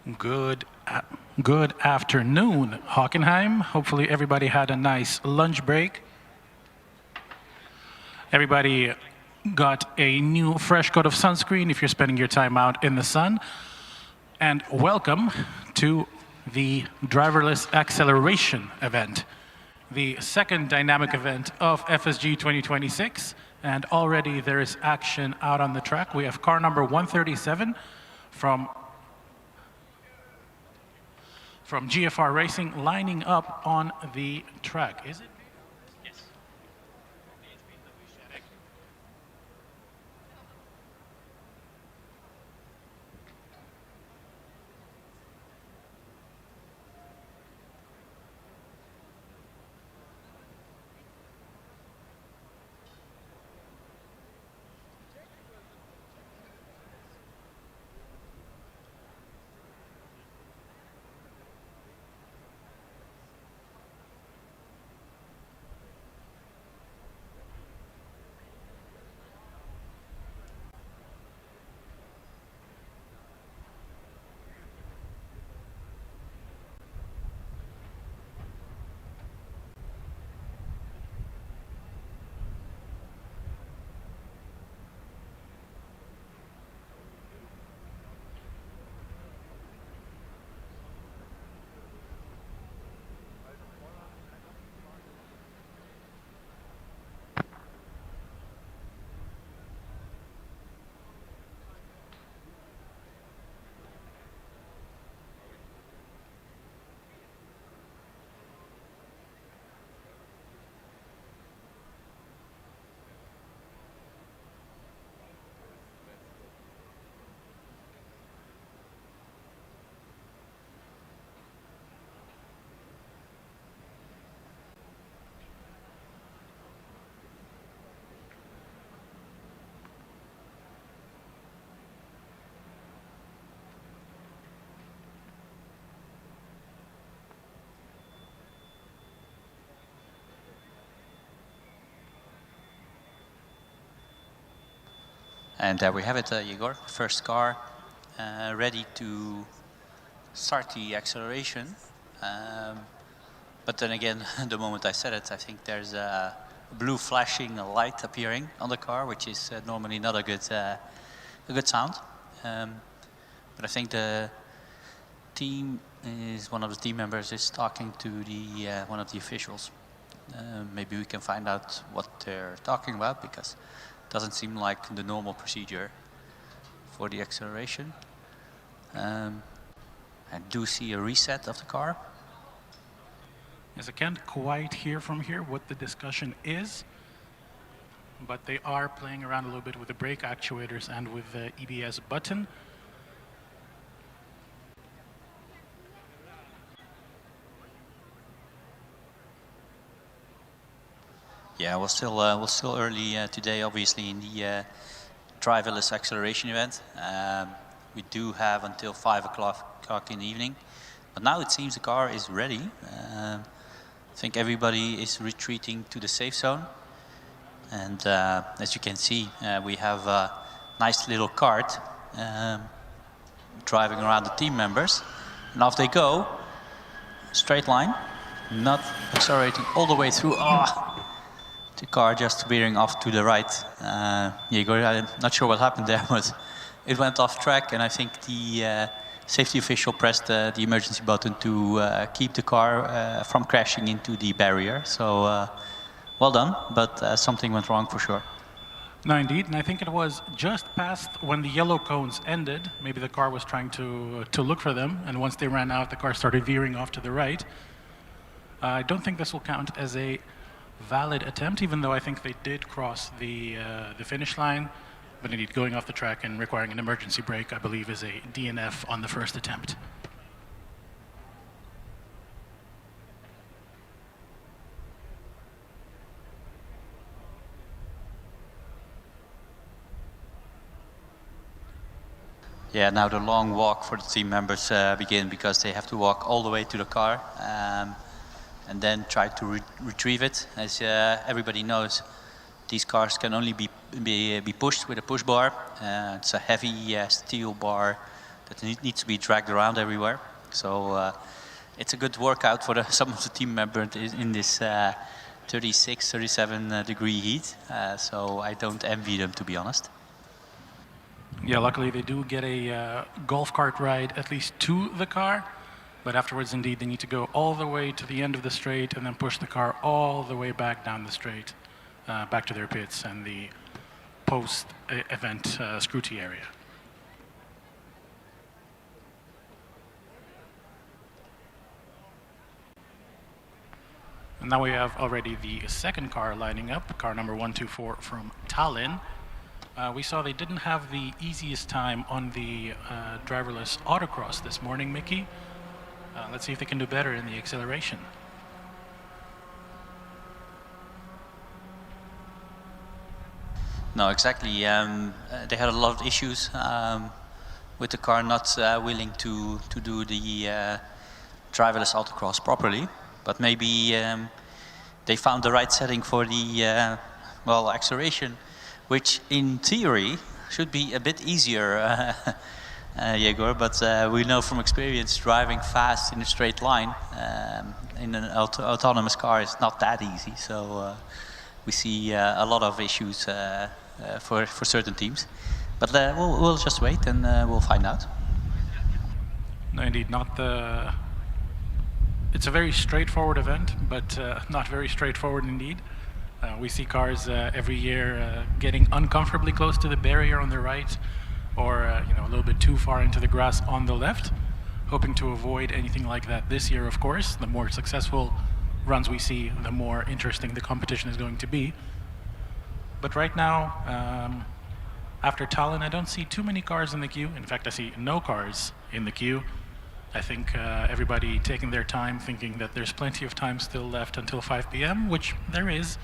Good, good afternoon, Hockenheim. Hopefully everybody had a nice lunch break. Everybody got a new fresh coat of sunscreen if you're spending your time out in the sun. And welcome to the Driverless Acceleration event, the second dynamic event of FSG 2026. And already there is action out on the track. We have car number 137 from GFR Racing lining up on the track. Is it? Yes. And there we have it, Igor. First car ready to start the acceleration. But then again, the moment I said it, I think there's a blue flashing light appearing on the car, which is normally not a good sound. But I think the team one of the team members is talking to the one of the officials. Maybe we can find out what they're talking about, because doesn't seem like the normal procedure for the acceleration. I do see a reset of the car. Yes, I can't quite hear from here what the discussion is, but they are playing around a little bit with the brake actuators and with the EBS button. Yeah, we're still early today, obviously, in the driverless acceleration event. We do have until 5 o'clock in the evening, but now it seems the car is ready. I think everybody is retreating to the safe zone, and as you can see, we have a nice little cart driving around the team members, and off they go, straight line, not accelerating all the way through. The car just veering off to the right. I'm not sure what happened there, but it went off track, and I think the safety official pressed the emergency button to keep the car from crashing into the barrier. So well done, but something went wrong for sure. No, indeed, and I think it was just past when the yellow cones ended. Maybe the car was trying to look for them, and once they ran out, the car started veering off to the right. I don't think this will count as a valid attempt, even though I think they did cross the finish line. But indeed, going off the track and requiring an emergency brake, I believe, is a DNF on the first attempt. Yeah, now the long walk for the team members begin, because they have to walk all the way to the car and then try to retrieve it. As everybody knows, these cars can only be pushed with a push bar. It's a heavy steel bar that needs to be dragged around everywhere. So it's a good workout for some of the team members in this 36, 37 degree heat. So I don't envy them, to be honest. Yeah, luckily they do get a golf cart ride at least to the car, but afterwards, indeed, they need to go all the way to the end of the straight and then push the car all the way back down the straight, back to their pits and the post-event scrutiny area. And now we have already the second car lining up, car number 124 from Tallinn. We saw they didn't have the easiest time on the driverless autocross this morning, Mickey. Let's see if they can do better in the acceleration. No, exactly. They had a lot of issues with the car not willing to do the driverless autocross properly. But maybe they found the right setting for the acceleration, which in theory should be a bit easier, Yegor. But we know from experience driving fast in a straight line in an autonomous car is not that easy. So we see a lot of issues for certain teams. But we'll just wait and we'll find out. No, indeed, not the... It's a very straightforward event, but not very straightforward indeed. We see cars every year getting uncomfortably close to the barrier on the right, or a little bit too far into the grass on the left, hoping to avoid anything like that this year, of course. The more successful runs we see, the more interesting the competition is going to be. But right now, after Tallinn, I don't see too many cars in the queue. In fact, I see no cars in the queue. I think everybody taking their time, thinking that there's plenty of time still left until 5 p.m., which there is.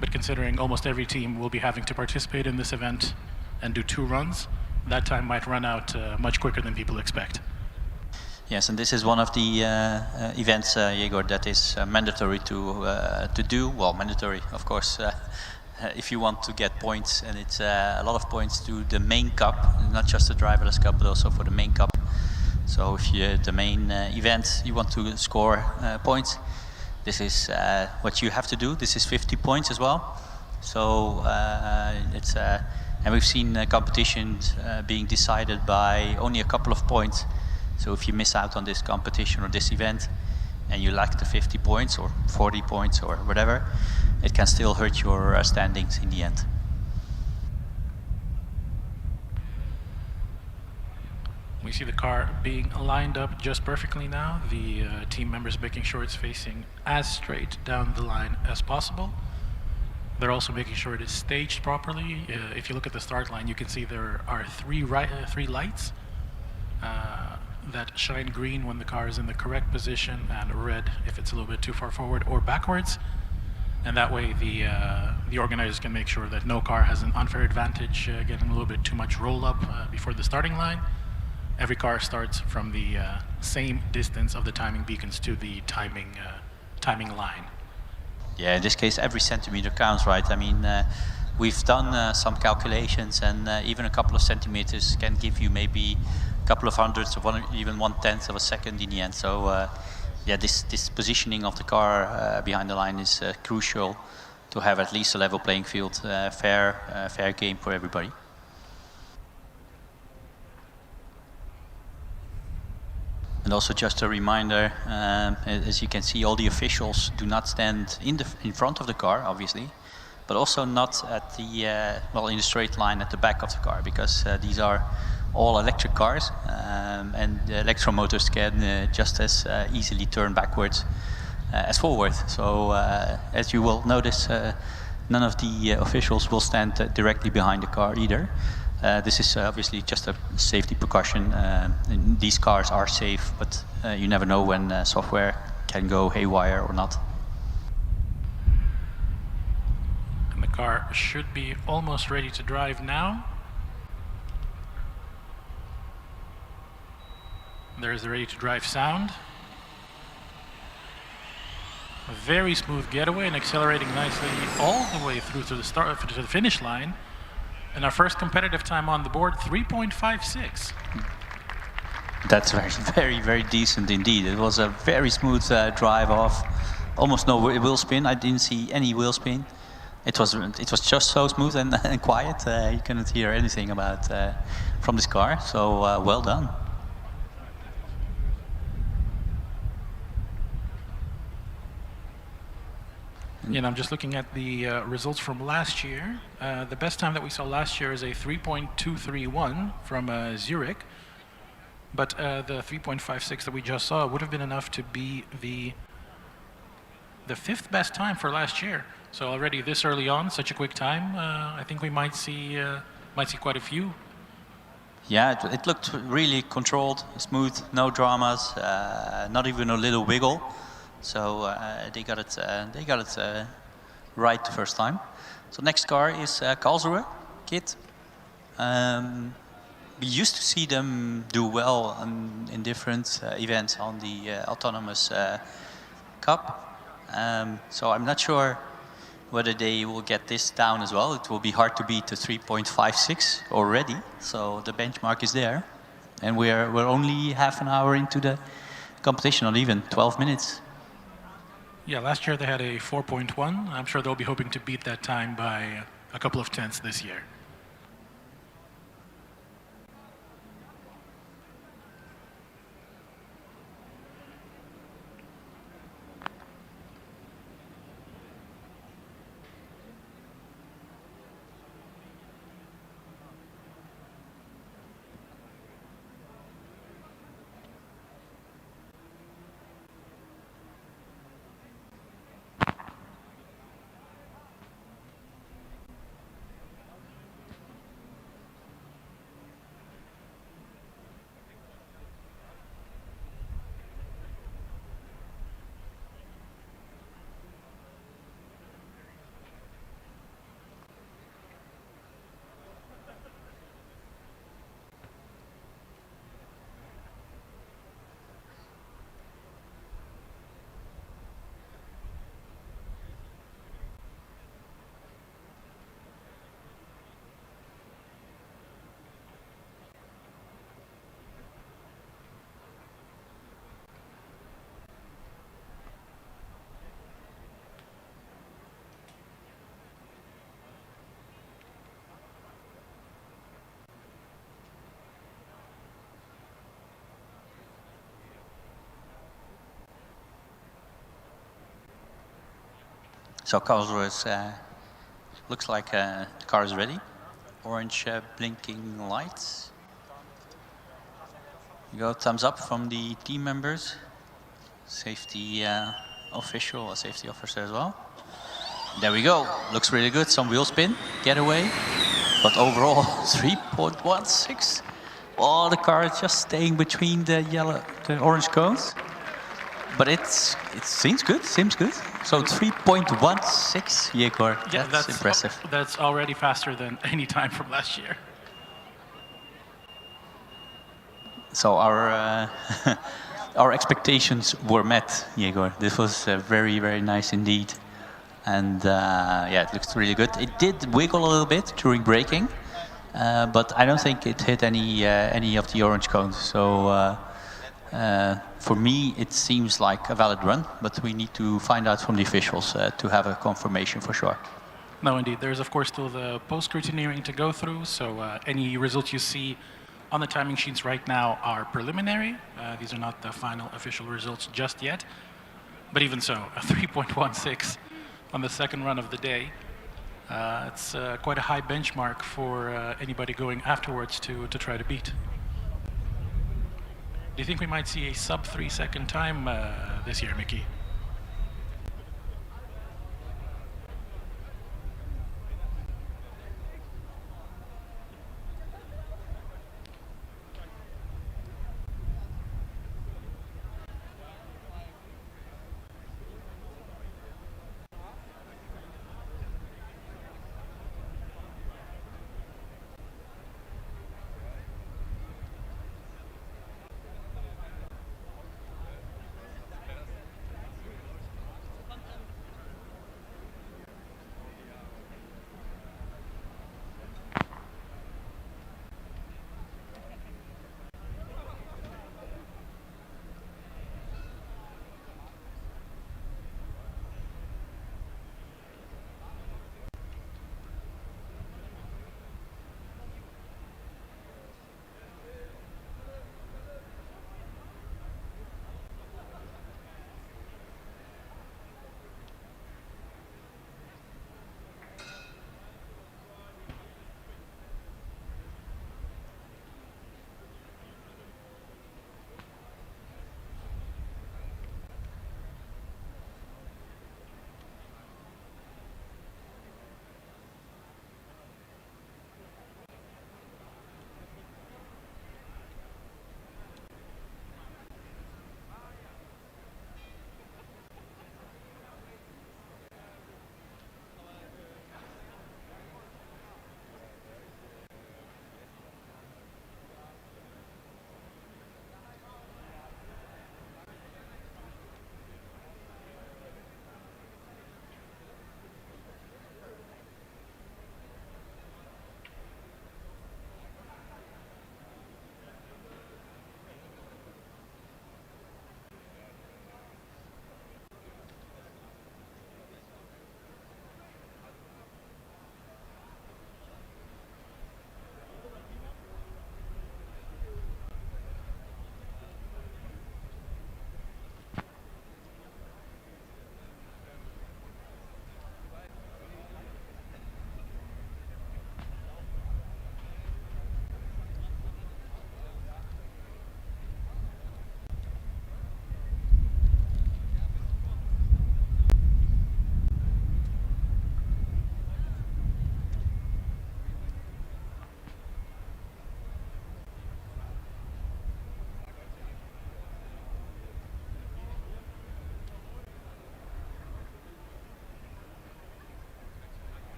But considering almost every team will be having to participate in this event and do 2 runs, that time might run out much quicker than people expect. Yes, and this is one of the events, Yegor, that is mandatory to do. Well, mandatory, of course, if you want to get points, and it's a lot of points to the main cup, not just the driverless cup, but also for the main cup. So if you the main event, you want to score points, this is what you have to do. This is 50 points as well. So it's and we've seen competitions being decided by only a couple of points. So if you miss out on this competition or this event, and you lack the 50 points or 40 points or whatever, it can still hurt your standings in the end. We see the car being lined up just perfectly now. The team members making sure it's facing as straight down the line as possible. They're also making sure it is staged properly. If you look at the start line, you can see there are three lights that shine green when the car is in the correct position and red if it's a little bit too far forward or backwards. And that way the organizers can make sure that no car has an unfair advantage getting a little bit too much roll up before the starting line. Every car starts from the same distance of the timing beacons to the timing line. Yeah, in this case, every centimeter counts, right? I mean, we've done some calculations, and even a couple of centimeters can give you maybe a couple of hundredths of even 1/10 of a second in the end. So, yeah, this positioning of the car behind the line is crucial to have at least a level playing field, fair game for everybody. And also just a reminder, as you can see, all the officials do not stand in front of the car, obviously, but also not at the in the straight line at the back of the car, because these are all electric cars, and the electromotors can just as easily turn backwards as forward. So as you will notice, none of the officials will stand directly behind the car either. This is obviously just a safety precaution. These cars are safe, but you never know when software can go haywire or not. And the car should be almost ready to drive now. There's the ready to drive sound. A very smooth getaway and accelerating nicely all the way through to the finish line. And our first competitive time on the board, 3.56. That's very decent indeed. It was a very smooth drive off, almost no wheel spin. I didn't see any wheel spin. It was just so smooth and, and quiet. You couldn't hear anything about from this car. So well done. Yeah, and I'm just looking at the results from last year. The best time that we saw last year is a 3.231 from Zurich. But the 3.56 that we just saw would have been enough to be the fifth best time for last year. So already this early on, such a quick time, I think we might see quite a few. Yeah, it looked really controlled, smooth, no dramas, not even a little wiggle. So they got it right the first time. So next car is Karlsruhe, Kit. We used to see them do well in different events on the autonomous cup. So I'm not sure whether they will get this down as well. It will be hard to beat the 3.56 already. So the benchmark is there. And we're only half an hour into the competition, not even 12 minutes. Yeah, last year they had a 4.1. I'm sure they'll be hoping to beat that time by a couple of tenths this year. So Karlsruhe looks like the car is ready. Orange blinking lights. You go thumbs up from the team members. Safety official, a safety officer as well. There we go. Looks really good. Some wheel spin, getaway. But overall, 3.16. Oh, the car is just staying between the orange cones. But it seems good. So 3.16, Yegor. Yeah, that's impressive. That's already faster than any time from last year. So our our expectations were met, Yegor. This was very nice indeed. And yeah, it looks really good. It did wiggle a little bit during braking, but I don't think it hit any of the orange cones. So for me, it seems like a valid run, but we need to find out from the officials to have a confirmation for sure. No, indeed. There's, of course, still the post-scrutineering to go through, so any results you see on the timing sheets right now are preliminary. These are not the final official results just yet. But even so, a 3.16 on the second run of the day. It's quite a high benchmark for anybody going afterwards to try to beat. Do you think we might see a sub 3 second time this year, Mickey?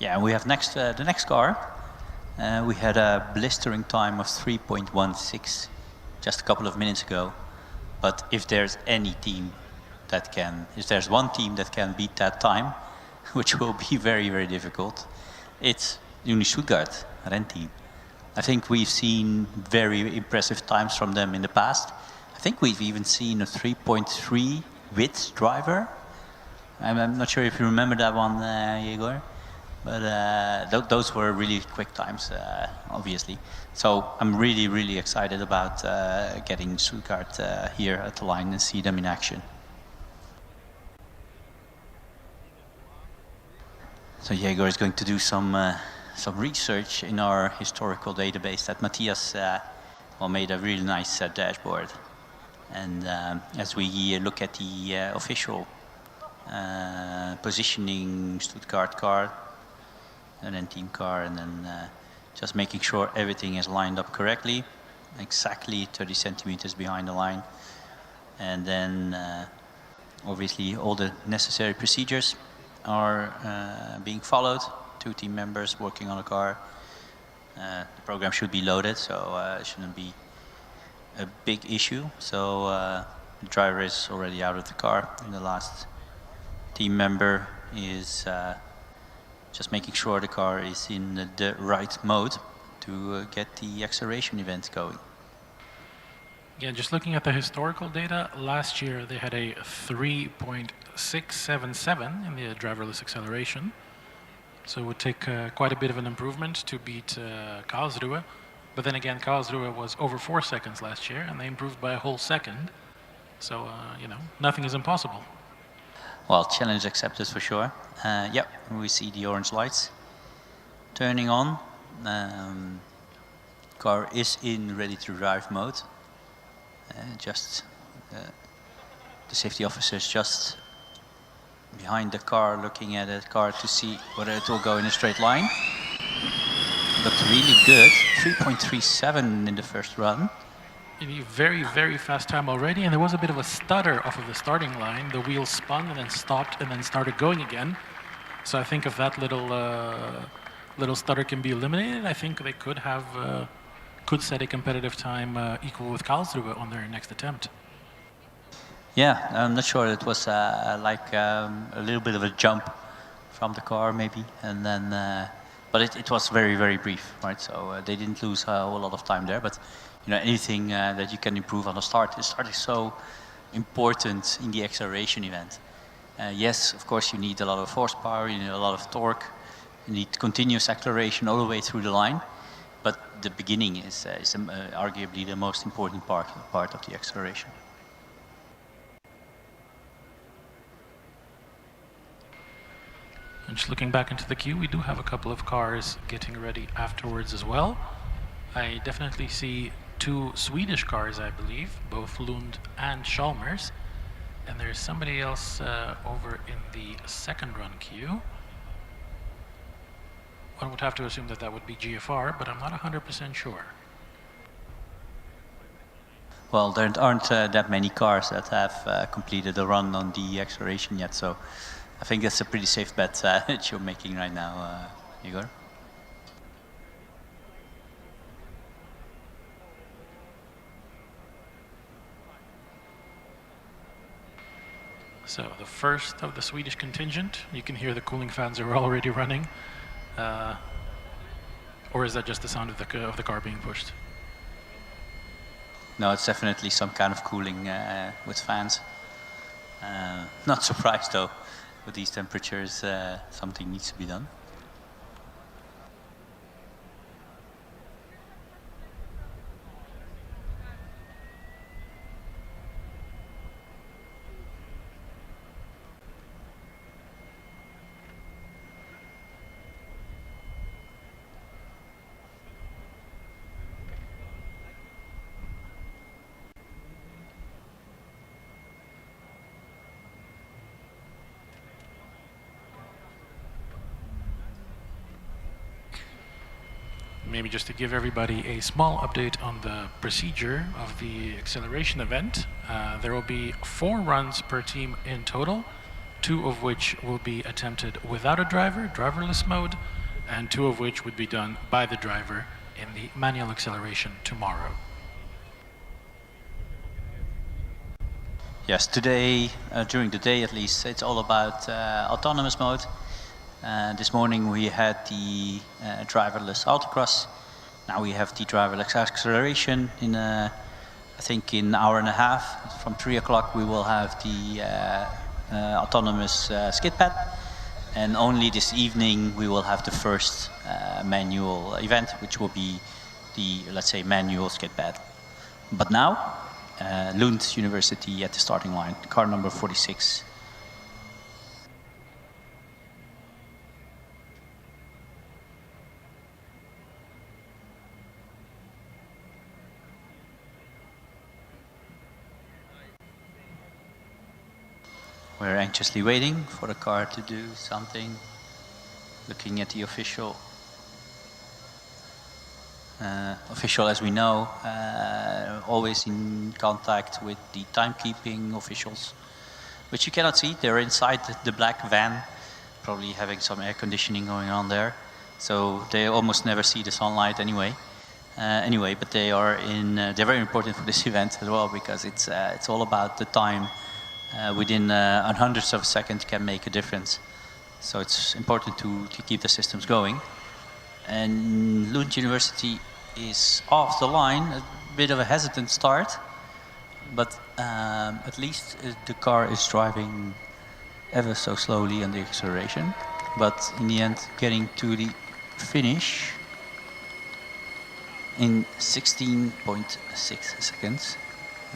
Yeah, we have the next car. We had a blistering time of 3.16 just a couple of minutes ago. But if there's any team that can, if there's one team that can beat that time, which will be very, very difficult, it's Uni Stuttgart, Ren team. I think we've seen very impressive times from them in the past. I think we've even seen a 3.3 width driver. I'm not sure if you remember that one, Igor, but those were really quick times, obviously. So I'm really, really excited about getting Stuttgart here at the line and see them in action. So Igor is going to do some research in our historical database that Matthias made a really nice dashboard. And as we look at the official positioning Stuttgart car, and then team car, and then just making sure everything is lined up correctly, exactly 30 centimeters behind the line. And then obviously all the necessary procedures are being followed. 2 team members working on a car. The program should be loaded, so it shouldn't be a big issue. So the driver is already out of the car, and the last team member is just making sure the car is in the right mode to get the acceleration event going. Yeah, just looking at the historical data, last year they had a 3.677 in the driverless acceleration. So it would take quite a bit of an improvement to beat Karlsruhe. But then again, Karlsruhe was over 4 seconds last year, and they improved by a whole second. So, you know, nothing is impossible. Well, challenge accepted for sure. Yep, we see the orange lights turning on. Car is in ready to drive mode. The safety officer is just behind the car, looking at the car to see whether it will go in a straight line. Looked really good, 3.37 in the first run. Very, very fast time already, and there was a bit of a stutter off of the starting line. The wheel spun and then stopped and then started going again. So I think if that little stutter can be eliminated, I think they could have could set a competitive time equal with Karlsruhe on their next attempt. Yeah, I'm not sure. It was like a little bit of a jump from the car, maybe, and then, but it was very, very brief, right? So they didn't lose a whole lot of time there. But you know, anything that you can improve on the start. The start is so important in the acceleration event. Yes, of course, you need a lot of horsepower, you need a lot of torque, you need continuous acceleration all the way through the line. But the beginning is arguably the most important part of the acceleration. And just looking back into the queue, we do have a couple of cars getting ready afterwards as well. I definitely see 2 Swedish cars, I believe, both Lund and Chalmers. And there's somebody else over in the second run queue. One would have to assume that that would be GFR, but I'm not 100% sure. Well, there aren't that many cars that have completed a run on the acceleration yet, so I think that's a pretty safe bet that you're making right now, Igor. So the first of the Swedish contingent, you can hear the cooling fans are already running. Or is that just the sound of the car being pushed? No, it's definitely some kind of cooling with fans. Not surprised though, with these temperatures, something needs to be done. Maybe just to give everybody a small update on the procedure of the acceleration event. There will be 4 runs per team in total, 2 of which will be attempted without a driver, driverless mode, and 2 of which would be done by the driver in the manual acceleration tomorrow. Yes, today, during the day at least, it's all about autonomous mode. This morning we had the driverless autocross. Now we have the driverless acceleration in, I think, in an hour and a half. From 3 o'clock we will have the autonomous skid pad. And only this evening we will have the first manual event, which will be the, let's say, manual skid pad. But now, Lund University at the starting line, car number 46. We're anxiously waiting for the car to do something, looking at the official. Official, as we know, always in contact with the timekeeping officials, which you cannot see. They're inside the black van, probably having some air conditioning going on there. So they almost never see the sunlight anyway. But they are in. They're very important for this event as well, because it's all about the time. Within hundredths of a second can make a difference. So it's important to keep the systems going. And Lund University is off the line, a bit of a hesitant start, but at least the car is driving ever so slowly on the acceleration. But in the end, getting to the finish in 16.6 seconds.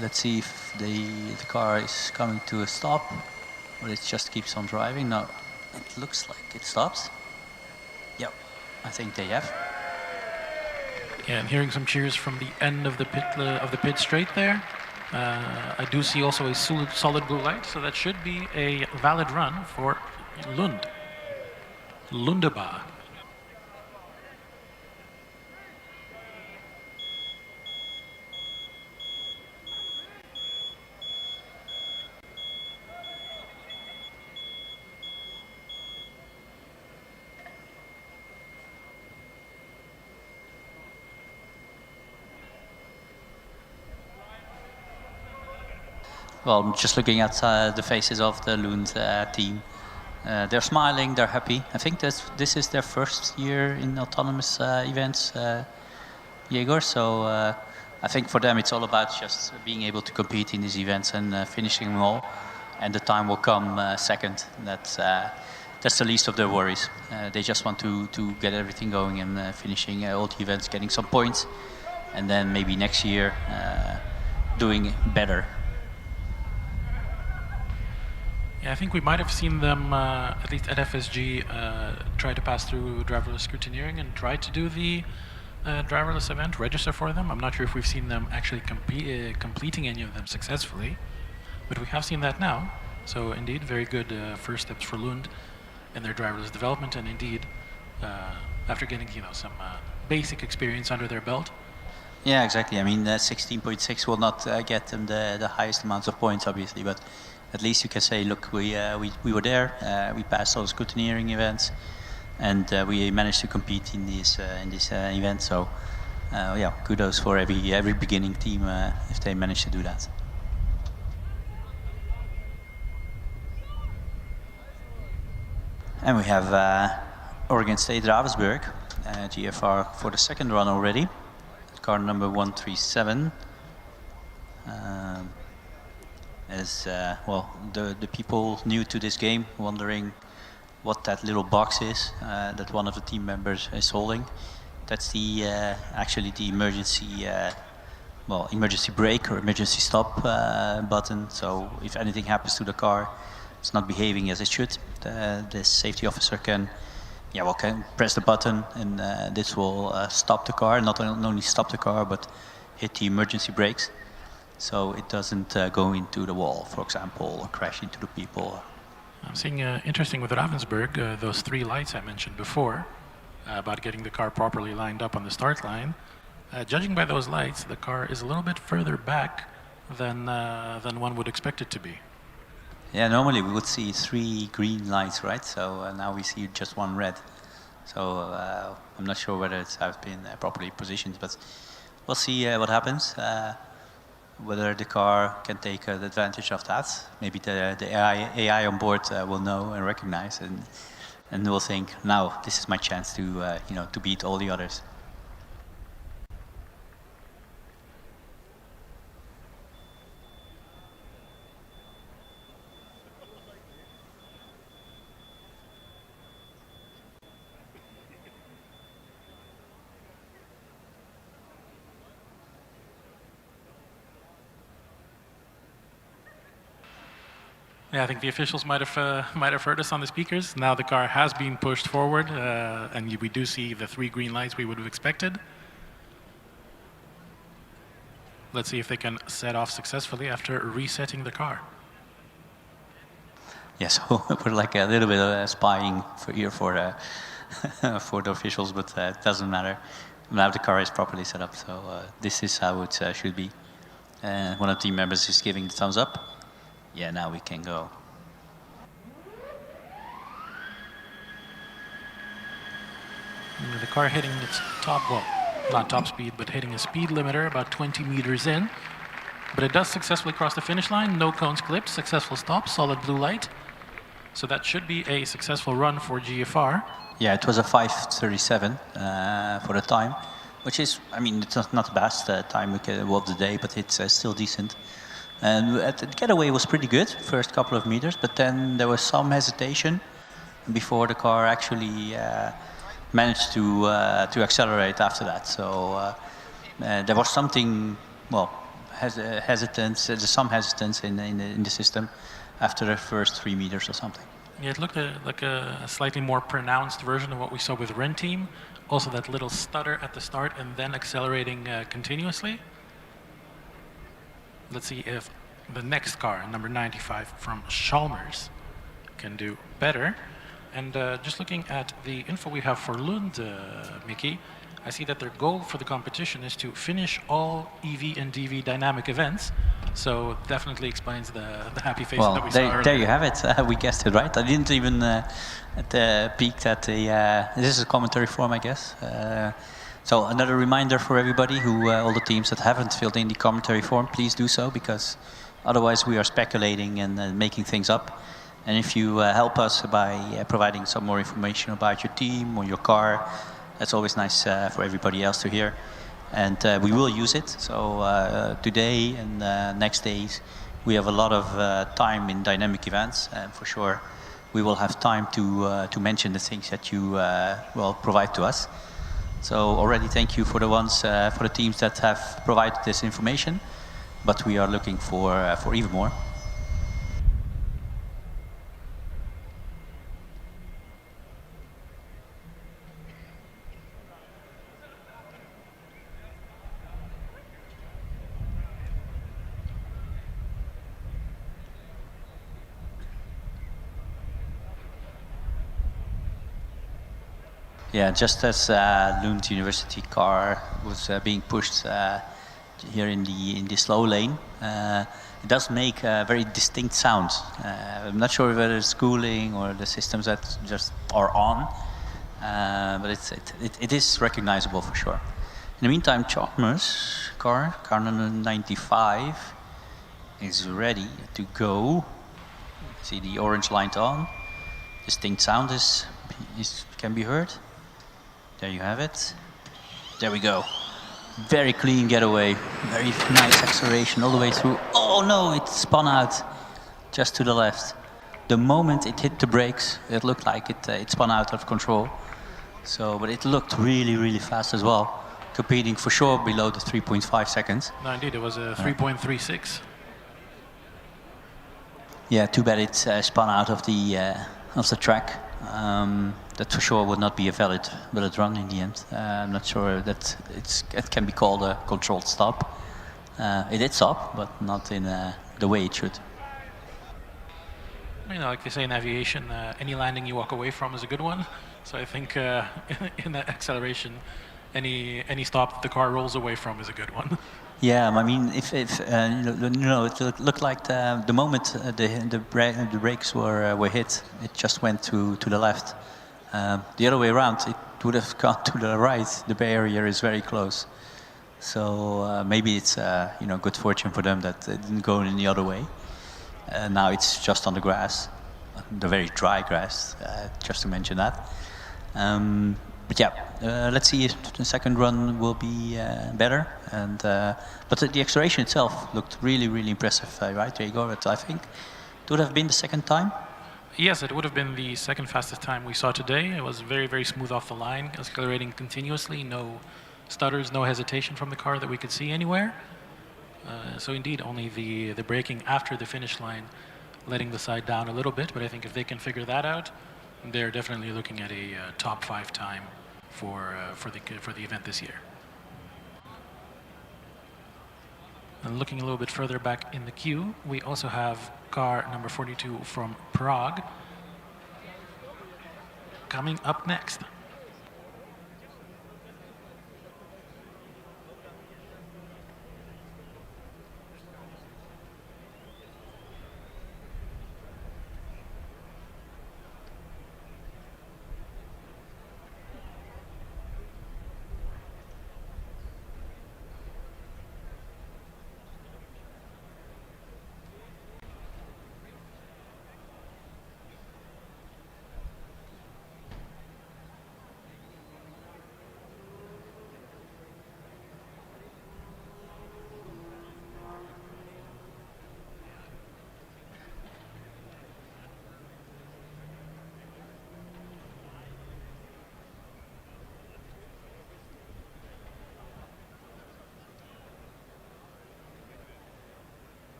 Let's see if the car is coming to a stop, or it just keeps on driving. No, it looks like it stops. Yep, I think they have. Yeah, and hearing some cheers from the end of the pit straight there. I do see also a solid blue light, so that should be a valid run for Lund. Lundeba. Well, just looking at the faces of the Lund team, they're smiling, they're happy. I think this is their first year in autonomous events, Yegor. So I think for them it's all about just being able to compete in these events and finishing them all. And the time will come second. That's the least of their worries. They just want to get everything going and finishing all the events, getting some points, and then maybe next year doing better. Yeah, I think we might have seen them, at least at FSG, try to pass through driverless scrutineering and try to do the driverless event, register for them. I'm not sure if we've seen them actually completing any of them successfully, but we have seen that now. So indeed, very good first steps for Lund in their driverless development, and indeed, after getting some basic experience under their belt. Yeah, exactly. I mean, 16.6 will not get them the highest amounts of points, obviously, but at least you can say, look, we were there, we passed all the scrutineering events, and we managed to compete in this event. So, yeah, kudos for every beginning team if they manage to do that. And we have Oregon State Ravensburg, GFR for the second run already, car number 137. As well, the people new to this game wondering what that little box is that one of the team members is holding. That's the actually the emergency emergency brake or emergency stop button. So if anything happens to the car, it's not behaving as it should, the safety officer can press the button, and this will stop the car. Not only stop the car, but hit the emergency brakes, so it doesn't go into the wall, for example, or crash into the people. I'm seeing interesting with Ravensburg, those 3 lights I mentioned before about getting the car properly lined up on the start line. Judging by those lights, the car is a little bit further back than one would expect it to be. Yeah, normally we would see 3 green lights, right? So now we see just 1 red. So I'm not sure whether it's have been properly positioned, but we'll see what happens. Whether the car can take advantage of that. Maybe the AI on board will know and recognize, and will think, now this is my chance to to beat all the others. Yeah, I think the officials might have heard us on the speakers. Now the car has been pushed forward, and we do see the 3 green lights we would have expected. Let's see if they can set off successfully after resetting the car. Yeah, so we're like a little bit of spying for for the officials, but it doesn't matter. Now the car is properly set up, so this is how it should be. One of the team members is giving the thumbs up. Yeah, now we can go. The car hitting its top, well, not top speed, but hitting a speed limiter about 20 meters in. But it does successfully cross the finish line. No cones clipped, successful stop, solid blue light. So that should be a successful run for GFR. Yeah, it was a 5:37 for the time, which is, I mean, it's not the best time of the day, but it's still decent. And the getaway was pretty good, first couple of meters, but then there was some hesitation before the car actually managed to accelerate after that. So there was something, well, hesitance. There's some hesitance in the system after the first 3 meters or something. Yeah, it looked like a slightly more pronounced version of what we saw with Renteam. Also that little stutter at the start and then accelerating continuously. Let's see if the next car, number 95 from Chalmers, can do better. And just looking at the info we have for Lund, Mickey, I see that their goal for the competition is to finish all EV and DV dynamic events. So definitely explains the happy face that we saw earlier. There you have it. We guessed it right. I didn't even peek at the. This is a commentary form, I guess. So another reminder for everybody all the teams that haven't filled in the commentary form, please do so, because otherwise we are speculating and making things up. And if you help us by providing some more information about your team or your car, that's always nice for everybody else to hear. And we will use it. So today and next days, we have a lot of time in dynamic events, and for sure we will have time to mention the things that you will provide to us. So already thank you for the teams that have provided this information, but we are looking for even more. Yeah, just as Lund University car was being pushed here in the slow lane, it does make a very distinct sound. I'm not sure whether it's cooling or the systems that just are on, but it is recognizable for sure. In the meantime, Chalmers car number 95, is ready to go. See the orange light on. Distinct sound can be heard. There you have it. There we go. Very clean getaway. Very nice acceleration all the way through. Oh no, it spun out just to the left. The moment it hit the brakes, it looked like it spun out of control. So, but it looked really, really fast as well. Competing for sure below the 3.5 seconds. No, indeed, it was a 3.36. Yeah, too bad it spun out of the track. That for sure would not be a valid run in the end. I'm not sure that it can be called a controlled stop. It did stop, but not in the way it should. You know, like they say in aviation, any landing you walk away from is a good one. So I think in that acceleration, any stop that the car rolls away from is a good one. Yeah, I mean, if it looked like the moment the brakes were hit, it just went to the left. The other way around, it would have gone to the right. The barrier is very close. So maybe it's good fortune for them that it didn't go in the other way. Now it's just on the grass, the very dry grass, just to mention that. But yeah, let's see if the second run will be better. But the acceleration itself looked really, really impressive, right, Igor? But I think it would have been the second time. Yes, it would have been the second fastest time we saw today. It was very, very smooth off the line, accelerating continuously, no stutters, no hesitation from the car that we could see anywhere. So indeed, only the braking after the finish line, letting the side down a little bit. But I think if they can figure that out, they're definitely looking at a top 5 time for the event this year. And looking a little bit further back in the queue, we also have car number 42 from Prague coming up next.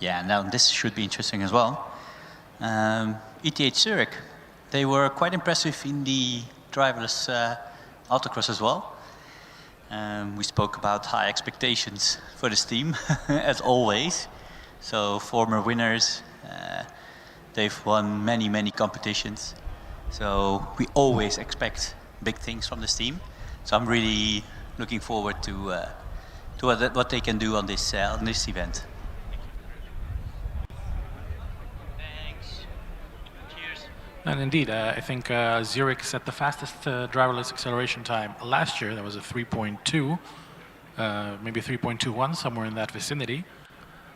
Yeah, now this should be interesting as well. ETH Zurich, they were quite impressive in the driverless autocross as well. We spoke about high expectations for this team, as always. So former winners, they've won many, many competitions. So we always expect big things from this team. So I'm really looking forward to what they can do on this event. And indeed, I think Zurich set the fastest driverless acceleration time last year. That was a 3.2, maybe 3.21, somewhere in that vicinity.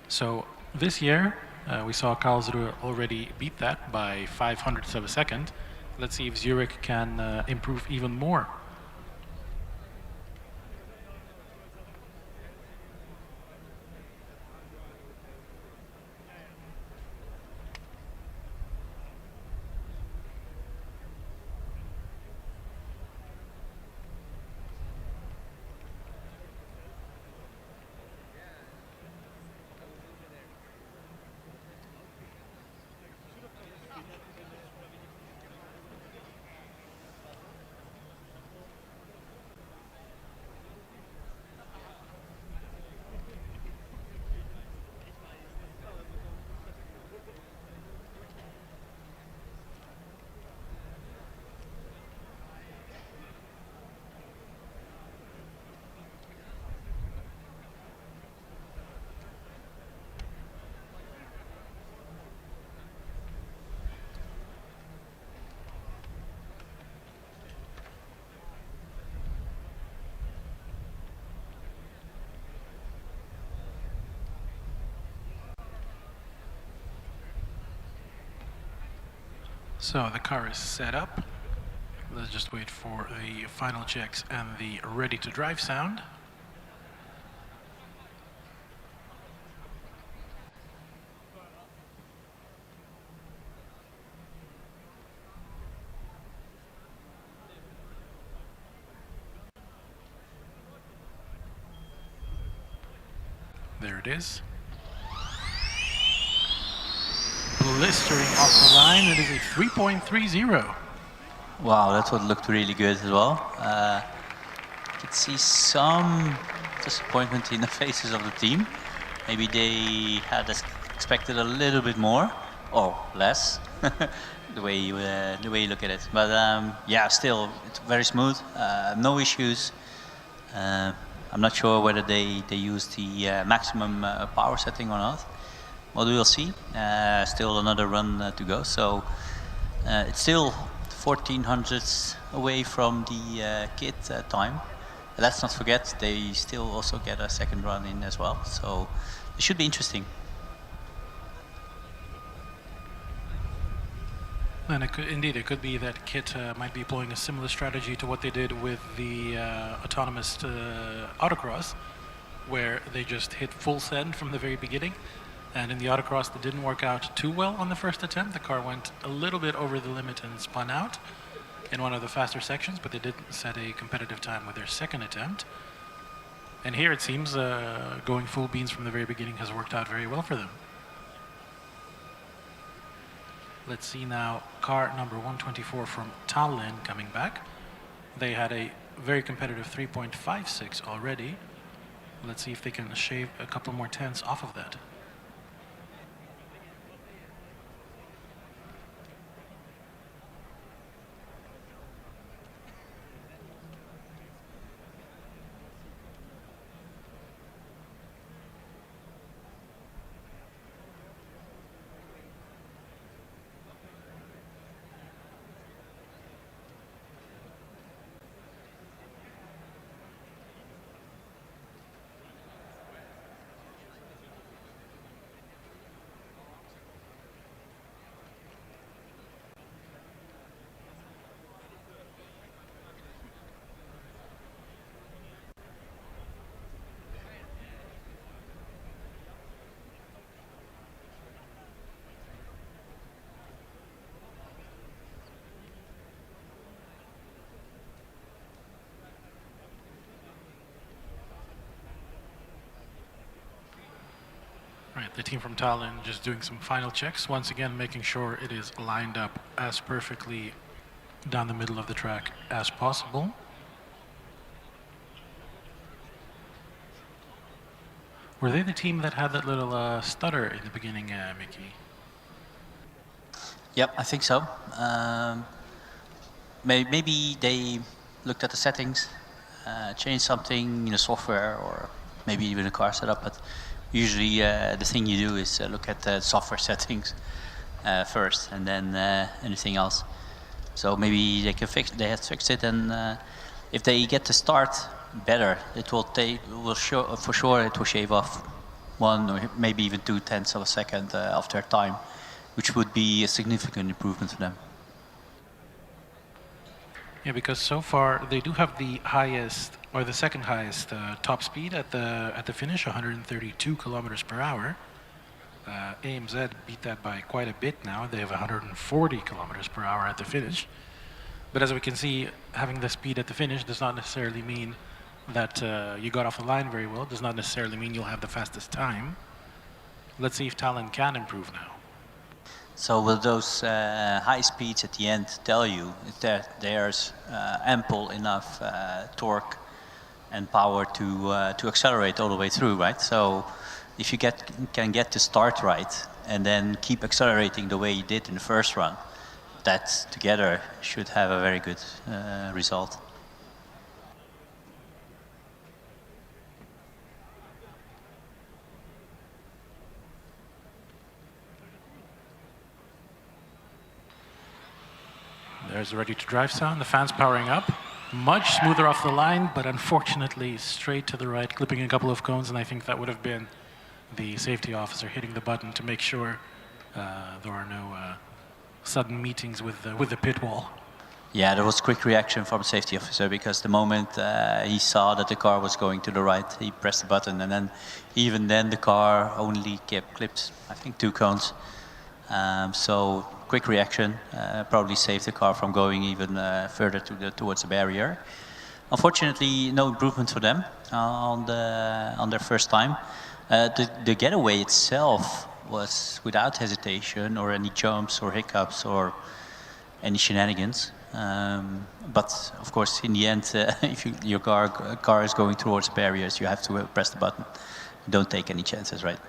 So this year, we saw Karlsruhe already beat that by 0.05 of a second. Let's see if Zurich can improve even more. So the car is set up. Let's just wait for the final checks and the ready to drive sound. There it is. Blistering off the line, it is a 3.30. Wow, that's what looked really good as well. I could see some disappointment in the faces of the team. Maybe they had expected a little bit more, or less, the way you look at it. But yeah, still, it's very smooth, no issues. I'm not sure whether they used the maximum power setting or not. Well, we'll see. Still another run to go. So it's still 1400s away from the kit time. Let's not forget, they still also get a second run in as well. So it should be interesting. And indeed, it could be that Kit might be employing a similar strategy to what they did with the autonomous autocross, where they just hit full send from the very beginning. And in the autocross, that didn't work out too well on the first attempt. The car went a little bit over the limit and spun out in one of the faster sections, but they did set a competitive time with their second attempt. And here it seems going full beans from the very beginning has worked out very well for them. Let's see now car number 124 from Tallinn coming back. They had a very competitive 3.56 already. Let's see if they can shave a couple more tenths off of that. Right, the team from Tallinn just doing some final checks, once again making sure it is lined up as perfectly down the middle of the track as possible. Were they the team that had that little stutter in the beginning, Mickey? Yep, I think so. Maybe they looked at the settings, changed something in the software, or maybe even the car setup, but usually the thing you do is look at the software settings first, and then anything else. So maybe they had fixed it, and if they get to start better, for sure it will shave off 1 or maybe even 2 tenths of a second off their time, which would be a significant improvement for them. Yeah, because so far they do have the highest or the second highest top speed at the finish, 132 kilometers per hour. AMZ beat that by quite a bit now. They have 140 kilometers per hour at the finish. But as we can see, having the speed at the finish does not necessarily mean that you got off the line very well. It does not necessarily mean you'll have the fastest time. Let's see if Talon can improve now. So will those high speeds at the end tell you that there's ample enough torque and power to accelerate all the way through, right? So if you can get the start right and then keep accelerating the way you did in the first run, that together should have a very good result. There's the ready to drive sound, the fans powering up. Much smoother off the line, but unfortunately straight to the right, clipping a couple of cones, and I think that would have been the safety officer hitting the button to make sure there are no sudden meetings with the pit wall. Yeah, there was quick reaction from the safety officer because the moment he saw that the car was going to the right, he pressed the button, and then even then the car only kept clipped, I think, 2 cones. So quick reaction probably saved the car from going even further towards the barrier. Unfortunately, no improvement for them on their first time. The getaway itself was without hesitation or any jumps or hiccups or any shenanigans. But of course, in the end, if your car is going towards barriers, you have to press the button. Don't take any chances, right?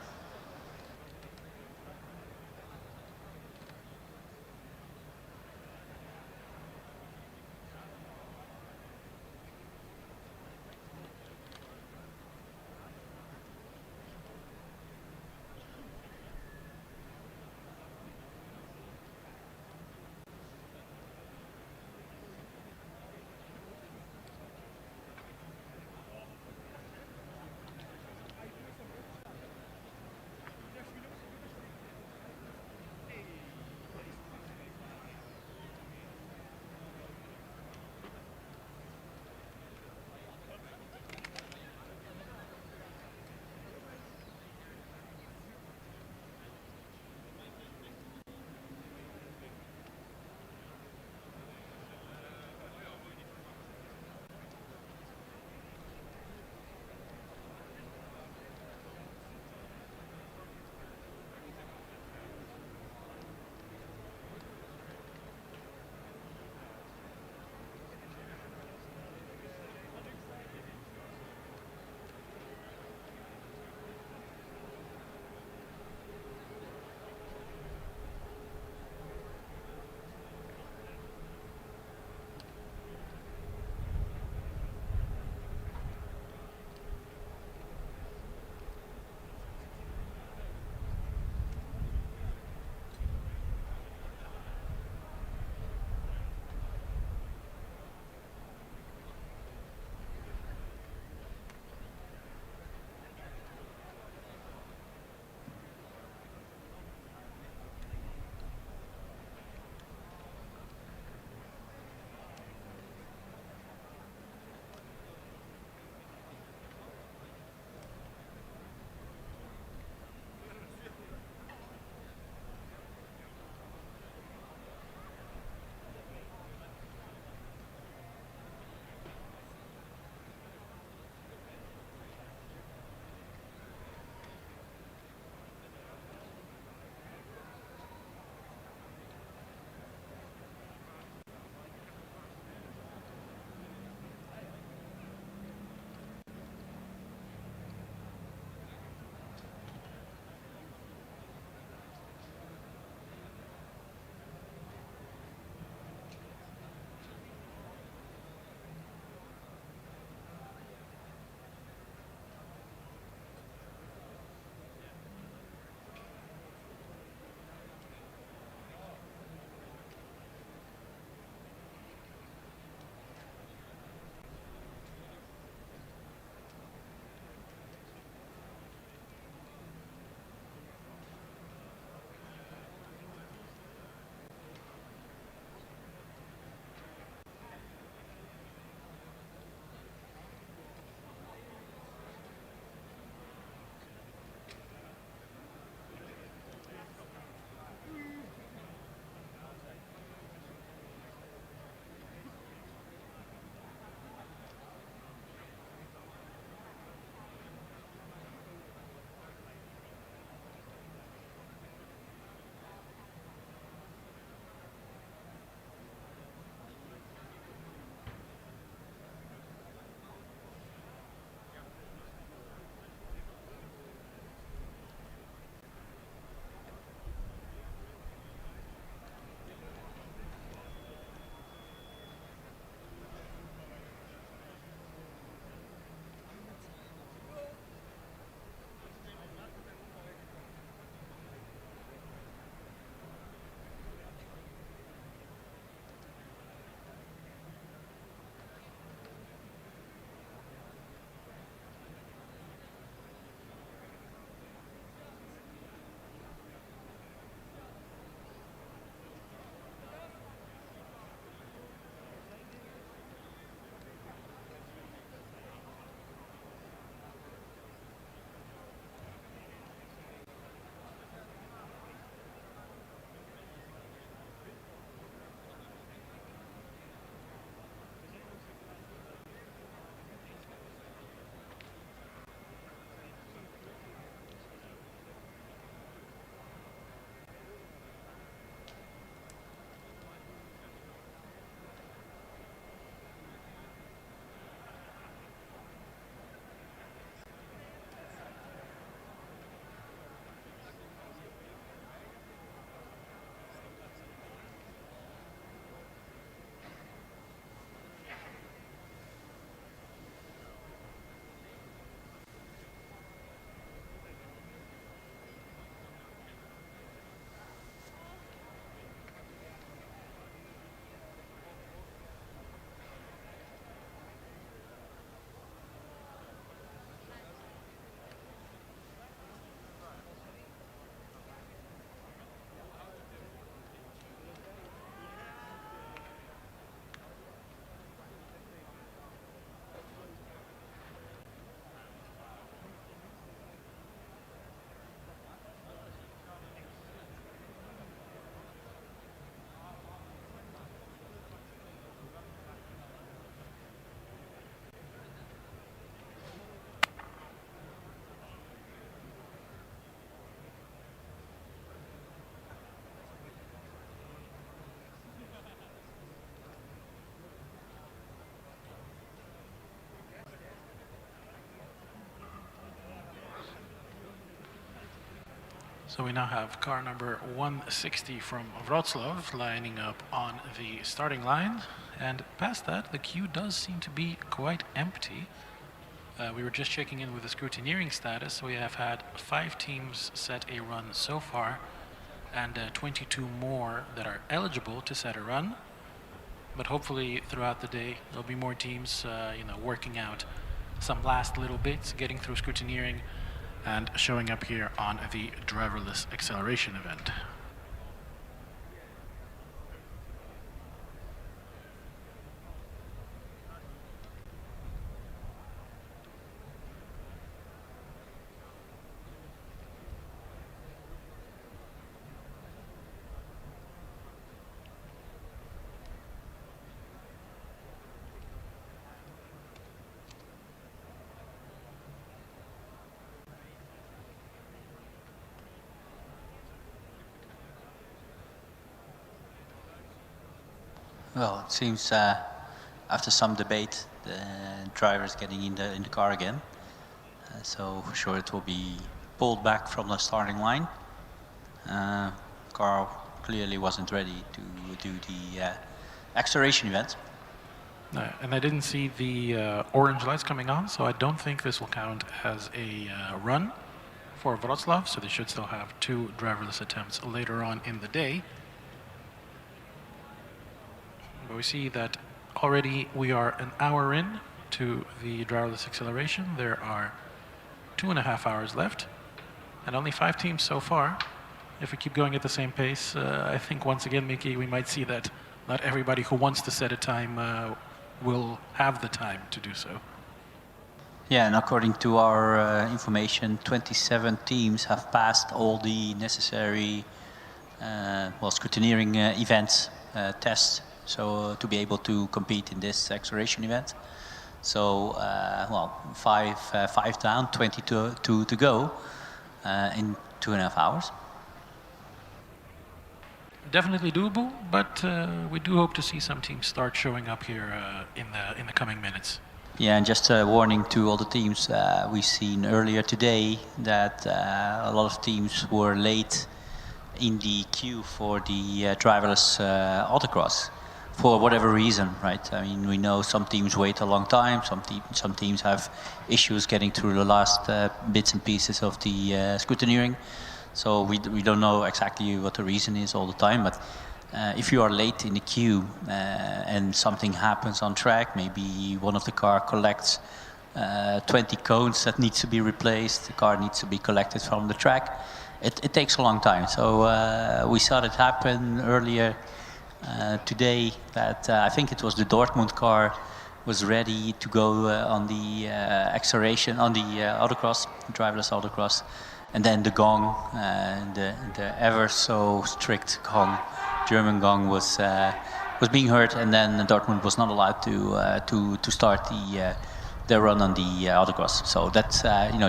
So we now have car number 160 from Wrocław lining up on the starting line. And past that, the queue does seem to be quite empty. We were just checking in with the scrutineering status. We have had 5 teams set a run so far, and 22 more that are eligible to set a run. But hopefully throughout the day, there'll be more teams, working out some last little bits, getting through scrutineering, and showing up here on the driverless acceleration event. Well, it seems after some debate, the driver's getting in the car again. So for sure it will be pulled back from the starting line. Car clearly wasn't ready to do the acceleration event. And I didn't see the orange lights coming on, so I don't think this will count as a run for Wrocław, so they should still have 2 driverless attempts later on in the day. But we see that already we are an hour in to the driverless acceleration. There are 2.5 hours left, and only 5 teams so far. If we keep going at the same pace, I think once again, Mickey, we might see that not everybody who wants to set a time will have the time to do so. Yeah, and according to our information, 27 teams have passed all the necessary scrutineering events, tests, so to be able to compete in this acceleration event. So, 5 down, 22 to go in 2.5 hours. Definitely doable, but we do hope to see some teams start showing up here in the coming minutes. Yeah, and just a warning to all the teams, we've seen earlier today that a lot of teams were late in the queue for the driverless autocross for whatever reason, right? I mean, we know some teams wait a long time, some teams have issues getting through the last bits and pieces of the scrutineering. So we don't know exactly what the reason is all the time, but if you are late in the queue and something happens on track, maybe one of the car collects 20 cones that needs to be replaced, the car needs to be collected from the track, it takes a long time. So we saw it happen earlier today that I think it was the Dortmund car was ready to go on the acceleration, on the autocross, driverless autocross. And then the gong, the ever so strict gong, German gong was being heard, and then Dortmund was not allowed to start the run on the autocross. So that's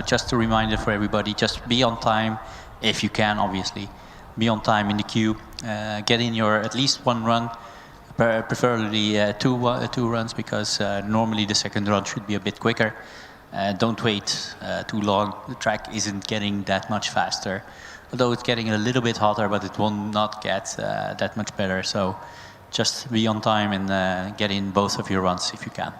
just a reminder for everybody: just be on time if you can, obviously, be on time in the queue, get in your at least 1 run, preferably two runs, because normally the second run should be a bit quicker. Don't wait too long. The track isn't getting that much faster, although it's getting a little bit hotter, but it will not get that much better. So just be on time and get in both of your runs if you can.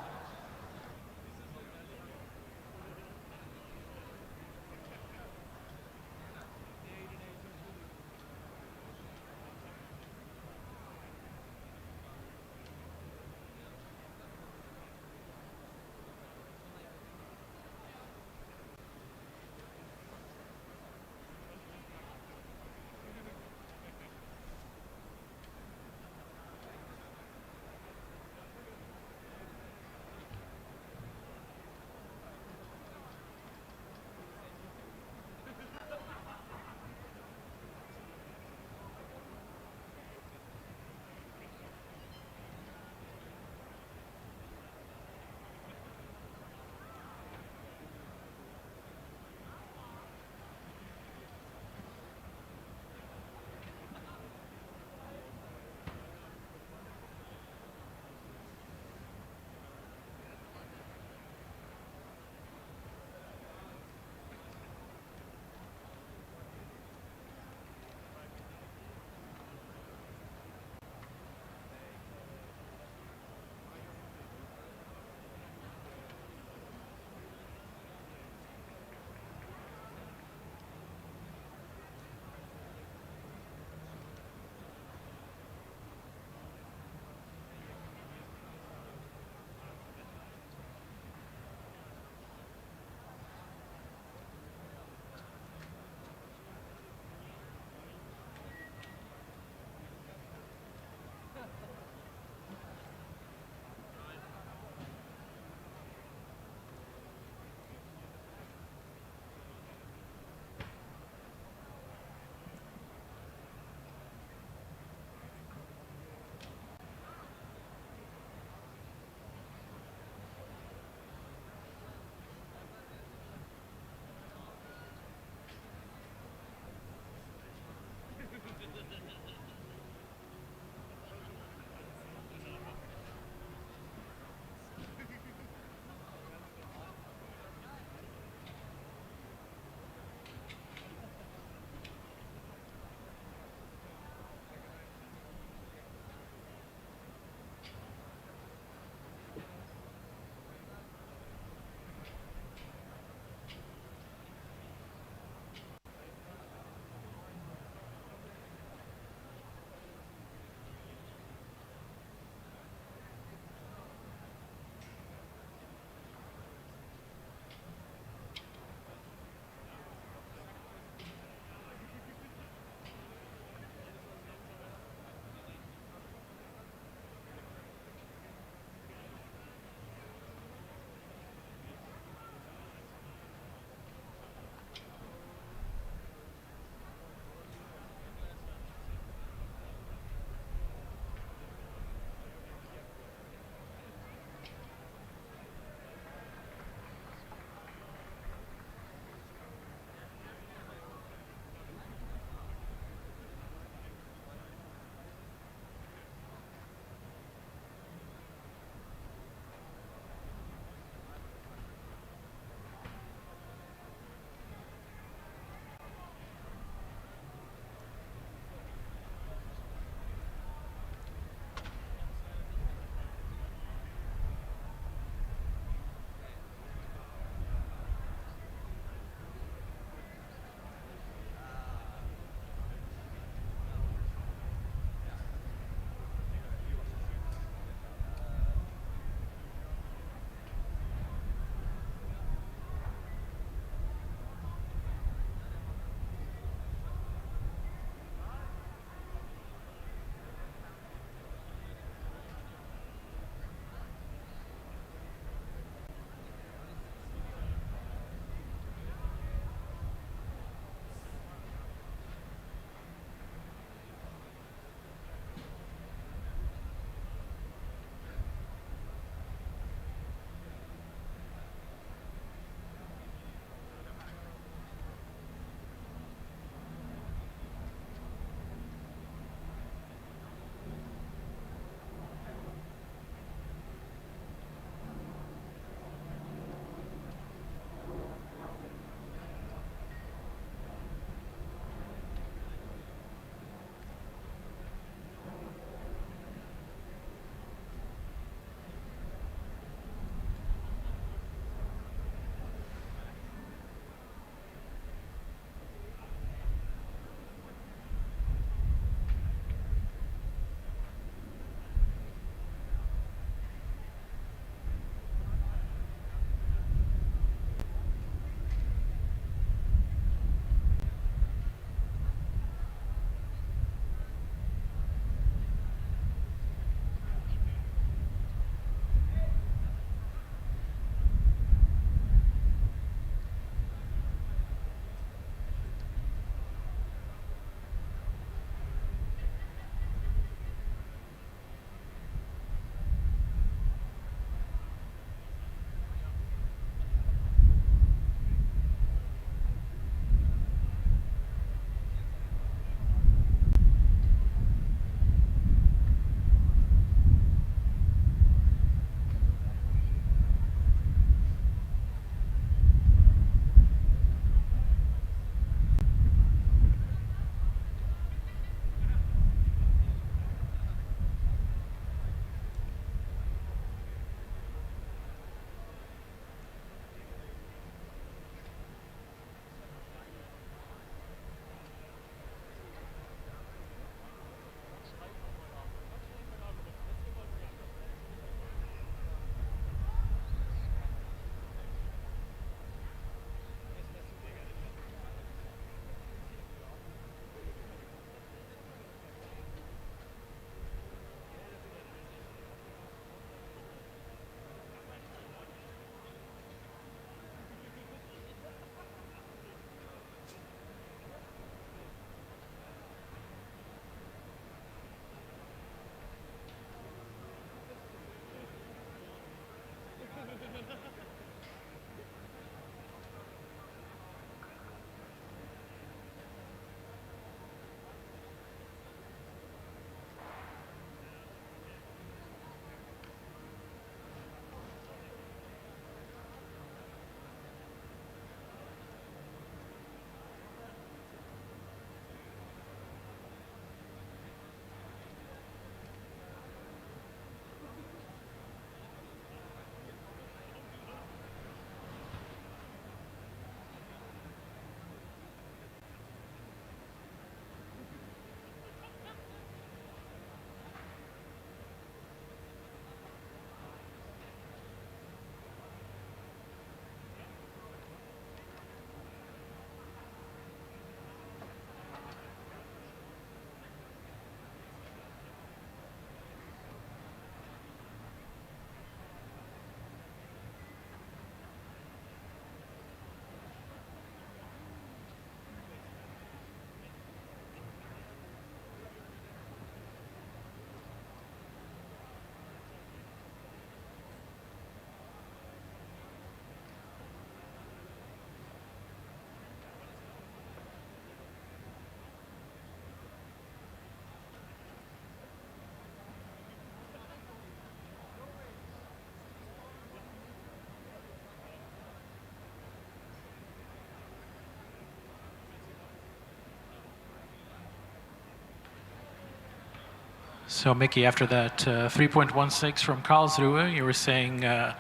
So Mickey, after that 3.16 from Karlsruhe, you were saying there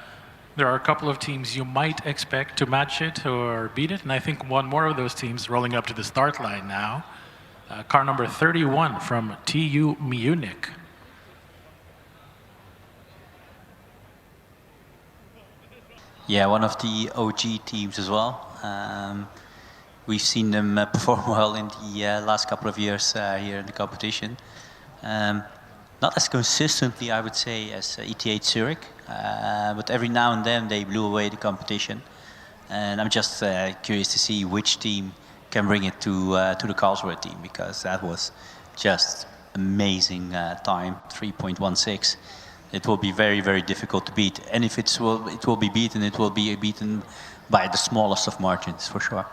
are a couple of teams you might expect to match it or beat it, and I think one more of those teams rolling up to the start line now. Car number 31 from TU Munich. Yeah, one of the OG teams as well. We've seen them perform well in the last couple of years here in the competition. Not as consistently, I would say, as ETH Zurich, but every now and then they blew away the competition. And I'm just curious to see which team can bring it to the Karlsruhe team, because that was just amazing time, 3.16. It will be very, very difficult to beat. And if it will be beaten, it will be beaten by the smallest of margins, for sure.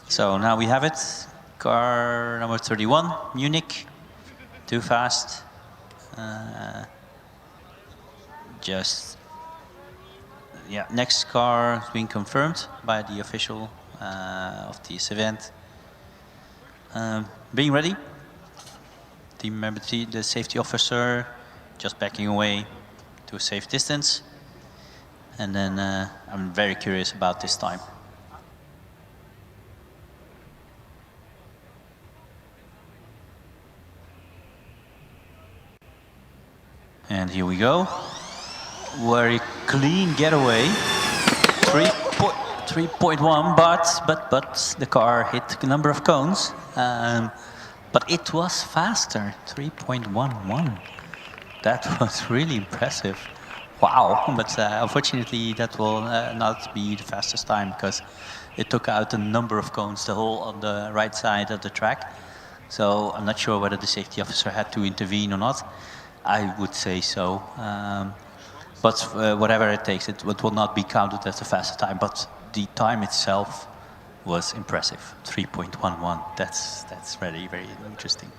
So now we have it. Car number 31, Munich. Too fast. Yeah, next car has been confirmed by the official of this event. Being ready. Team member, the safety officer, just backing away to a safe distance. And then I'm very curious about this time. And here we go. Very clean getaway. 3.1, but the car hit a number of cones. But it was faster, 3.11. That was really impressive. Wow, but unfortunately that will not be the fastest time, because it took out a number of cones, the whole on the right side of the track. So I'm not sure whether the safety officer had to intervene or not. I would say so. But whatever it takes, it will not be counted as the fastest time. But the time itself was impressive, 3.11. That's very, very interesting.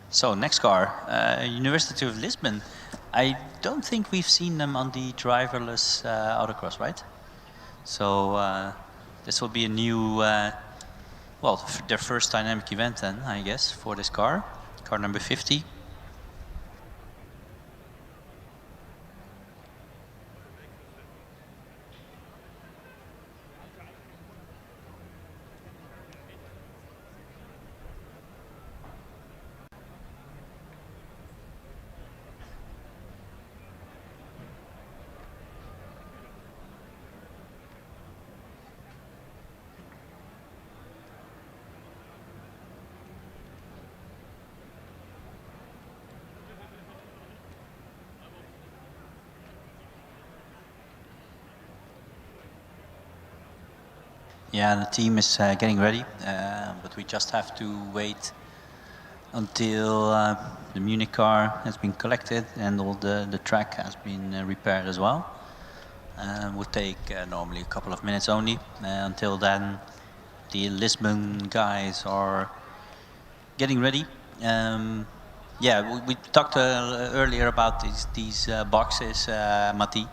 So next car, University of Lisbon. I don't think we've seen them on the driverless autocross, right? So this will be a new, well, their first dynamic event then, I guess, for this car number 50. Yeah, the team is getting ready, but we just have to wait until the Munich car has been collected and all the track has been repaired as well. Would take normally a couple of minutes only. Until then, the Lisbon guys are getting ready. Yeah, we talked earlier about these boxes, Matti,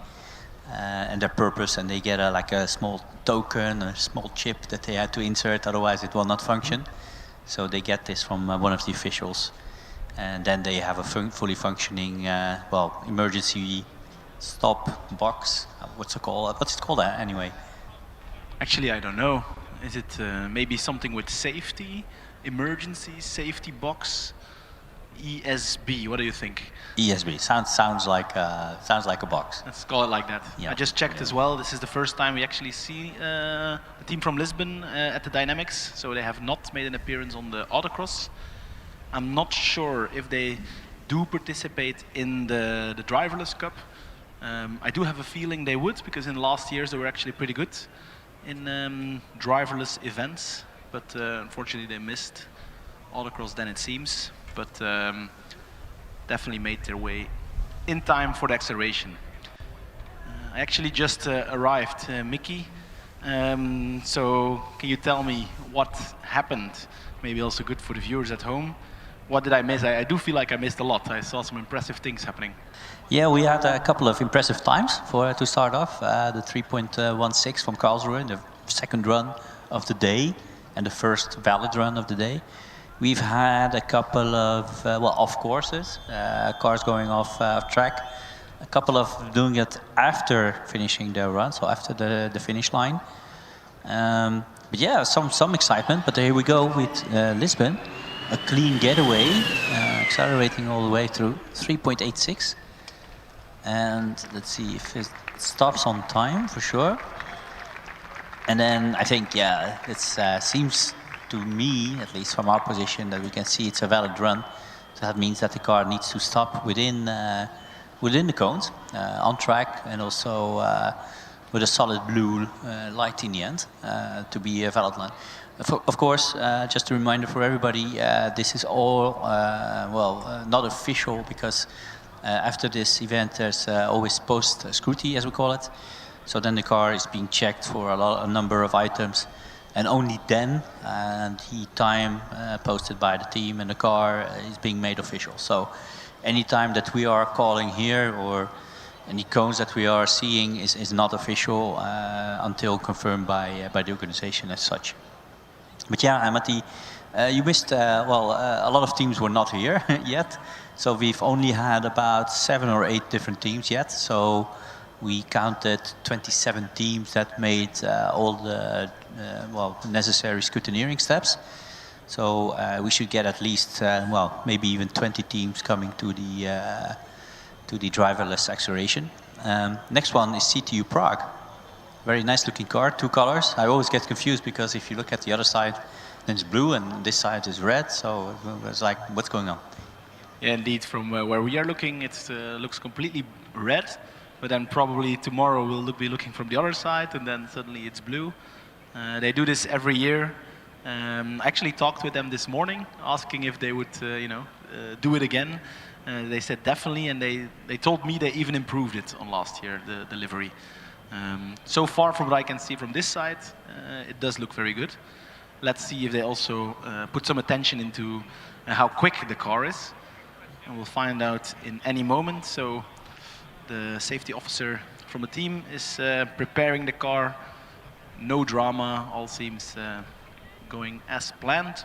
and their purpose, and they get like a small token, a small chip that they had to insert, otherwise it will not function. So they get this from one of the officials, and then they have a fully functioning, well, emergency stop box. What's it called? What's it called anyway? Actually, I don't know. Is it maybe something with safety, emergency safety box, ESB? What do you think? ESB sounds like a box. Let's call it like that. Yeah. I just checked as well. This is the first time we actually see the team from Lisbon at the Dynamics, so they have not made an appearance on the autocross. I'm not sure if they do participate in the Driverless Cup. I do have a feeling they would, because in the last years they were actually pretty good in driverless events, but unfortunately they missed autocross then, it seems, but definitely made their way in time for the acceleration. I actually just arrived, Mickey, so can you tell me what happened? Maybe also good for the viewers at home. What did I miss? I do feel like I missed a lot. I saw some impressive things happening. Yeah, we had a couple of impressive times to start off. The 3.16 from Karlsruhe, the second run of the day, and the first valid run of the day. We've had a couple of, well, off courses, cars going off track. A couple of doing it after finishing their run, so after the finish line. But yeah, some excitement, but here we go with Lisbon. A clean getaway, accelerating all the way through 3.86. And let's see if it stops on time for sure. And then I think, yeah, it seems to me, at least from our position, that we can see it's a valid run. So that means that the car needs to stop within the cones, on track, and also with a solid blue light in the end to be a valid line. Of course, just a reminder for everybody, this is all, not official, because after this event there's always post-scrutiny, as we call it. So then the car is being checked for a number of items, and only then the time posted by the team and the car is being made official. So any time that we are calling here or any cones that we are seeing is not official until confirmed by the organization as such. But yeah, Matti, you missed, a lot of teams were not here yet. So we've only had about 7 or 8 different teams yet. So we counted 27 teams that made all the necessary scrutineering steps. So we should get at least, maybe even 20 teams coming to the driverless acceleration. Next one is CTU Prague. Very nice looking car, 2 colors. I always get confused because if you look at the other side, then it's blue and this side is red. So it's like, what's going on? Yeah, indeed, from where we are looking, it looks completely red, but then probably tomorrow we'll be looking from the other side, and then suddenly it's blue. They do this every year. I actually talked with them this morning, asking if they would, do it again. They said definitely, and they told me they even improved it on last year, the delivery. So far, from what I can see from this side, it does look very good. Let's see if they also put some attention into how quick the car is. And we'll find out in any moment. So the safety officer from the team is preparing the car. No drama, all seems going as planned.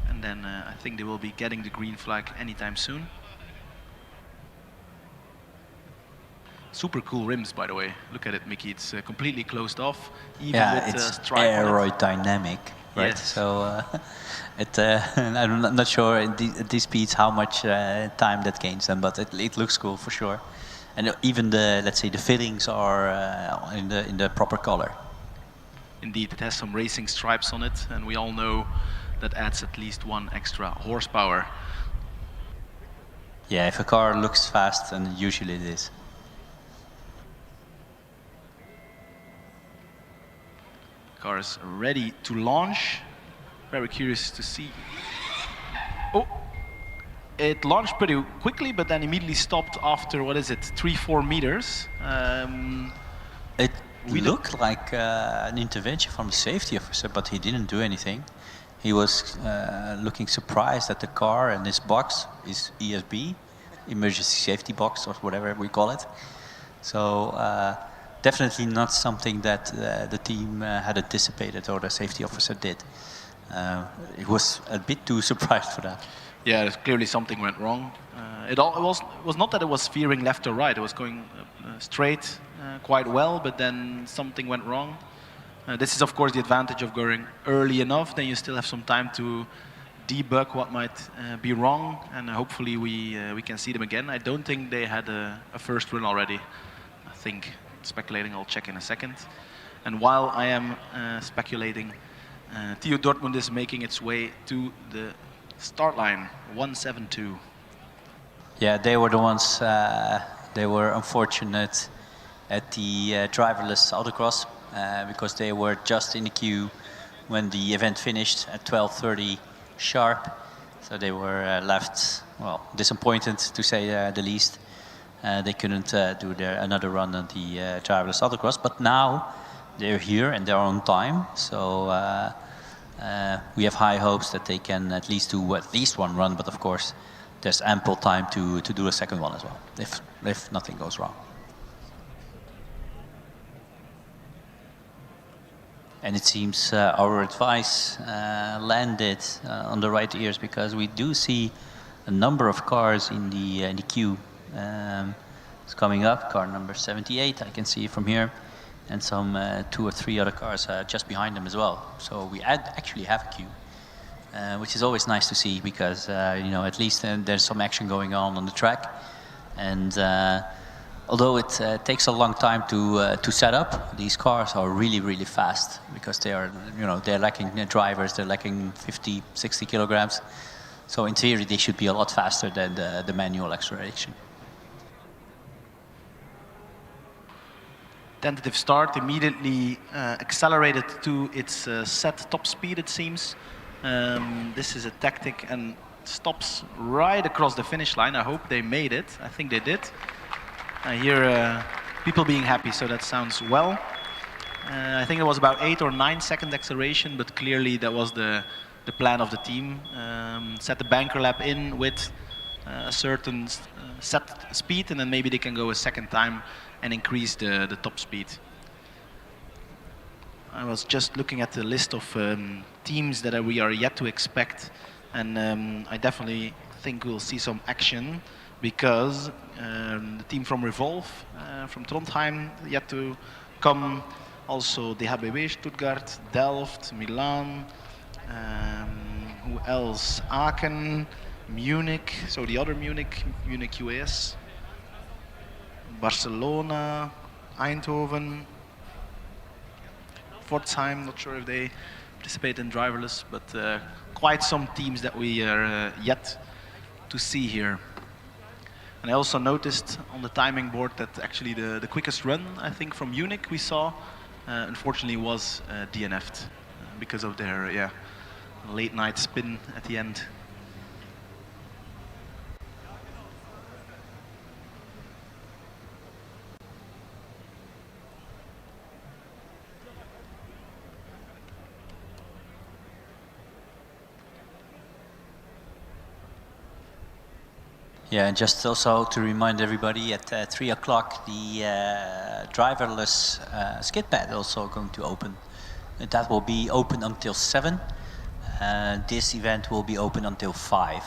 And then I think they will be getting the green flag anytime soon. Super cool rims, by the way. Look at it, Mickey. It's completely closed off, even with it's stripe aerodynamic, right? Yes. So I'm not sure at these speeds how much time that gains them, but it looks cool for sure. And even let's say the fittings are in the proper color. Indeed, it has some racing stripes on it, and we all know that adds at least 1 extra horsepower. Yeah, if a car looks fast, then usually it is. Car is ready to launch. Very curious to see. Oh, it launched pretty quickly, but then immediately stopped after, what is it, 3-4 meters. It looked like an intervention from the safety officer, but he didn't do anything. He was looking surprised at the car and this box is ESB, emergency safety box or whatever we call it. So definitely not something that the team had anticipated or the safety officer did. He was a bit too surprised for that. Yeah, clearly something went wrong. It was not that it was veering left or right. It was going straight quite well, but then something went wrong. This is, of course, the advantage of going early enough. Then you still have some time to debug what might be wrong, and hopefully we can see them again. I don't think they had a first run already. I think, speculating, I'll check in a second. And while I am speculating, TU Dortmund is making its way to the start line, 172. Yeah, they were the ones, they were unfortunate at the driverless autocross because they were just in the queue when the event finished at 12:30 sharp. So they were left, well, disappointed to say the least. They couldn't do another run on the driverless autocross, but now they're here and they're on time. So we have high hopes that they can at least do at least one run, but of course there's ample time to do a second one as well, if nothing goes wrong. And it seems our advice landed on the right ears, because we do see a number of cars in the queue. It's coming up, car number 78, I can see from here, and some 2 or 3 other cars just behind them as well. So we actually have a queue, which is always nice to see, because you know, at least there's some action going on the track. And although it takes a long time to set up, these cars are really fast, because they are, you know, they're lacking drivers, they're lacking 50, 60 kilograms. So in theory, they should be a lot faster than the manual acceleration. Tentative start, immediately accelerated to its set top speed, it seems. This is a tactic and stops right across the finish line. I hope they made it. I think they did. I hear people being happy, so that sounds well. I think it was about 8 or 9 second acceleration, but clearly that was the plan of the team. Set the banker lap in with a certain set speed, and then maybe they can go a second time and increase the top speed. I was just looking at the list of teams that we are yet to expect, and I definitely think we'll see some action, because the team from Revolve, from Trondheim, yet to come. Also DHBW Stuttgart, Delft, Milan, who else? Aachen, Munich, so the other Munich US, Barcelona, Eindhoven, Pforzheim, not sure if they participate in driverless, but quite some teams that we are yet to see here. And I also noticed on the timing board that actually the quickest run, I think, from Munich we saw, unfortunately was DNF'd because of their late night spin at the end. Yeah, and just also to remind everybody, at 3 o'clock the driverless skid pad also going to open. That will be open until 7. This event will be open until 5.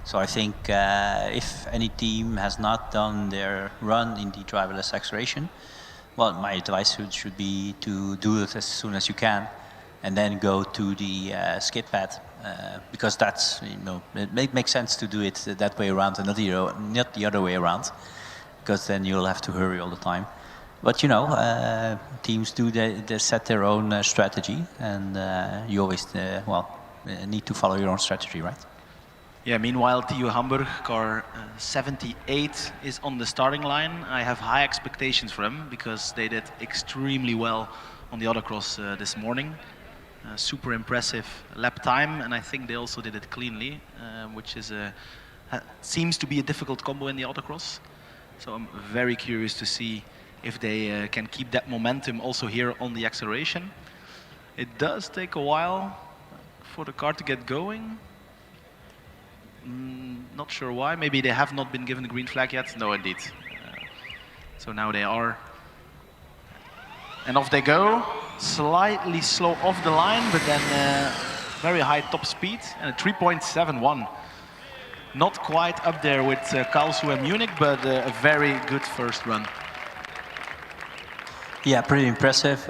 So I think if any team has not done their run in the driverless acceleration, well, my advice should be to do it as soon as you can, and then go to the skid pad. Because that's, you know, it makes sense to do it that way around, and not the other way around, because then you'll have to hurry all the time. But you know, teams they set their own strategy, and you always need to follow your own strategy, right? Yeah. Meanwhile, TU Hamburg car 78 is on the starting line. I have high expectations for them, because they did extremely well on the autocross this morning. Super impressive lap time, and I think they also did it cleanly, which is a seems to be a difficult combo in the autocross. So I'm very curious to see if they can keep that momentum also here on the acceleration. It does take a while for the car to get going. Not sure why. Maybe they have not been given the green flag yet. No, indeed. So now they are. And off they go. Slightly slow off the line, but then very high top speed and a 3.71. Not quite up there with Karlsruhe and Munich, but a very good first run. Yeah, pretty impressive.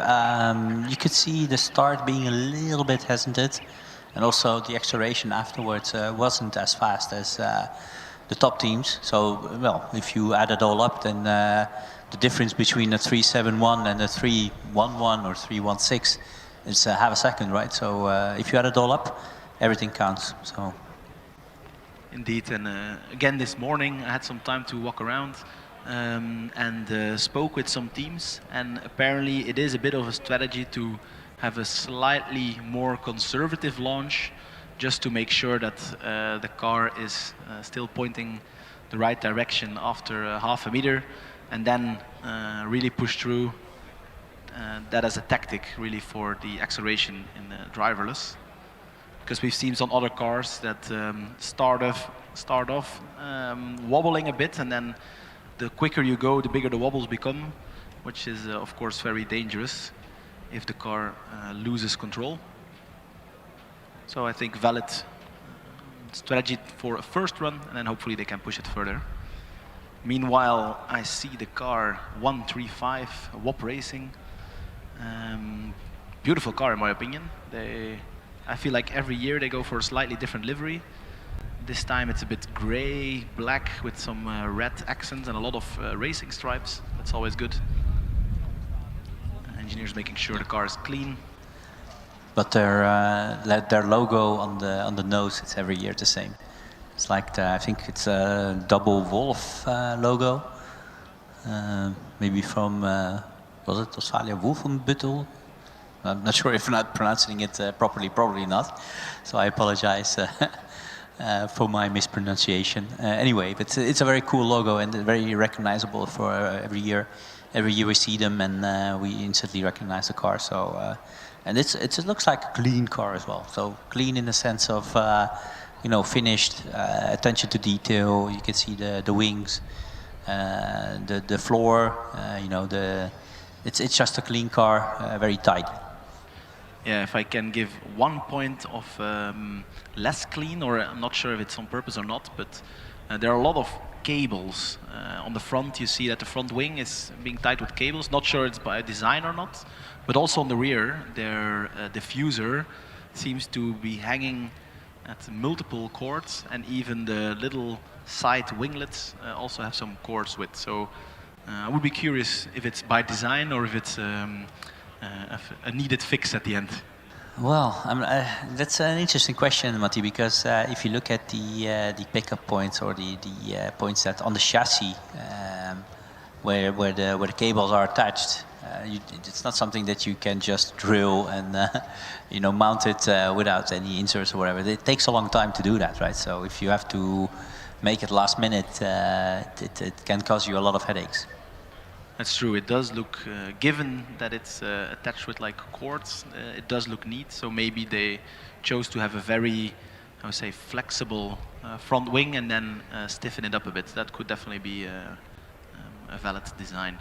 You could see the start being a little bit hesitant, and also the acceleration afterwards wasn't as fast as the top teams. So, well, if you add it all up, then the difference between a 3.71 and a 3.11 or 3.16 is half a second, right? So if you add it all up, everything counts. So. Indeed, and again this morning I had some time to walk around and spoke with some teams, and apparently it is a bit of a strategy to have a slightly more conservative launch, just to make sure that the car is still pointing the right direction after half a meter, and then really push through. That as a tactic really for the acceleration in driverless. Because we've seen some other cars that start off wobbling a bit, and then the quicker you go, the bigger the wobbles become, which is of course very dangerous if the car loses control. So I think valid strategy for a first run, and then hopefully they can push it further. Meanwhile, I see the car 135 WOP Racing. Beautiful car in my opinion. I feel like every year they go for a slightly different livery. This time it's a bit gray, black with some red accents and a lot of racing stripes. That's always good. Engineers making sure the car is clean. But their logo on the nose, it's every year the same. It's like I think it's a double Wolf logo. Maybe from was it Australia Wolfenbüttel? I'm not sure if I'm not pronouncing it properly, probably not. So I apologize for my mispronunciation. Anyway, but it's a very cool logo and very recognizable for every year. Every year we see them and we instantly recognize the car. So and it looks like a clean car as well. So clean in the sense of you know, finished, attention to detail. You can see the wings, the floor. You know, it's just a clean car, very tidy. Yeah, if I can give 1 point of less clean, or I'm not sure if it's on purpose or not, but there are a lot of cables. On the front, you see that the front wing is being tied with cables. Not sure it's by design or not, but also on the rear, their diffuser seems to be hanging at multiple cords, and even the little side winglets also have some cords with. So I would be curious if it's by design or if it's a needed fix at the end. Well, that's an interesting question, Matti, because if you look at the pickup points or the points that on the chassis where the cables are attached, it's not something that you can just drill and you know, mount it without any inserts or whatever. It takes a long time to do that, right? So if you have to make it last minute, it can cause you a lot of headaches. That's true. It does look, given that it's attached with like cords, it does look neat. So maybe they chose to have a very, I would say, flexible front wing and then stiffen it up a bit. That could definitely be a valid design.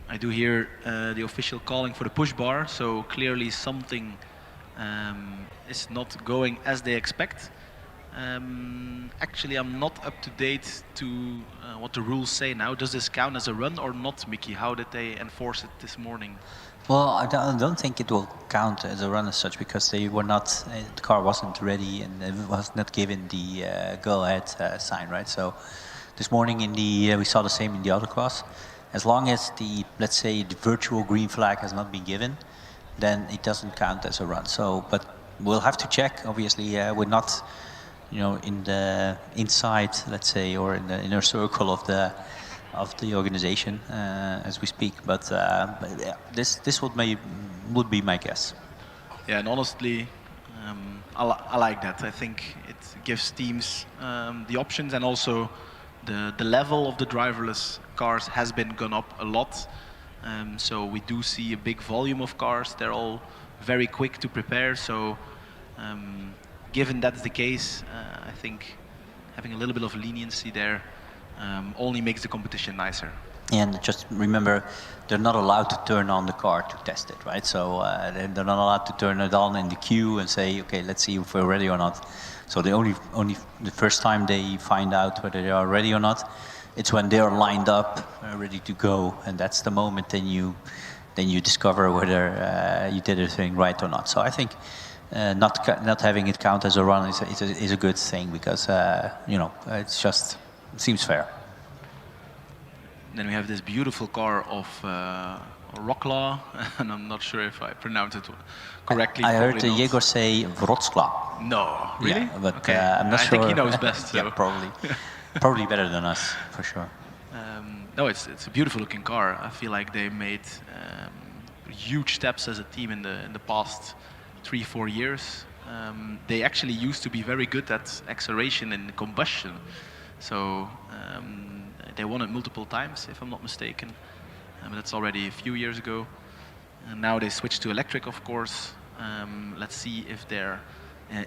I do hear the official calling for the push bar, so clearly something is not going as they expect. Actually, I'm not up to date to what the rules say now. Does this count as a run or not, Mickey? How did they enforce it this morning? Well, I don't think it will count as a run as such, because they were not, the car wasn't ready and it was not given the go-ahead sign, right? So this morning in the we saw the same in the autocross. As long as the, let's say, the virtual green flag has not been given, then it doesn't count as a run. So, but we'll have to check. Obviously, we're not, you know, in the inside, let's say, or in the inner circle of the of the organization as we speak. But yeah, this would be my guess. Yeah, and honestly, I like that. I think it gives teams the options, and also the level of the driverless cars has been gone up a lot. So we do see a big volume of cars. They're all very quick to prepare. So given that's the case, I think having a little bit of leniency there only makes the competition nicer. And just remember, they're not allowed to turn on the car to test it, right? So they're not allowed to turn it on in the queue and say, okay, let's see if we're ready or not. So they only the first time they find out whether they are ready or not, it's when they are lined up, ready to go, and that's the moment then you discover whether you did everything right or not. So I think not having it count as a run is a good thing, because it's just seems fair. Then we have this beautiful car of Rocklaw, and I'm not sure if I pronounced it correctly. I heard probably not. Jegor say Wrocław. No, really? Yeah, but Okay. I'm not I sure. think he knows best. So. Yeah, probably. Probably better than us, for sure. No, it's a beautiful looking car. I feel like they made huge steps as a team in the past 3-4 years. They actually used to be very good at acceleration and combustion. So they won it multiple times, if I'm not mistaken. But that's already a few years ago. And now they switched to electric, of course. Let's see if they're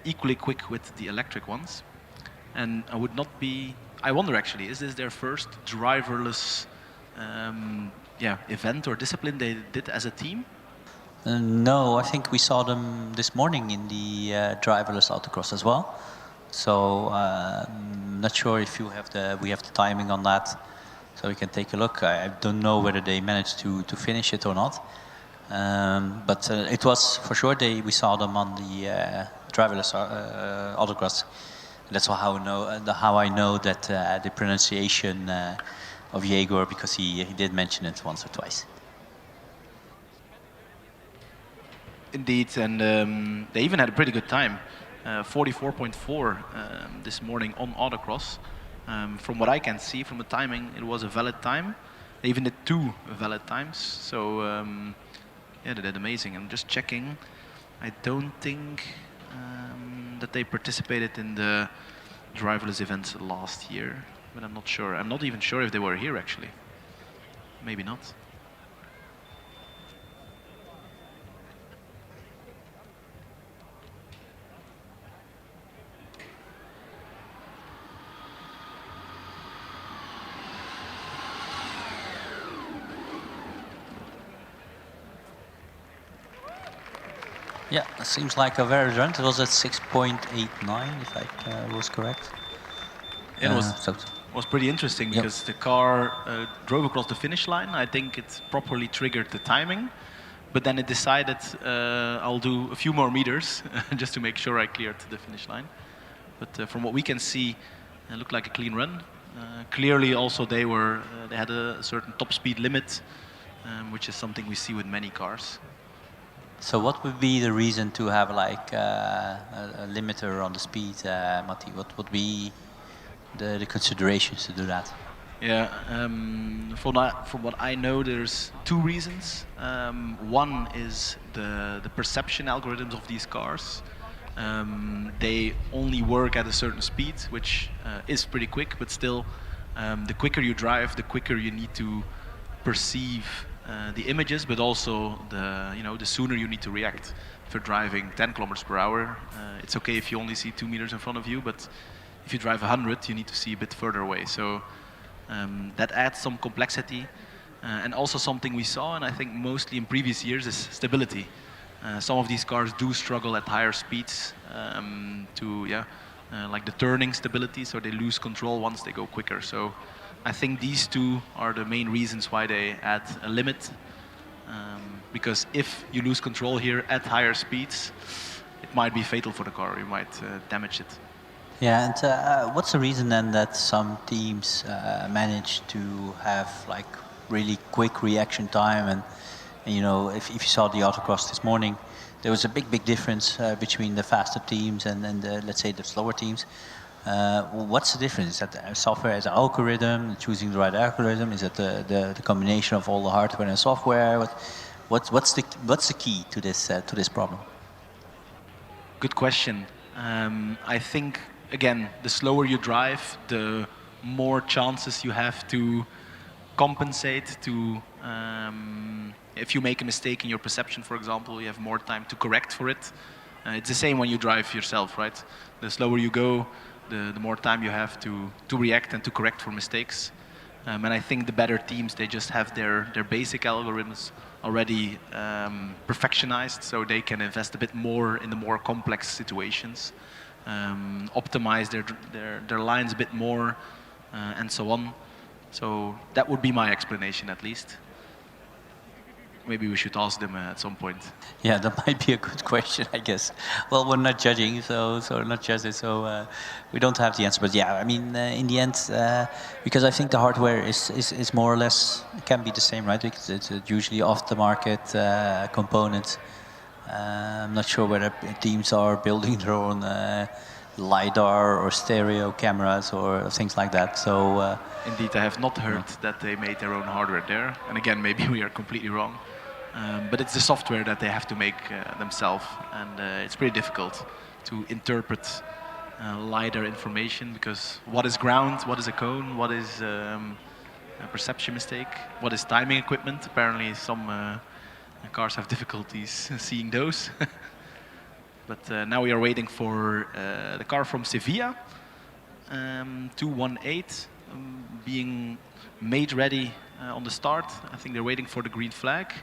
equally quick with the electric ones. And I wonder actually, is this their first driverless event or discipline they did as a team? No, I think we saw them this morning in the driverless autocross as well. So not sure if we have the timing on that, so we can take a look. I don't know whether they managed to finish it or not, but it was for sure we saw them on the driverless autocross. That's how I know that the pronunciation of Jegor, because he did mention it once or twice. Indeed, and they even had a pretty good time. 44.4 this morning on autocross. From what I can see from the timing, it was a valid time. They even did 2 valid times. So yeah, they did amazing. I'm just checking. I don't think that they participated in the driverless events last year, but I'm not sure. I'm not even sure if they were here actually. Maybe not. Yeah, it seems like a very run. It was at 6.89, if I was correct. It was pretty interesting because the car drove across the finish line. I think it properly triggered the timing, but then it decided I'll do a few more meters just to make sure I cleared the finish line. But from what we can see, it looked like a clean run. Clearly, also they had a certain top speed limit, which is something we see with many cars. So what would be the reason to have like a limiter on the speed, Matti? What would be the considerations to do that? Yeah, from what I know, there's 2 reasons. One is the perception algorithms of these cars. They only work at a certain speed, which is pretty quick, but still, the quicker you drive, the quicker you need to perceive the images, but also the sooner you need to react. If you're driving 10 kilometers per hour, it's okay if you only see 2 meters in front of you, but if you drive 100, you need to see a bit further away. So that adds some complexity, and also something we saw, and I think mostly in previous years, is stability. Some of these cars do struggle at higher speeds like the turning stability, so they lose control once they go quicker. So I think these 2 are the main reasons why they add a limit, because if you lose control here at higher speeds, it might be fatal for the car. You might damage it. Yeah, and what's the reason then that some teams manage to have like really quick reaction time? And if you saw the autocross this morning, there was a big difference between the faster teams and let's say the slower teams. What's the difference? Is that the software as an algorithm, choosing the right algorithm? Is it the combination of all the hardware and software? What's the key to this problem? Good question. I think, again, the slower you drive, the more chances you have to compensate to, if you make a mistake in your perception, for example, you have more time to correct for it. It's the same when you drive yourself, right? The slower you go, the more time you have to react and to correct for mistakes. And I think the better teams, they just have their basic algorithms already perfectionized, so they can invest a bit more in the more complex situations, optimize their lines a bit more, and so on. So that would be my explanation, at least. Maybe we should ask them at some point. Yeah, that might be a good question, I guess. Well, we're not judging, so not judges, so we don't have the answer. But yeah, I mean, in the end, because I think the hardware is more or less can be the same, right? Because it's usually off the market components. I'm not sure whether teams are building their own LiDAR or stereo cameras or things like that. So indeed, I have not heard that they made their own hardware there. And again, maybe we are completely wrong. But it's the software that they have to make themselves, and it's pretty difficult to interpret LiDAR information, because what is ground, what is a cone, what is a perception mistake, what is timing equipment? Apparently some cars have difficulties seeing those. But now we are waiting for the car from Sevilla, 218, being made ready on the start. I think they're waiting for the green flag.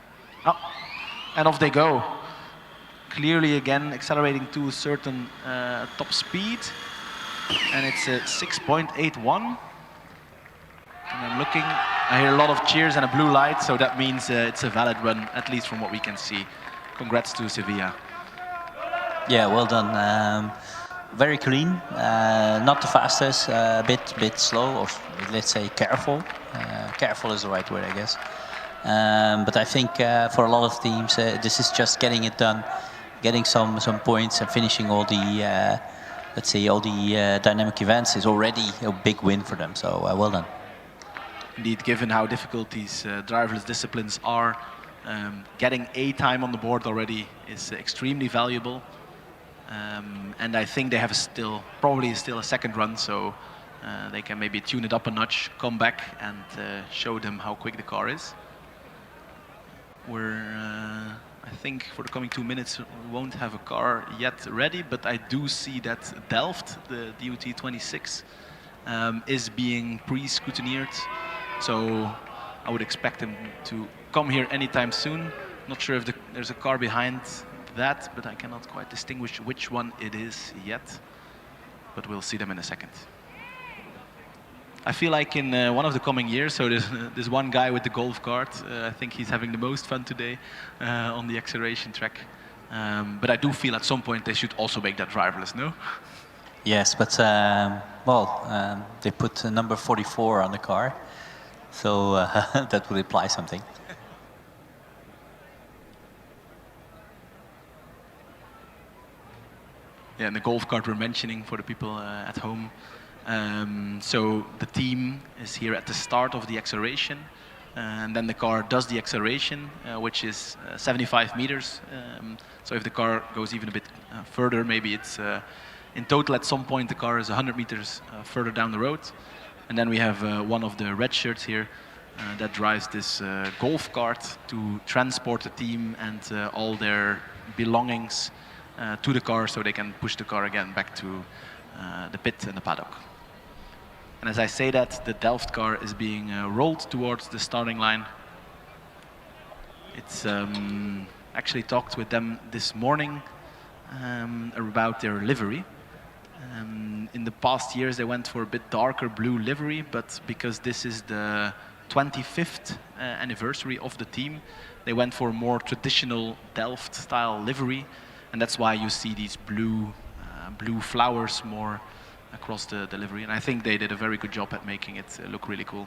Oh, and off they go. Clearly again accelerating to a certain top speed, and it's a 6.81. And I'm looking, I hear a lot of cheers and a blue light, so that means it's a valid run, at least from what we can see. Congrats to Sevilla. Yeah, well done. Very clean, not the fastest, a bit slow, or let's say careful. Careful is the right word, I guess. But I think for a lot of teams, this is just getting it done, getting some points and finishing all the, let's say, all the dynamic events is already a big win for them. So well done. Indeed, given how difficult these driverless disciplines are, getting a time on the board already is extremely valuable. And I think they have probably still a second run, so they can maybe tune it up a notch, come back and show them how quick the car is. I think for the coming 2 minutes we won't have a car yet ready, but I do see that Delft, the DOT26, is being pre-scrutineered. So I would expect them to come here anytime soon. Not sure if there's a car behind that, but I cannot quite distinguish which one it is yet. But we'll see them in a second. I feel like in one of the coming years, so there's one guy with the golf cart. I think he's having the most fun today on the acceleration track. But I do feel at some point they should also make that driverless, no? Yes, but they put number 44 on the car, so that would imply something. Yeah, and the golf cart we're mentioning for the people at home. So the team is here at the start of the acceleration, and then the car does the acceleration, which is 75 meters. So if the car goes even a bit further, maybe it's in total at some point the car is 100 meters further down the road. And then we have one of the red shirts here that drives this golf cart to transport the team and all their belongings to the car, so they can push the car again back to the pit and the paddock. And as I say that, the Delft car is being rolled towards the starting line. It's actually talked with them this morning about their livery. In the past years, they went for a bit darker blue livery, but because this is the 25th anniversary of the team, they went for a more traditional Delft-style livery, and that's why you see these blue flowers more across the livery. And I think they did a very good job at making it look really cool.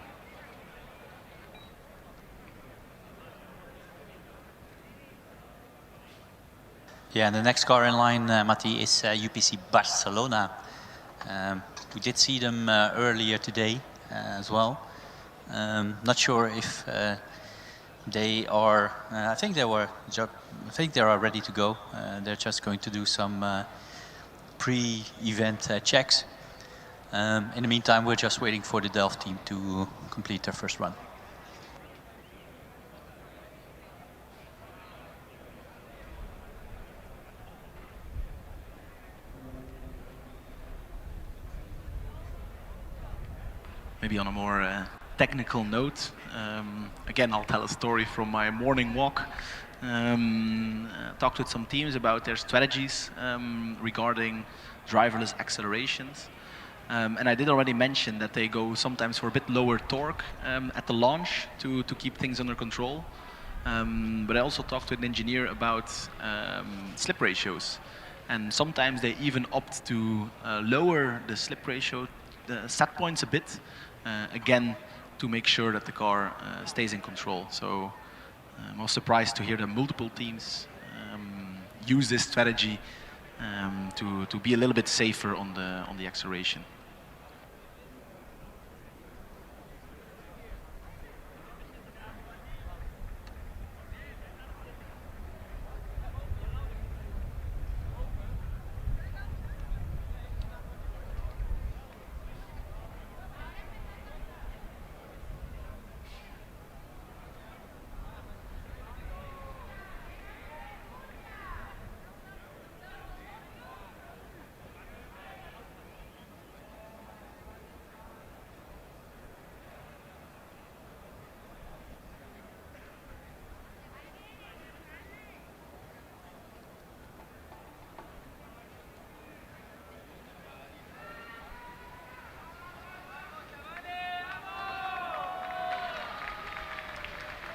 Yeah, and the next car in line, Matti, is UPC Barcelona. we did see them earlier today as well. Not sure if they are. I think they are ready to go. They're just going to do some pre-event checks. In the meantime, we're just waiting for the Delft team to complete their first run. Maybe on a more technical note, again, I'll tell a story from my morning walk. Talked with some teams about their strategies regarding driverless accelerations. And I did already mention that they go sometimes for a bit lower torque at the launch to keep things under control. But I also talked to an engineer about slip ratios. And sometimes they even opt to lower the slip ratio, the set points a bit, again, to make sure that the car stays in control. So I was surprised to hear that multiple teams use this strategy to be a little bit safer on the acceleration.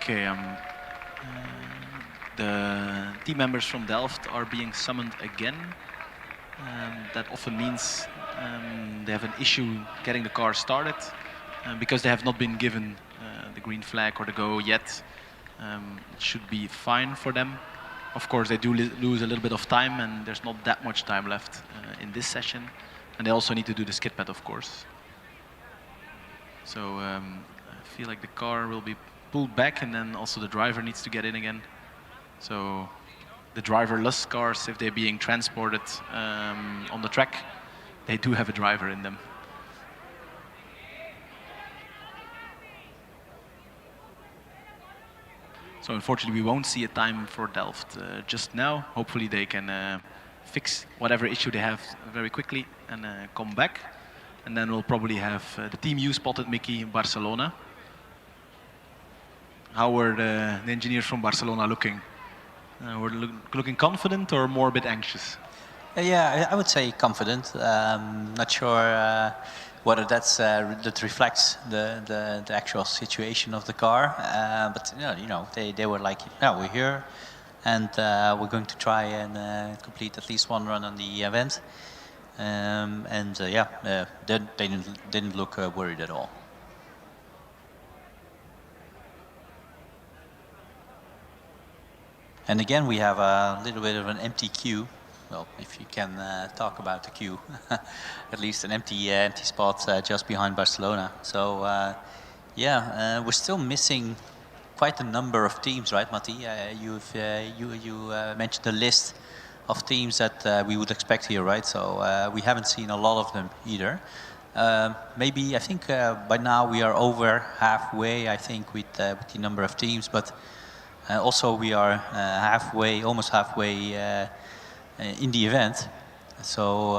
Okay, the team members from Delft are being summoned again. That often means they have an issue getting the car started because they have not been given the green flag or the go yet. It should be fine for them. Of course, they do lose a little bit of time, and there's not that much time left in this session. And they also need to do the skid pad, of course. So I feel like the car will be pulled back, and then also the driver needs to get in again. So the driverless cars, if they're being transported on the track, they do have a driver in them. So unfortunately, we won't see a time for Delft just now. Hopefully they can fix whatever issue they have very quickly and come back. And then we'll probably have the team you spotted, Mickey, in Barcelona. How were the engineers from Barcelona looking? Were they looking confident or more a bit anxious? Yeah, I would say confident. Not sure whether that reflects the actual situation of the car. But they were like, no, we're here, and we're going to try and complete at least one run on the event. They didn't look worried at all. And again, we have a little bit of an empty queue. Well, if you can talk about the queue, at least an empty spot just behind Barcelona. So we're still missing quite a number of teams, right, Matti? You mentioned the list of teams that we would expect here, right? So we haven't seen a lot of them either. Maybe I think by now we are over halfway, I think, with the number of teams, but also we are almost halfway in the event. So,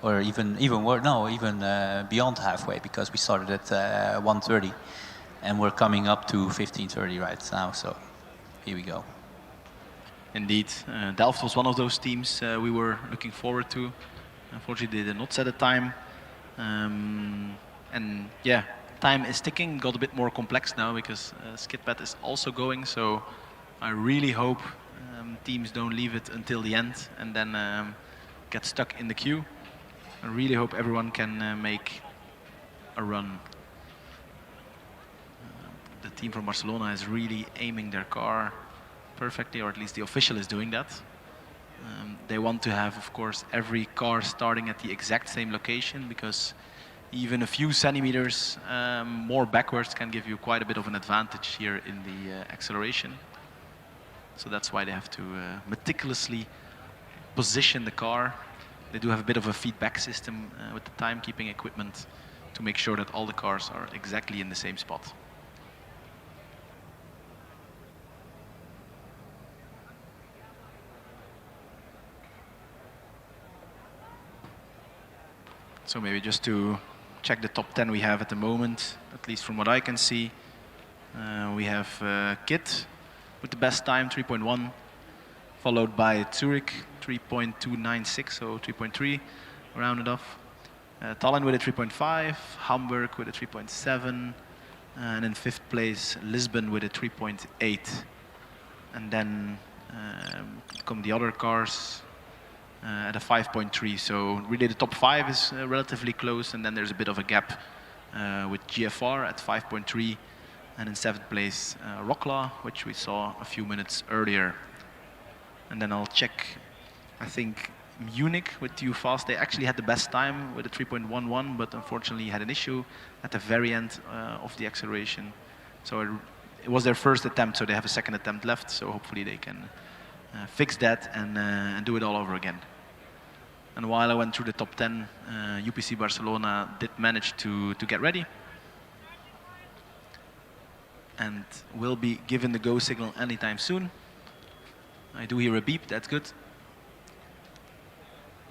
or even beyond halfway, because we started at 1:30, and we're coming up to 15:30 right now. So here we go. Indeed, Delft was one of those teams we were looking forward to. Unfortunately, they did not set a time. And yeah, time is ticking. Got a bit more complex now because skidpad is also going. So I really hope teams don't leave it until the end and then get stuck in the queue. I really hope everyone can make a run. The team from Barcelona is really aiming their car perfectly, or at least the official is doing that. They want to have, of course, every car starting at the exact same location, because even a few centimeters more backwards can give you quite a bit of an advantage here in the acceleration. So that's why they have to meticulously position the car. They do have a bit of a feedback system with the timekeeping equipment to make sure that all the cars are exactly in the same spot. So maybe just to check the top 10 we have at the moment, at least from what I can see. We have Kit with the best time, 3.1, followed by Zurich, 3.296, so 3.3, rounded off. Tallinn with a 3.5, Hamburg with a 3.7, and in fifth place, Lisbon with a 3.8. And then come the other cars at a 5.3. So really the top 5 is relatively close, and then there's a bit of a gap with GFR at 5.3, and in 7th place, Rocklaw, which we saw a few minutes earlier. And then I'll check, I think, Munich with Too Fast. They actually had the best time with a 3.11, but unfortunately had an issue at the very end of the acceleration. So it was their first attempt, so they have a second attempt left. So hopefully they can fix that and do it all over again. And while I went through the top 10, UPC Barcelona did manage to get ready and will be given the go signal anytime soon. I do hear a beep, that's good.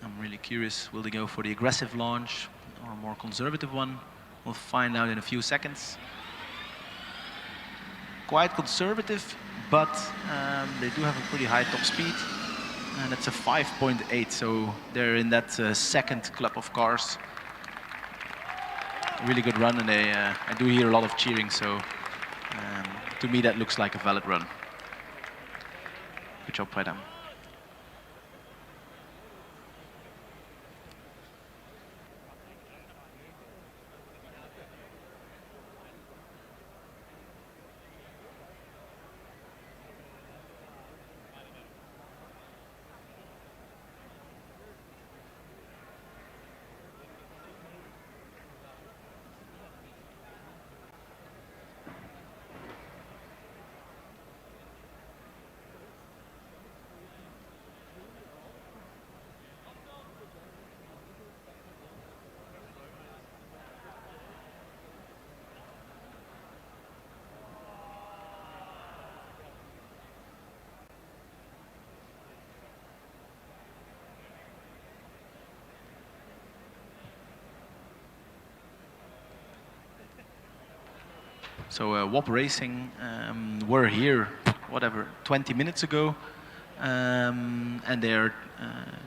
I'm really curious, will they go for the aggressive launch or a more conservative one? We'll find out in a few seconds. Quite conservative, but they do have a pretty high top speed. And it's a 5.8, so they're in that second club of cars. Really good run, and I do hear a lot of cheering, so to me that looks like a valid run. Good job by them. So WOP Racing were here, 20 minutes ago, and they're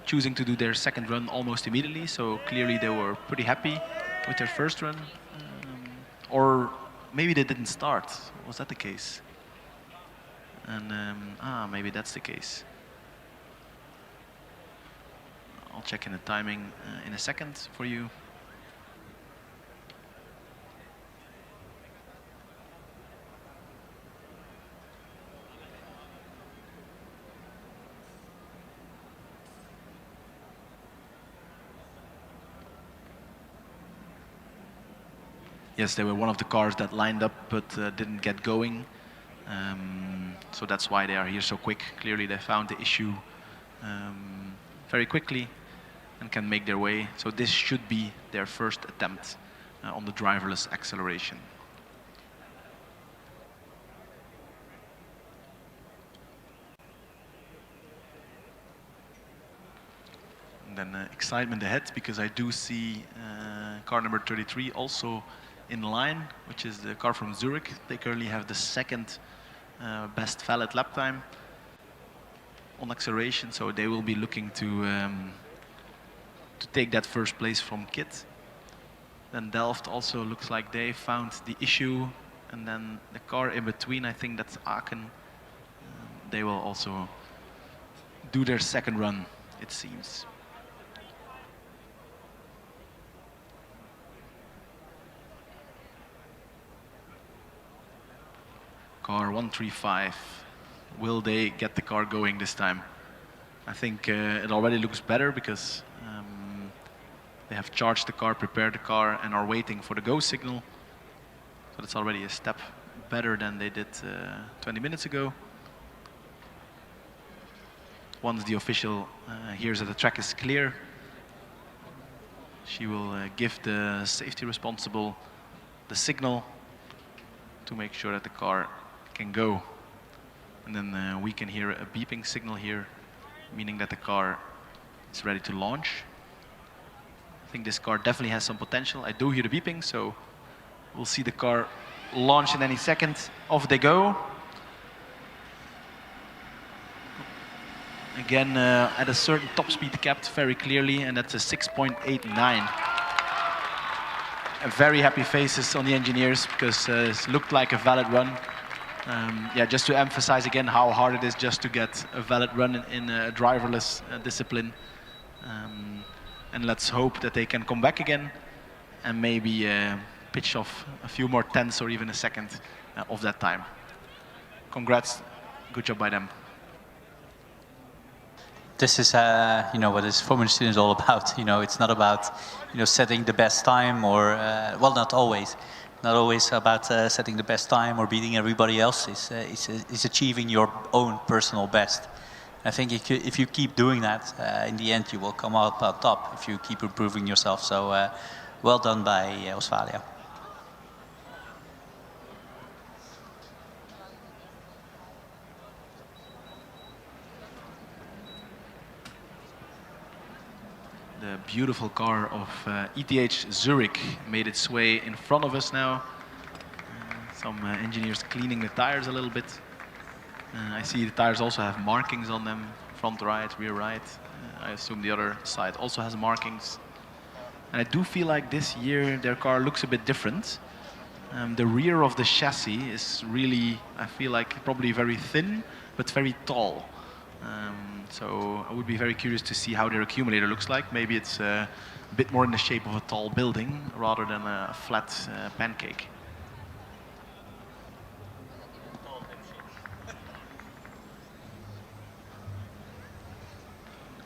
choosing to do their second run almost immediately. So clearly they were pretty happy with their first run, or maybe they didn't start. Was that the case? And maybe that's the case. I'll check in the timing in a second for you. Yes, they were one of the cars that lined up but didn't get going. So that's why they are here so quick. Clearly they found the issue very quickly and can make their way. So this should be their first attempt on the driverless acceleration. And then excitement ahead, because I do see car number 33 also in line, which is the car from Zurich. They currently have the second best valid lap time on acceleration, so they will be looking to take that first place from Kit. Then Delft also looks like they found the issue, and then the car in between, I think that's Aachen, they will also do their second run, it seems. Car 135, will they get the car going this time? I think it already looks better because they have charged the car, prepared the car, and are waiting for the go signal. So that's already a step better than they did 20 minutes ago. Once the official hears that the track is clear, she will give the safety responsible the signal to make sure that the car can go. And then we can hear a beeping signal here, meaning that the car is ready to launch. I think this car definitely has some potential. I do hear the beeping, so we'll see the car launch in any second. Off they go. Again, at a certain top speed capped very clearly, and that's a 6.89. Very happy faces on the engineers because it looked like a valid run. Yeah, just to emphasize again how hard it is just to get a valid run in a driverless discipline. And let's hope that they can come back again and maybe pitch off a few more tenths or even a second of that time. Congrats, good job by them. This is, you know, what this Formula Student is all about. You know, it's not about, you know, setting the best time or, well, not always. Not always about setting the best time or beating everybody else. It's achieving your own personal best. I think if you keep doing that, in the end you will come out on top if you keep improving yourself. So well done by Westphalia. The beautiful car of ETH Zurich made its way in front of us now. Some engineers cleaning the tires a little bit. I see the tires also have markings on them, front right, rear right. I assume the other side also has markings. And I do feel like this year their car looks a bit different. The rear of the chassis is really, I feel like, probably very thin, but very tall. So I would be very curious to see how their accumulator looks like. Maybe it's a bit more in the shape of a tall building rather than a flat pancake.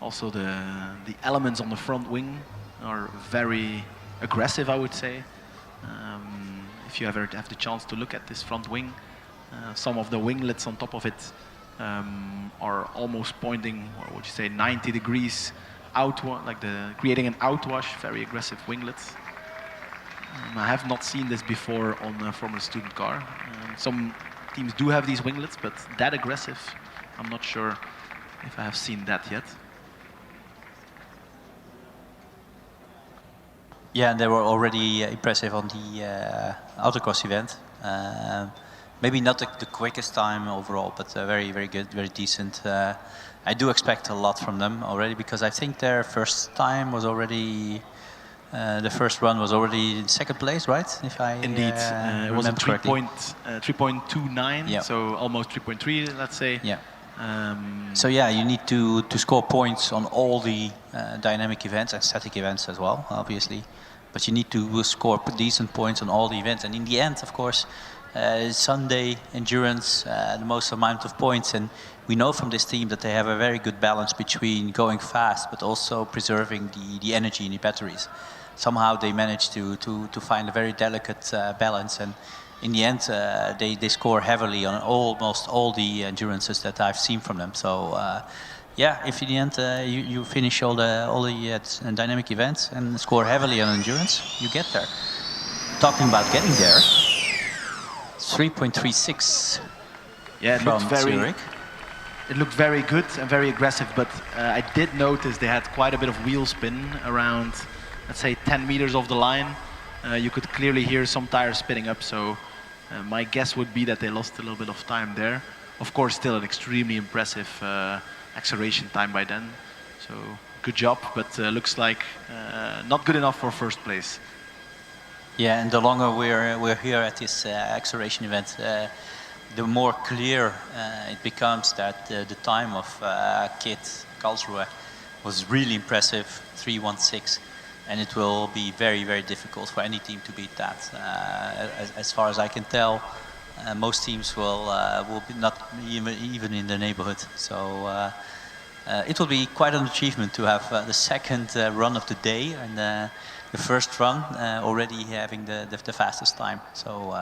Also the elements on the front wing are very aggressive, I would say. If you ever have the chance to look at this front wing, some of the winglets on top of it are almost pointing, what would you say, 90 degrees outward, like creating an outwash, very aggressive winglets. I have not seen this before on a Formula Student car. Some teams do have these winglets, but that aggressive, I'm not sure if I have seen that yet. Yeah, and they were already impressive on the autocross event. Maybe not the quickest time overall, but very, very good, very decent. I do expect a lot from them already because I think their first time was already, the first run was already in second place, right? If I Indeed, it was a 3.29, yeah. so almost 3.3, let's say. Yeah. So yeah, you need to score points on all the dynamic events and static events as well, obviously. But you need to score decent points on all the events. And in the end, of course, Sunday endurance, the most amount of points. And we know from this team that they have a very good balance between going fast, but also preserving the energy in the batteries. Somehow they manage to find a very delicate balance. And in the end, they score heavily on almost all the endurances that I've seen from them. So yeah, if in the end you finish all the dynamic events and score heavily on endurance, you get there. Talking about getting there, 3.36 yeah, from Zurich. It looked very good and very aggressive, but I did notice they had quite a bit of wheel spin around, let's say, 10 meters off the line. You could clearly hear some tires spinning up, so my guess would be that they lost a little bit of time there. Of course, still an extremely impressive acceleration time by then. So good job, but looks like not good enough for first place. Yeah, and the longer we're here at this acceleration event, the more clear it becomes that the time of Kit Karlsruhe was really impressive, 3:16. And it will be very, very difficult for any team to beat that. As far as I can tell, most teams will be not even in the neighborhood. So it will be quite an achievement to have the second run of the day and the first run already having the fastest time. So,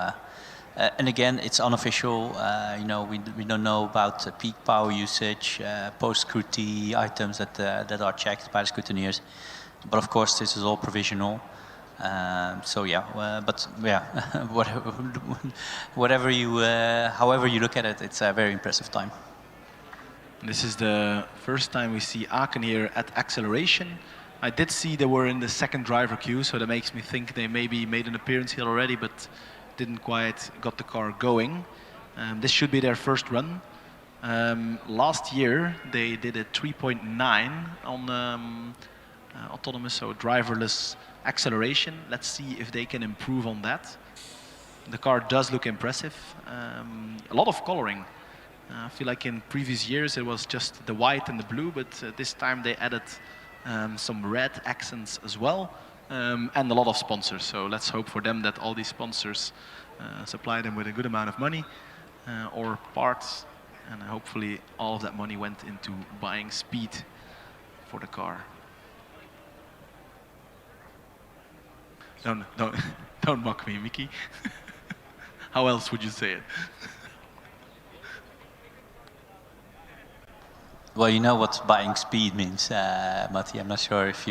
and again, it's unofficial. You know, we don't know about peak power usage, post-scrutiny items that are checked by the scrutineers. But of course, this is all provisional. So yeah, but yeah, whatever you, however you look at it, it's a very impressive time. This is the first time we see Aken here at acceleration. I did see they were in the second driver queue, so that makes me think they maybe made an appearance here already, but didn't quite got the car going. This should be their first run. Last year they did a 3.9 on autonomous, so driverless acceleration. Let's see if they can improve on that. The car does look impressive. A lot of coloring. I feel like in previous years it was just the white and the blue, but this time they added some red accents as well, and a lot of sponsors. So let's hope for them that all these sponsors supply them with a good amount of money or parts, and hopefully all of that money went into buying speed for the car. Don't mock me, Mickey. How else would you say it? Well, you know what buying speed means, Matti. I'm not sure if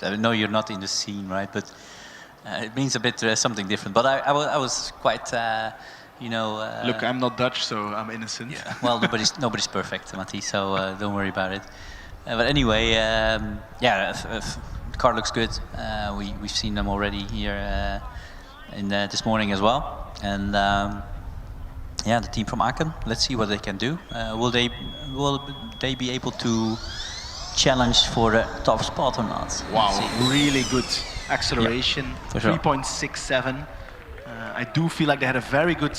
I know you're not in the scene, right? But it means a bit something different. But I was quite, you know. Look, I'm not Dutch, so I'm innocent. Yeah. Well, nobody's perfect, Matti. So don't worry about it. But anyway, yeah, the car looks good. We've seen them already here in this morning as well, and. Yeah, the team from Aken. Let's see what they can do. Will they be able to challenge for the top spot or not? Wow, really good acceleration. Yeah, sure. 3.67. I do feel like they had a very good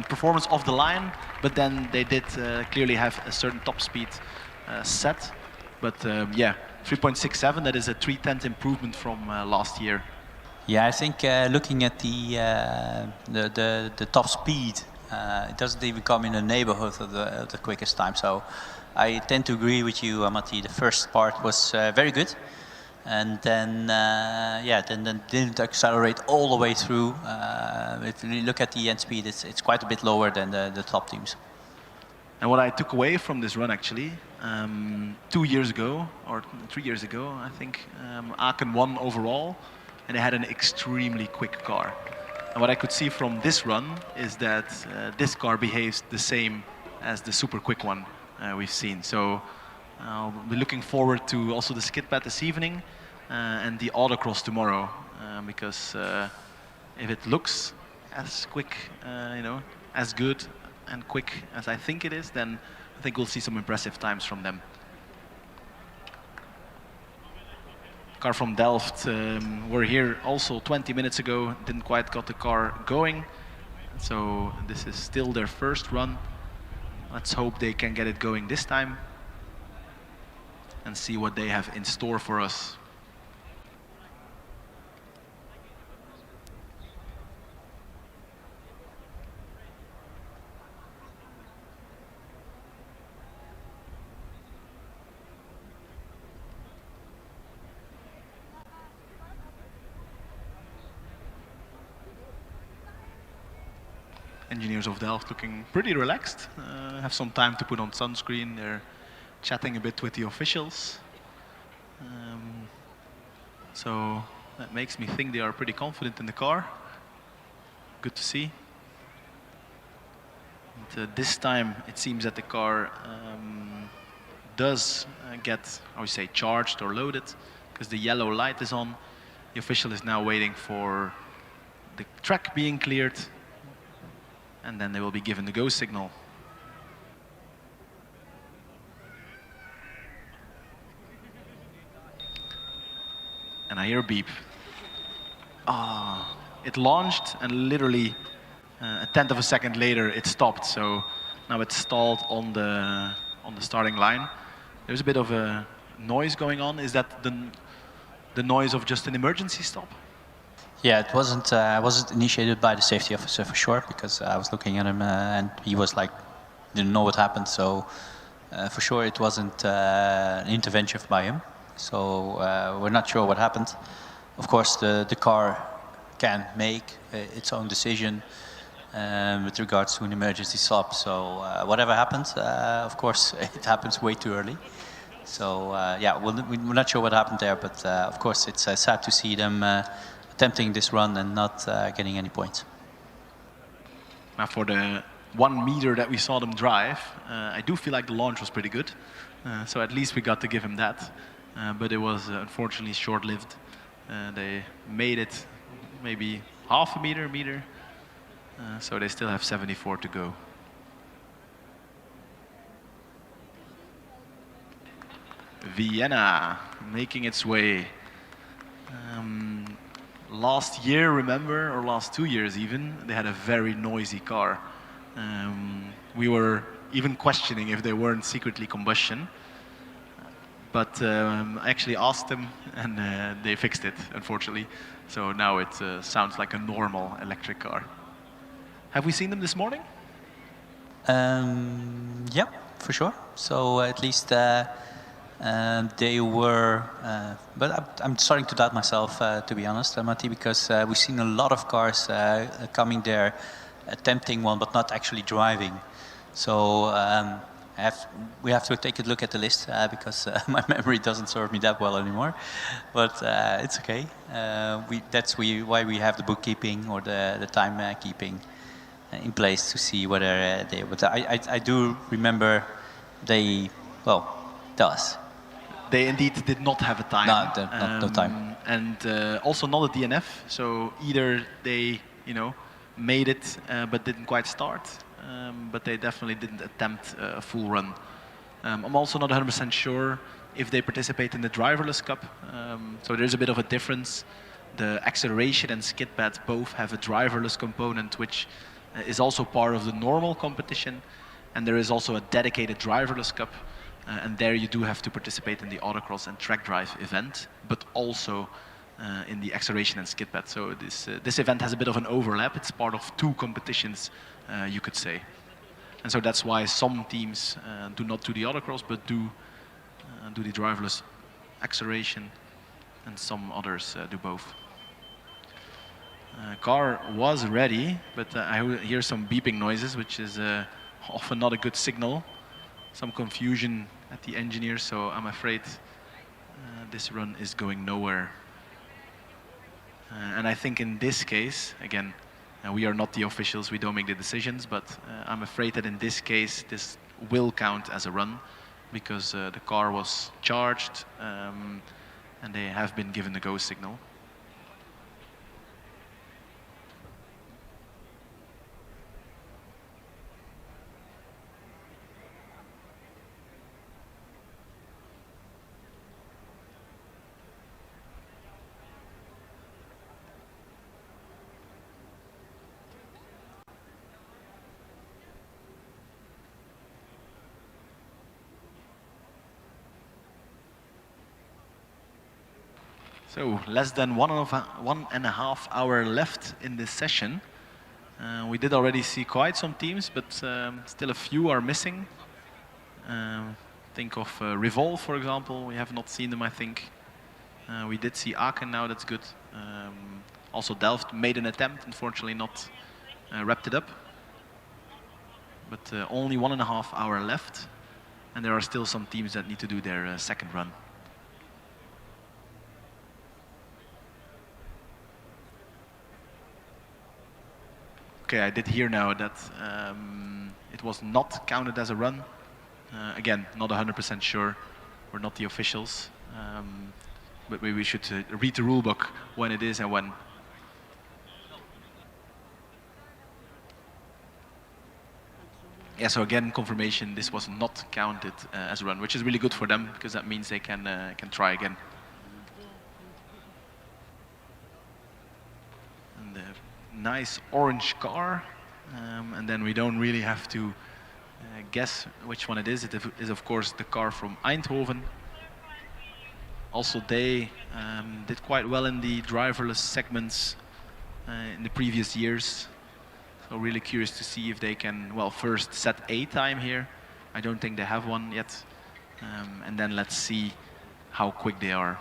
performance off the line, but then they did clearly have a certain top speed set. But yeah, 3.67. That is a 3/10 improvement from last year. Yeah, I think looking at the top speed. It doesn't even come in the neighborhood of the quickest time. So I tend to agree with you, Matti. The first part was very good. And then, yeah, then didn't accelerate all the way through. If you look at the end speed, it's quite a bit lower than the top teams. And what I took away from this run, actually, 2 years ago, or 3 years ago, I think, Aken won overall, and they had an extremely quick car. And what I could see from this run is that this car behaves the same as the super quick one we've seen. So I'll be looking forward to also the skid pad this evening and the autocross tomorrow, because if it looks as quick, you know, as good and quick as I think it is, then I think we'll see some impressive times from them. Car from Delft were here also 20 minutes ago, didn't quite got the car going. So this is still their first run. Let's hope they can get it going this time and see what they have in store for us. Engineers of Delft looking pretty relaxed, have some time to put on sunscreen. They're chatting a bit with the officials. So that makes me think they are pretty confident in the car. Good to see. And, this time it seems that the car does get, how we say, charged or loaded, because the yellow light is on. The official is now waiting for the track being cleared, and then they will be given the go signal. And I hear a beep. It launched, and literally a tenth of a second later it stopped. So now it's stalled on the starting line. There's a bit of a noise going on. Is that the noise of just an emergency stop? Yeah, it wasn't initiated by the safety officer for sure, because I was looking at him and he was like, didn't know what happened. So For sure, it wasn't an intervention by him, so we're not sure what happened. Of course, the car can make its own decision with regards to an emergency stop. So whatever happens, of course, it happens way too early. So yeah, we're not sure what happened there, but of course, it's sad to see them attempting this run and not getting any points. Now for the 1 meter that we saw them drive, I do feel like the launch was pretty good. So at least we got to give him that. But it was unfortunately short-lived. They made it maybe half a meter. So they still have 74 to go. Vienna making its way. Last year, remember, or last 2 years even, they had a very noisy car. We were even questioning if they weren't secretly combustion. But I actually asked them, and they fixed it, unfortunately. So now it sounds like a normal electric car. Have we seen them this morning? Yeah, for sure. So at least they were, but I'm starting to doubt myself, to be honest, Matti, because we've seen a lot of cars coming there, attempting one, but not actually driving. So we have to take a look at the list because my memory doesn't serve me that well anymore. But it's okay. That's why we have the bookkeeping or the time keeping in place to see whether they. But I do remember they, well, tell us. They indeed did not have a time. No time. And also not a DNF. So either they, made it but didn't quite start. But they definitely didn't attempt a full run. I'm also not 100% sure if they participate in the Driverless Cup. So there's a bit of a difference. The acceleration and skid pad both have a driverless component, which is also part of the normal competition. And there is also a dedicated Driverless Cup. And there you do have to participate in the autocross and track drive event, but also in the acceleration and skid pad. So this event has a bit of an overlap. It's part of 2 competitions, you could say. And so that's why some teams do not do the autocross, but do the driverless acceleration, and some others do both. Car was ready, but I hear some beeping noises, which is often not a good signal. Some confusion at the engineer, so I'm afraid this run is going nowhere. And I think in this case, again, we are not the officials, we don't make the decisions, but I'm afraid that in this case, this will count as a run because the car was charged and they have been given the go signal. So less than 1.5 hours left in this session. We did already see quite some teams, but still a few are missing. Think of Revolve, for example. We have not seen them, I think. We did see Aachen now, that's good. Also Delft made an attempt, unfortunately not wrapped it up. But only 1.5 hours left. And there are still some teams that need to do their second run. Okay, I did hear now that it was not counted as a run. Again, not 100% sure. We're not the officials. But maybe we should read the rule book when it is and when. Yeah, so again, confirmation, this was not counted as a run, which is really good for them, because that means they can try again. And nice orange car, and then we don't really have to guess which one it is. It is of course the car from Eindhoven. Also they did quite well in the driverless segments in the previous years. So really curious to see if they can, well, first set a time here, I don't think they have one yet. And then let's see how quick they are.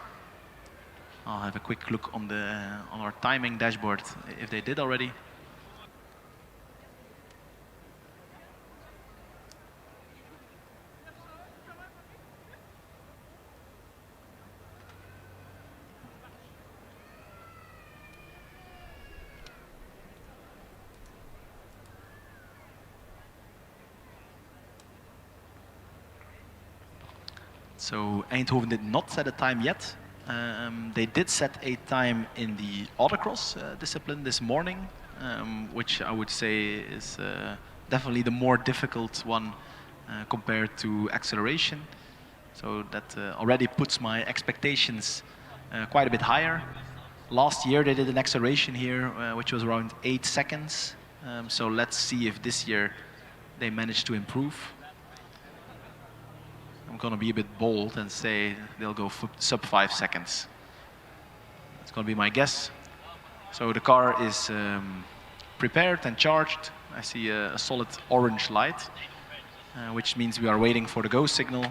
I'll have a quick look on our timing dashboard if they did already. So Eindhoven did not set a time yet. They did set a time in the autocross discipline this morning, which I would say is definitely the more difficult one compared to acceleration. So that already puts my expectations quite a bit higher. Last year they did an acceleration here, which was around 8 seconds. So let's see if this year they manage to improve. I'm going to be a bit bold and say they'll go sub 5 seconds. That's going to be my guess. So the car is prepared and charged. I see a solid orange light, which means we are waiting for the go signal.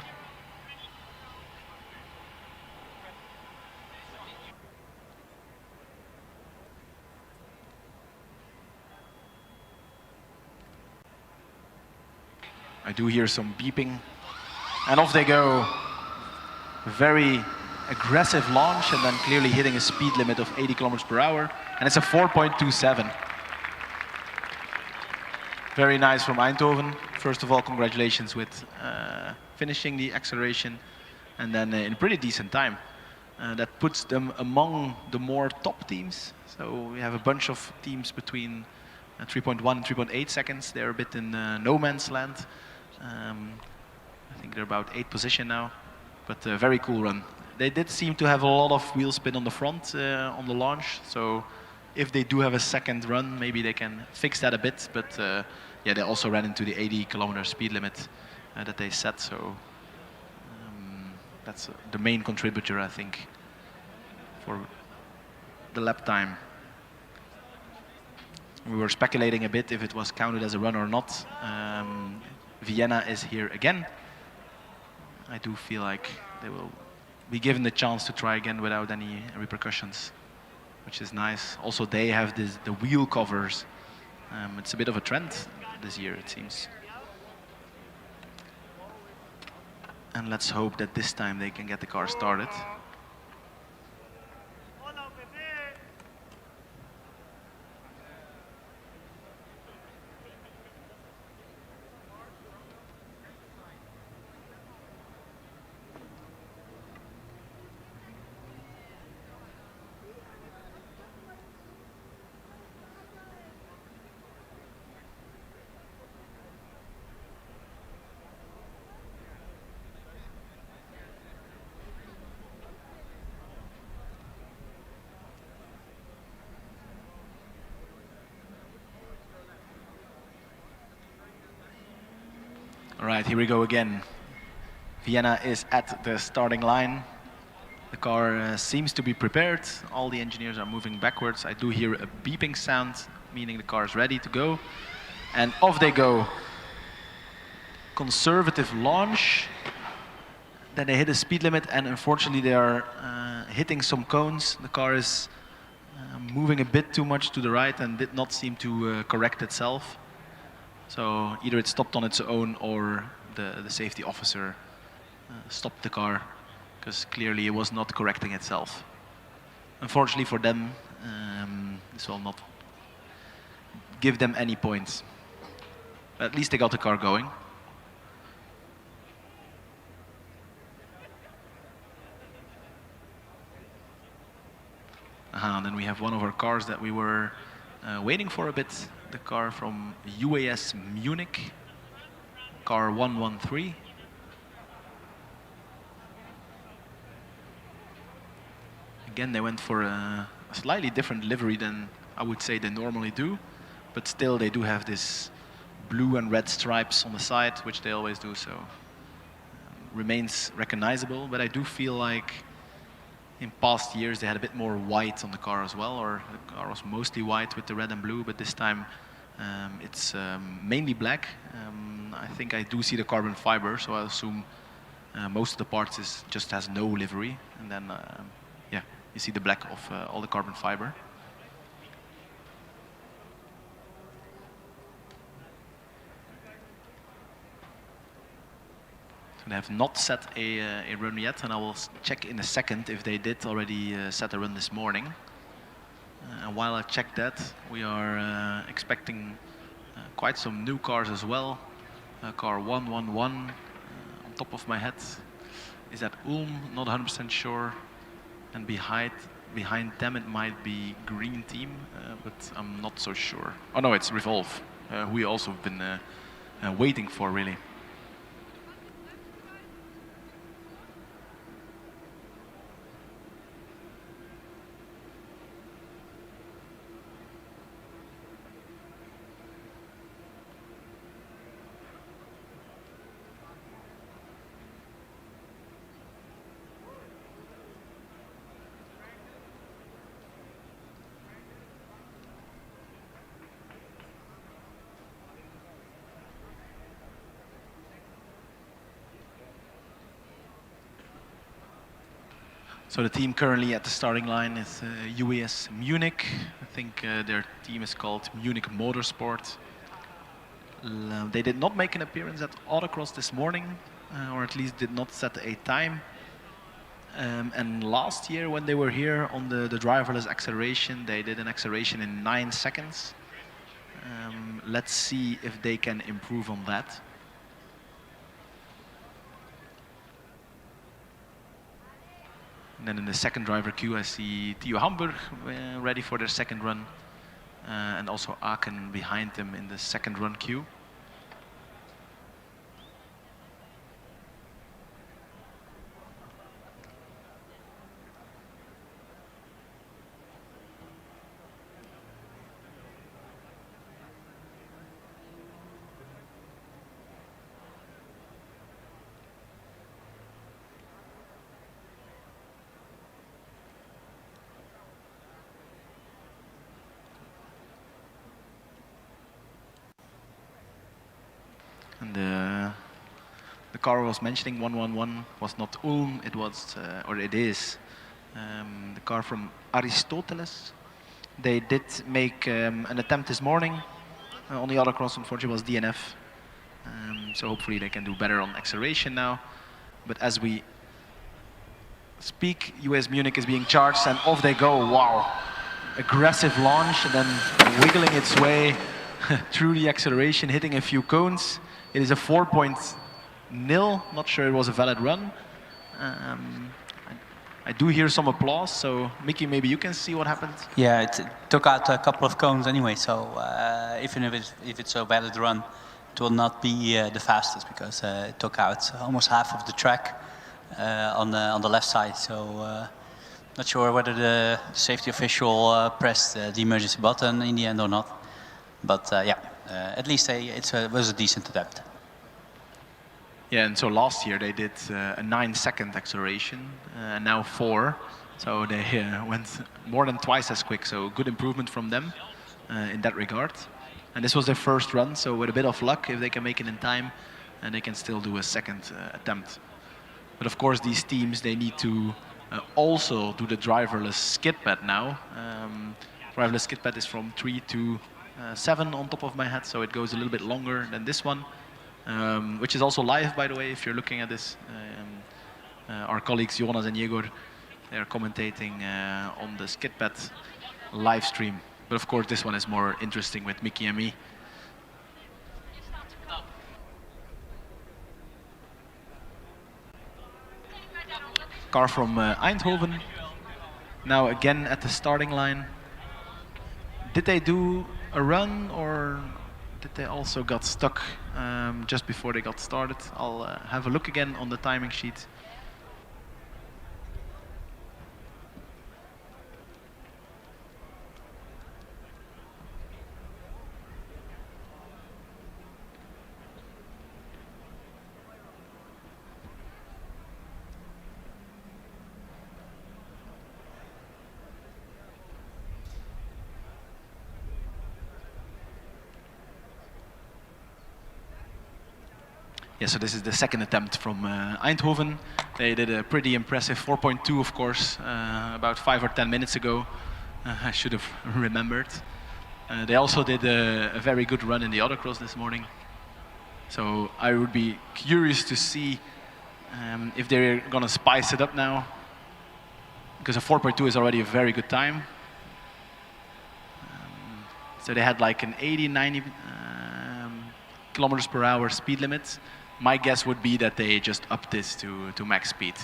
I do hear some beeping. And off they go. Very aggressive launch and then clearly hitting a speed limit of 80 kilometers per hour. And it's a 4.27. Very nice from Eindhoven. First of all, congratulations with finishing the acceleration and then in a pretty decent time. That puts them among the more top teams. So we have a bunch of teams between 3.1 and 3.8 seconds. They're a bit in no man's land. I think they're about 8th position now, but a very cool run. They did seem to have a lot of wheel spin on the front on the launch, so if they do have a second run, maybe they can fix that a bit, but yeah, they also ran into the 80 kilometer speed limit that they set, so that's the main contributor, I think, for the lap time. We were speculating a bit if it was counted as a run or not. Vienna is here again. I do feel like they will be given the chance to try again without any repercussions, which is nice. Also, they have the wheel covers. It's a bit of a trend this year, it seems. And let's hope that this time they can get the car started. All right, here we go again. Vienna is at the starting line. The car seems to be prepared. All the engineers are moving backwards. I do hear a beeping sound, meaning the car is ready to go. And off they go. Conservative launch. Then they hit a speed limit, and unfortunately they are hitting some cones. The car is moving a bit too much to the right and did not seem to correct itself. So either it stopped on its own or the safety officer stopped the car because clearly it was not correcting itself. Unfortunately for them, this will not give them any points. But at least they got the car going. And then we have one of our cars that we were waiting for a bit. The car from UAS Munich, car 113. Again, they went for a slightly different livery than I would say they normally do, but still they do have this blue and red stripes on the side, which they always do, so remains recognizable. But I do feel like in past years they had a bit more white on the car as well, or the car was mostly white with the red and blue, but this time It's mainly black. I think I do see the carbon fiber, so I assume most of the parts just has no livery, and then yeah, you see the black of all the carbon fiber. So they have not set a run yet, and I will check in a second if they did already set a run this morning. And while I check that, we are expecting quite some new cars as well. Car 111 on top of my head is that Ulm, not 100% sure. And behind them it might be Green Team, but I'm not so sure. Oh no, it's Revolve, who we also have been waiting for really. So the team currently at the starting line is UAS Munich. I think their team is called Munich Motorsport. They did not make an appearance at Autocross this morning, or at least did not set a time. And last year when they were here on the driverless acceleration, they did an acceleration in 9 seconds. Let's see if they can improve on that. And then in the second driver queue, I see Theo Hamburg ready for their second run. And also Aachen behind them in the second run queue. And the car I was mentioning, 111, was not Ulm, it was, or it is, the car from Aristoteles. They did make an attempt this morning on the autocross, unfortunately it was DNF. So hopefully they can do better on acceleration now. But as we speak, US Munich is being charged and off they go, wow. Aggressive launch and then wiggling its way through the acceleration, hitting a few cones. It is a 4.0, not sure it was a valid run. I do hear some applause, so Mickey, maybe you can see what happened. Yeah, it took out a couple of cones anyway, so even if it's a valid run, it will not be the fastest because it took out almost half of the track on the left side. So not sure whether the safety official pressed the emergency button in the end or not. But yeah, at least it was a decent attempt. Yeah, and so last year they did a 9-second acceleration, and now 4. So they went more than twice as quick, so good improvement from them in that regard. And this was their first run, so with a bit of luck, if they can make it in time, and they can still do a second attempt. But of course, these teams, they need to also do the driverless skid pad now. Driverless skid pad is from 3 to 7 on top of my head, so it goes a little bit longer than this one, which is also live, by the way, if you're looking at this. Our colleagues Jonas and Yegor, they are commentating on the skid pad live stream. But of course, this one is more interesting with Mickey and me. Car from Eindhoven, now again at the starting line. Did they do a run or did they also got stuck just before they got started? I'll have a look again on the timing sheet. Yeah, so this is the second attempt from Eindhoven. They did a pretty impressive 4.2, of course, about 5 or 10 minutes ago. I should have remembered. They also did a very good run in the autocross this morning. So I would be curious to see if they're going to spice it up now, because a 4.2 is already a very good time. So they had like an 80, 90 kilometers per hour speed limit. My guess would be that they just upped this to max speed.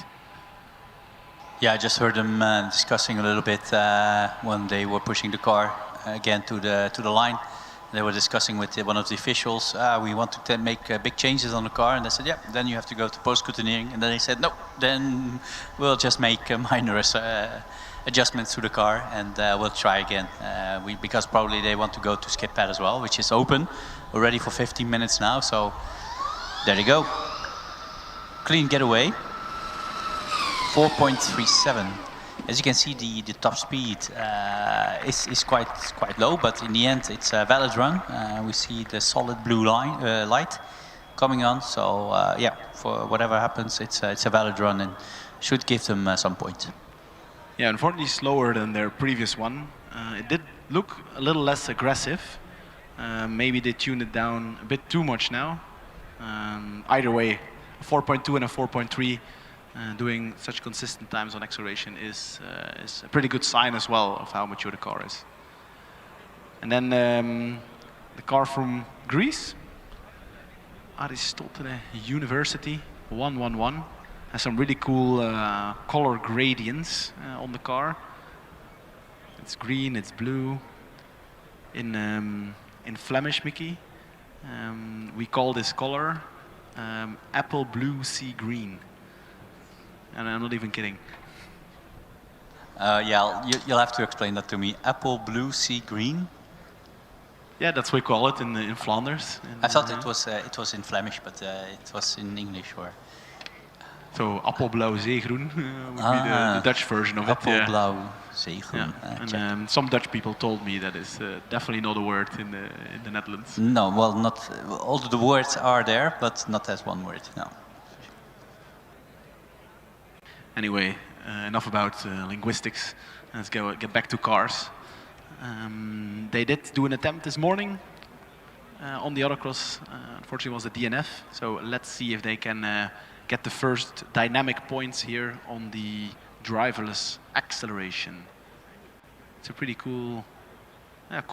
Yeah, I just heard them discussing a little bit when they were pushing the car again to the line. They were discussing with one of the officials, we want to make big changes on the car, and they said, yeah, then you have to go to post-scrutineering. And then they said, no, then we'll just make minor adjustments to the car, and we'll try again. Because probably they want to go to skid pad as well, which is open already for 15 minutes now, so there you go. Clean getaway, 4.37. As you can see, the top speed is quite low, but in the end, it's a valid run. We see the solid blue light coming on. So yeah, for whatever happens, it's a valid run and should give them some points. Yeah, unfortunately slower than their previous one. It did look a little less aggressive. Maybe they tuned it down a bit too much now. Either way, a 4.2 and a 4.3. Doing such consistent times on acceleration is a pretty good sign as well of how mature the car is. And then the car from Greece, Aristotle University 111, has some really cool color gradients on the car. It's green, it's blue. In Flemish, Mickey, we call this color apple blue sea green. And I'm not even kidding. Yeah, you'll have to explain that to me. Apple, blue, sea, green? Yeah, that's what we call it in Flanders. I thought it was in Flemish, but it was in English. Or so appelblauw zeegroen would be the Dutch version of it. Appelblauw zeegroen. Yeah. And some Dutch people told me that is definitely not a word in the Netherlands. No, well, not all the words are there, but not as one word. No. Anyway, enough about linguistics. Let's get back to cars. They did do an attempt this morning on the autocross. Unfortunately, it was a DNF. So let's see if they can get the first dynamic points here on the driverless acceleration. It's a pretty cool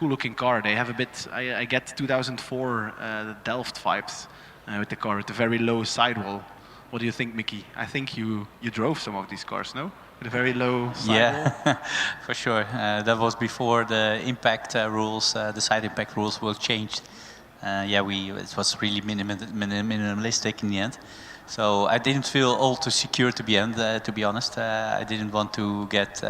looking car. They have a bit, I get 2004 Delft vibes with the car, with the very low sidewall. What do you think, Mickey? I think you drove some of these cars, no? With a very low sidewall? Yeah, for sure. That was before the impact rules, the side impact rules were changed. Yeah, it was really minimalistic in the end. So I didn't feel all too secure to be honest. I didn't want to get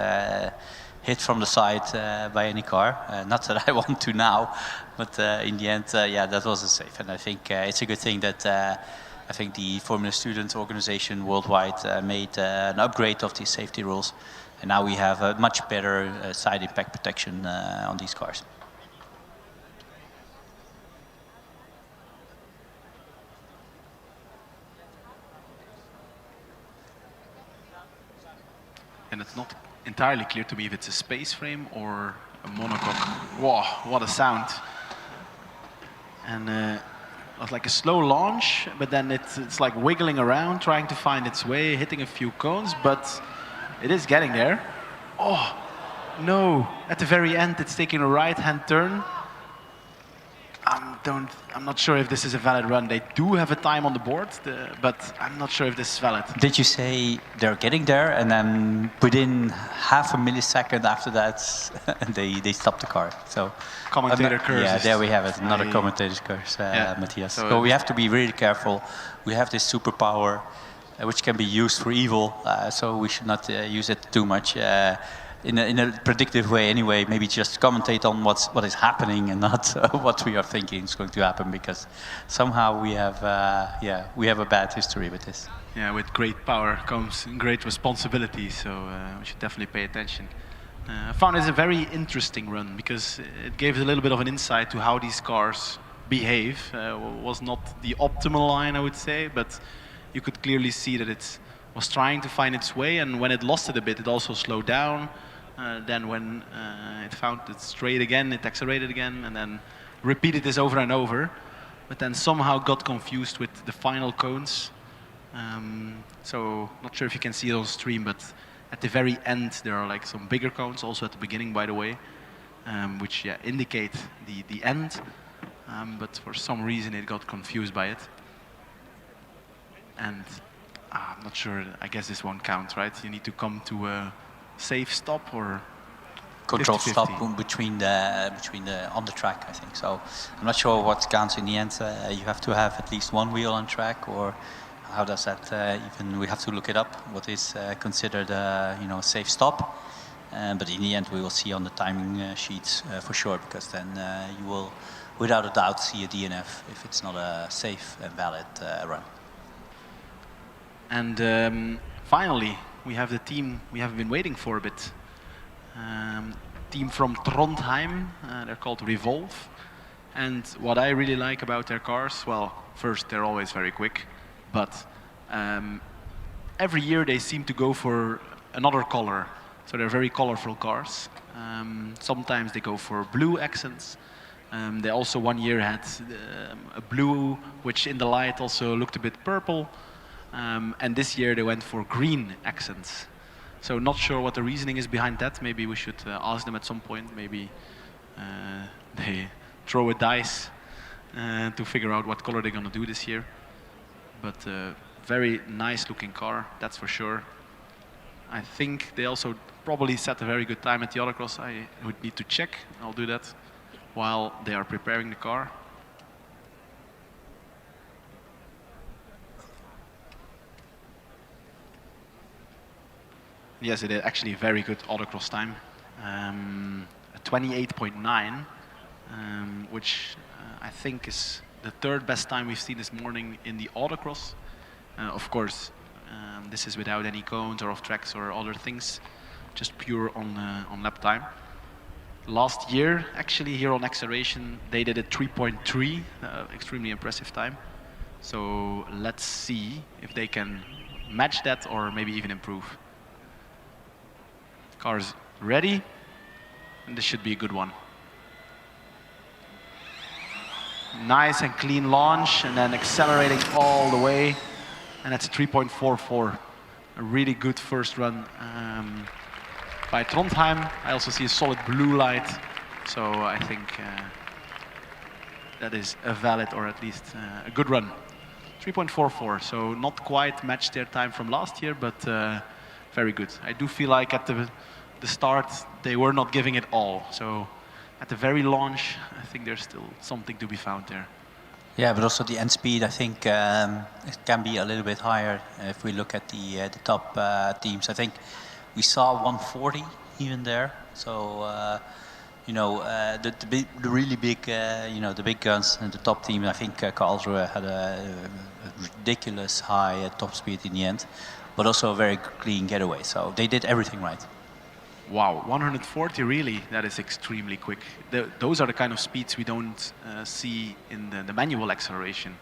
hit from the side by any car. Not that I want to now, but in the end, yeah, that wasn't safe. And I think it's a good thing that I think the Formula Student organization worldwide made an upgrade of these safety rules. And now we have a much better side impact protection on these cars. And it's not entirely clear to me if it's a space frame or a monocoque. Wow, what a sound. And it was like a slow launch, but then it's like wiggling around, trying to find its way, hitting a few cones, but it is getting there. Oh, no. At the very end, it's taking a right-hand turn. I'm not sure if this is a valid run. They do have a time on the board, but I'm not sure if this is valid. Did you say they're getting there and then within half a millisecond after that they stopped the car? So commentator curse. Yeah, there we have it. Another commentator's curse, yeah. Matthias. So we have to be really careful. We have this superpower which can be used for evil. So we should not use it too much. In a predictive way anyway, maybe just commentate on what is happening and not what we are thinking is going to happen, because somehow we have a bad history with this. Yeah, with great power comes great responsibility, so we should definitely pay attention. I found it a very interesting run because it gave us a little bit of an insight to how these cars behave. Was not the optimal line, I would say, but you could clearly see that it was trying to find its way, and when it lost it a bit, it also slowed down. Then when it found it straight again, it accelerated again, and then repeated this over and over, but then somehow got confused with the final cones. So not sure if you can see it on stream, but at the very end there are like some bigger cones, also at the beginning, by the way, which indicate the end. But for some reason it got confused by it. And I'm not sure, I guess this won't count, right? You need to come to a safe stop or Control 50-50. stop between the on the track, I think. So I'm not sure what counts in the end. You have to have at least one wheel on track, or how does that even? We have to look it up. What is considered a safe stop? But in the end, we will see on the timing sheets for sure, because then you will, without a doubt, see a DNF if it's not a safe and valid run. And finally, we have the team we have been waiting for a bit. Team from Trondheim, they're called Revolve. And what I really like about their cars, well, first, they're always very quick, but every year they seem to go for another color. So they're very colorful cars. Sometimes they go for blue accents. They also one year had a blue, which in the light also looked a bit purple. And this year they went for green accents. So not sure what the reasoning is behind that. Maybe we should ask them at some point. Maybe they throw a dice to figure out what color they're going to do this year. But very nice looking car, that's for sure. I think they also probably set a very good time at the autocross. I would need to check. I'll do that while they are preparing the car. Yes, it is actually a very good autocross time. A 28.9, which I think is the third best time we've seen this morning in the autocross. Of course, this is without any cones or off tracks or other things, just pure on lap time. Last year, actually, here on acceleration, they did a 3.3, extremely impressive time. So let's see if they can match that or maybe even improve. Car's ready, and this should be a good one. Nice and clean launch, and then accelerating all the way, and that's 3.44. A really good first run by Trondheim. I also see a solid blue light, so I think that is a valid, or at least a good run. 3.44, so not quite matched their time from last year, but very good. I do feel like at the start they were not giving it all, so at the very launch I think there's still something to be found there. Yeah, but also the end speed, I think it can be a little bit higher if we look at the top teams. I think we saw 140 even there. So the really big, the big guns and the top team. I think Karlsruhe had a ridiculous high top speed in the end, but also a very clean getaway. So they did everything right. Wow, 140 really, that is extremely quick. Those are the kind of speeds we don't see in the manual acceleration.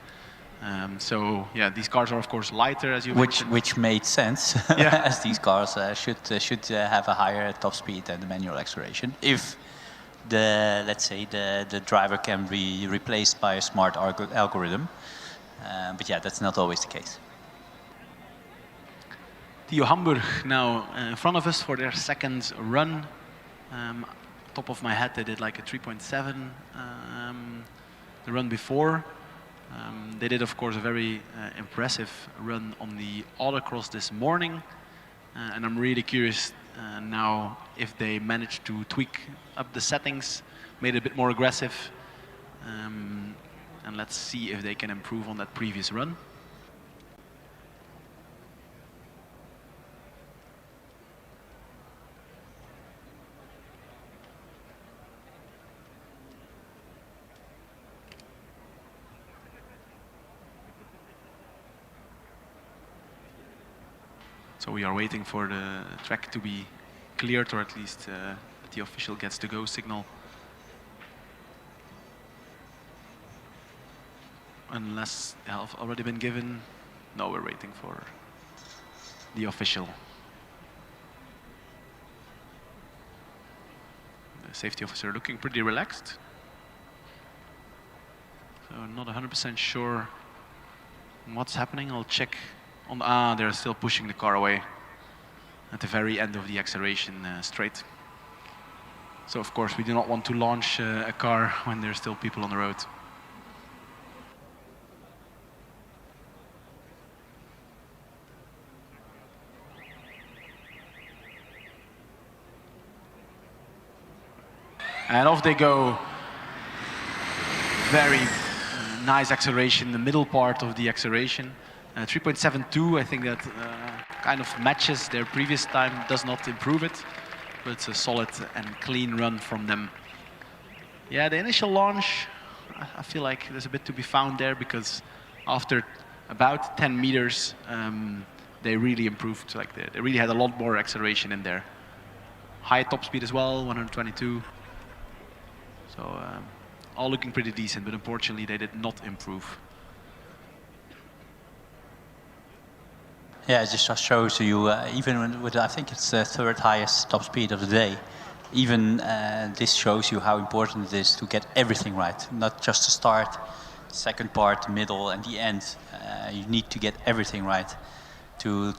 So yeah, these cars are of course lighter, as you mentioned. Which made sense, yeah. as these cars should have a higher top speed than the manual acceleration. If let's say the driver can be replaced by a smart algorithm, but yeah, that's not always the case. Theo Hamburg now in front of us for their second run. Top of my head, they did like a 3.7 the run before. They did, of course, a very impressive run on the autocross this morning. And I'm really curious now if they managed to tweak up the settings, made it a bit more aggressive. And let's see if they can improve on that previous run. So we are waiting for the track to be cleared, or at least the official gets the go signal. unless they have already been given. No, we're waiting for the official. The safety officer looking pretty relaxed. So not 100% sure what's happening. I'll check on, they're still pushing the car away at the very end of the acceleration straight. So of course we do not want to launch a car when there's still people on the road. And off they go. Very nice acceleration, the middle part of the acceleration. 3.72, I think that kind of matches their previous time, does not improve it, but it's a solid and clean run from them. Yeah, the initial launch, I feel like there's a bit to be found there, because after about 10 meters, they really improved. Like they really had a lot more acceleration in there. High top speed as well, 122. So all looking pretty decent, but unfortunately they did not improve. Yeah, it just shows you, even with, I think it's the third highest top speed of the day, even this shows you how important it is to get everything right. Not just the start, second part, the middle, and the end. You need to get everything right to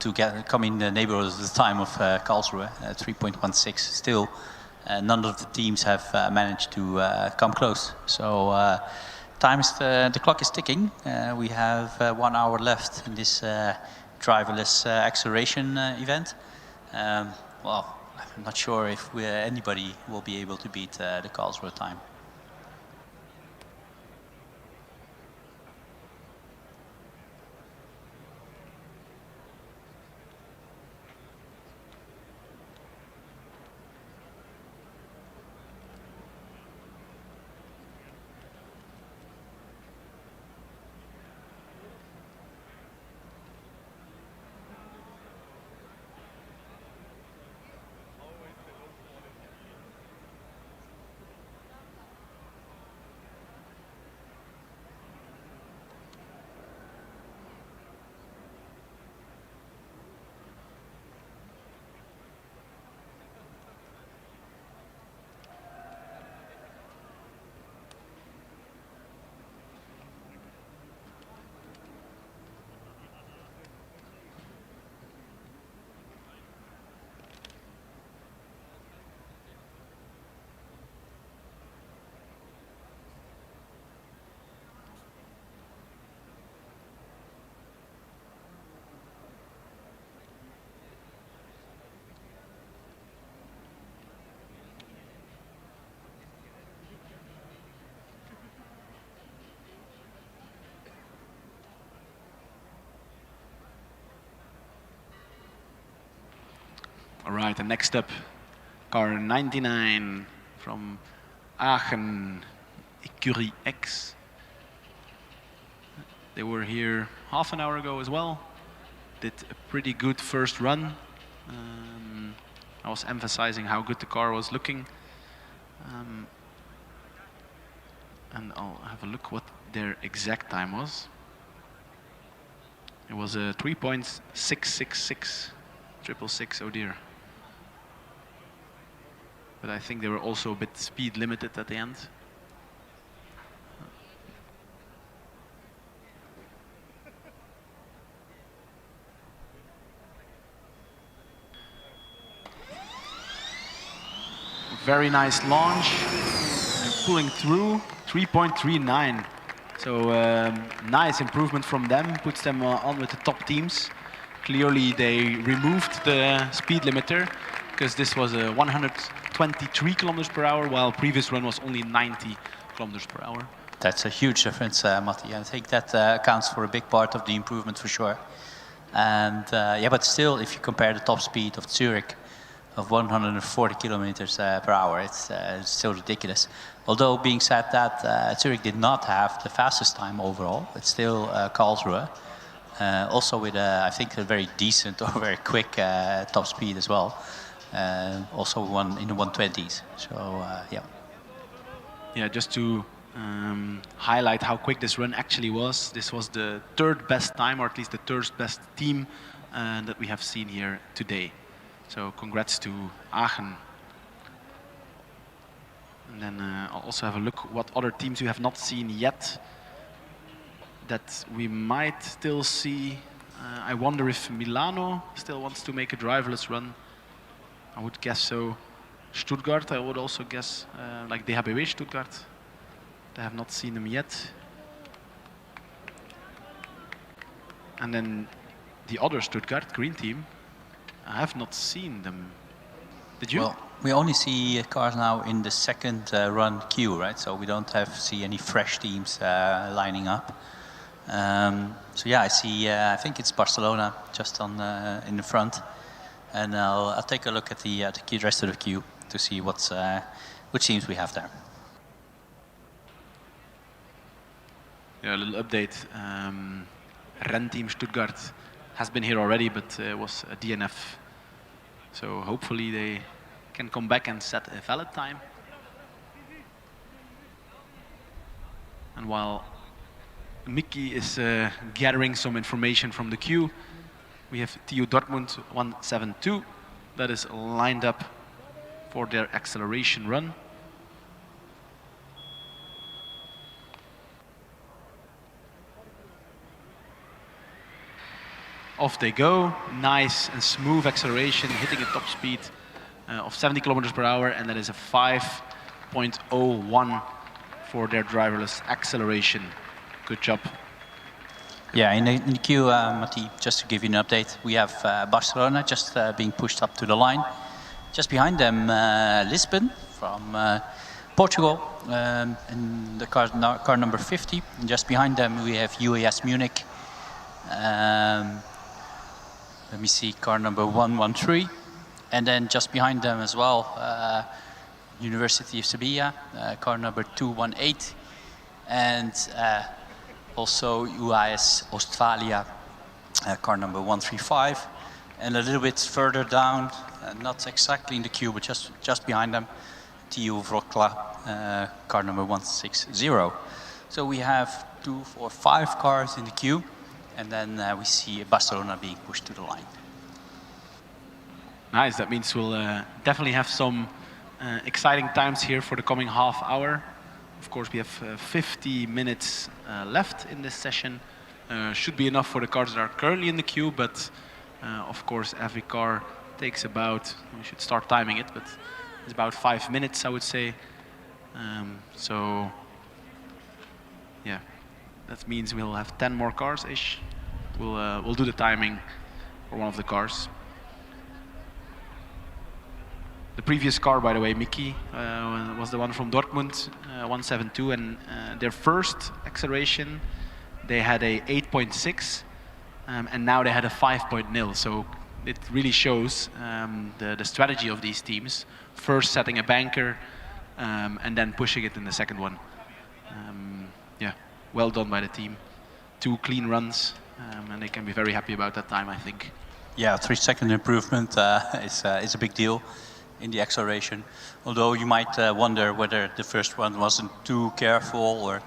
come in the neighborhood of the time of Karlsruhe, 3.16. Still, none of the teams have managed to come close. So the clock is ticking. We have 1 hour left in this driverless acceleration event. Well, I'm not sure if anybody will be able to beat the Karlsruhe time. All right, and next up, car 99 from Aachen, Ecurie X. They were here half an hour ago as well. Did a pretty good first run. I was emphasizing how good the car was looking. And I'll have a look what their exact time was. It was a 3.666, 666, oh dear. But I think they were also a bit speed limited at the end. Very nice launch, and pulling through 3.39. So nice improvement from them, puts them on with the top teams. Clearly they removed the speed limiter, because this was a 123 kilometers per hour, while previous run was only 90 kilometers per hour. That's a huge difference, Matti. I think that accounts for a big part of the improvement for sure. And yeah, but still, if you compare the top speed of Zurich of 140 kilometers per hour, it's still ridiculous. Although, being said that, Zurich did not have the fastest time overall. It's still Karlsruhe. Also with, I think, a very decent or very quick top speed as well. Also one in the 120s. So, yeah. Yeah, just to highlight how quick this run actually was. This was the third best time, or at least the third best team that we have seen here today. So congrats to Aachen. And then I'll also have a look what other teams we have not seen yet that we might still see. I wonder if Milano still wants to make a driverless run. I would guess so. Stuttgart, I would also guess, like DHBW Stuttgart. I have not seen them yet. And then the other Stuttgart green team, I have not seen them. Did you? Well, we only see cars now in the second run queue, right? So we don't see any fresh teams lining up. So yeah, I see. I think it's Barcelona just on in the front, and I'll take a look at the rest of the queue to see which teams we have there. Yeah, a little update. Ren team Stuttgart has been here already, but was a DNF. So hopefully they can come back and set a valid time. And while Mickey is gathering some information from the queue, we have TU Dortmund 172 that is lined up for their acceleration run. Off they go, nice and smooth acceleration, hitting a top speed of 70 kilometers per hour, and that is a 5.01 for their driverless acceleration. Good job. Yeah, in the queue, Matti, just to give you an update, we have Barcelona just being pushed up to the line. Just behind them, Lisbon from Portugal, and the car number 50. And just behind them, we have UAS Munich. Let me see, car number 113. And then just behind them as well, University of Sevilla, car number 218. And also UAS Ostfalia, car number 135. And a little bit further down, not exactly in the queue, but just behind them, TU Wroclaw, car number 160. So we have 2, 4, 5 cars in the queue. And then we see Barcelona being pushed to the line. Nice, that means we'll definitely have some exciting times here for the coming half hour. Of course, we have 50 minutes left in this session. Should be enough for the cars that are currently in the queue, but of course, every car takes about, we should start timing it, but it's about 5 minutes, I would say. So, yeah. That means we'll have 10 more cars-ish. We'll do the timing for one of the cars. The previous car, by the way, Mickey, was the one from Dortmund, 172, and their first acceleration, they had a 8.6, and now they had a 5.0. So it really shows the strategy of these teams. First setting a banker, and then pushing it in the second one. Yeah. Well done by the team. 2 clean runs, and they can be very happy about that time, I think. Yeah, 3-second improvement is a big deal in the acceleration. Although you might wonder whether the first one wasn't too careful or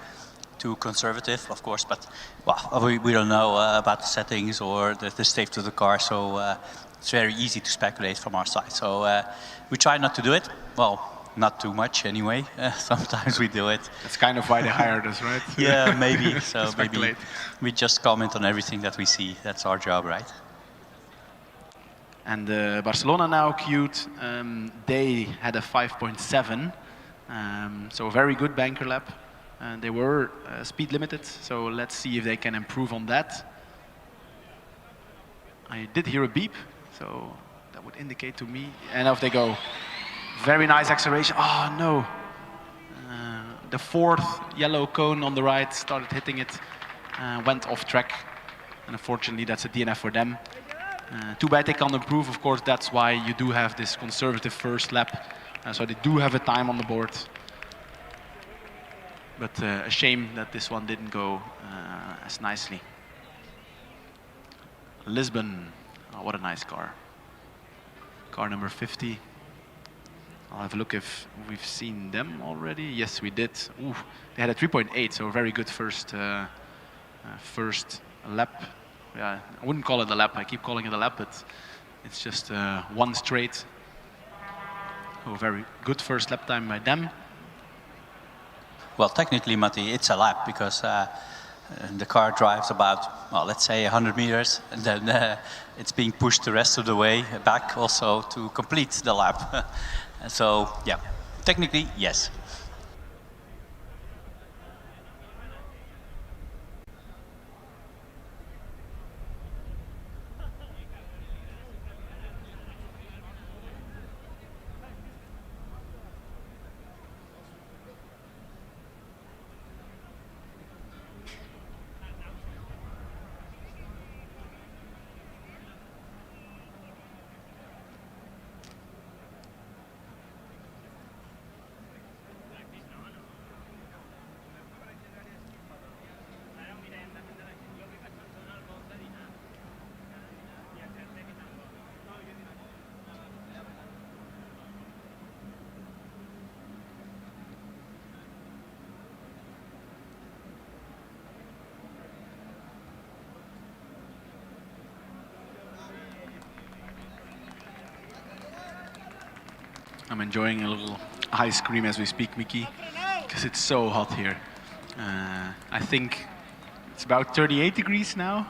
too conservative, of course. But well, we don't know about the settings or the state of the car, so it's very easy to speculate from our side. So we try not to do it. Well, not too much anyway. Sometimes we do it. That's kind of why they hired us, right? Yeah, maybe. So maybe we just comment on everything that we see. That's our job, right? And Barcelona now queued. They had a 5.7, so a very good banker lap. They were speed limited, so let's see if they can improve on that. I did hear a beep, so that would indicate to me. And off they go. Very nice acceleration. Oh no. The fourth yellow cone on the right started hitting it, went off track. And unfortunately, that's a DNF for them. Too bad they can't improve. Of course, that's why you do have this conservative first lap. So they do have a time on the board. But a shame that this one didn't go as nicely. Lisbon. Oh, what a nice car. Car number 50. I'll have a look if we've seen them already. Yes, we did. Ooh, they had a 3.8, so a very good first lap. Yeah, I wouldn't call it a lap. I keep calling it a lap, but it's just one straight. Oh, very good first lap time by them. Well, technically, Matti, it's a lap because the car drives about, well, let's say 100 meters, and then it's being pushed the rest of the way back also to complete the lap. So, yeah, technically, yes. I'm enjoying a little ice cream as we speak, Mickey, because it's so hot here. I think it's about 38 degrees now.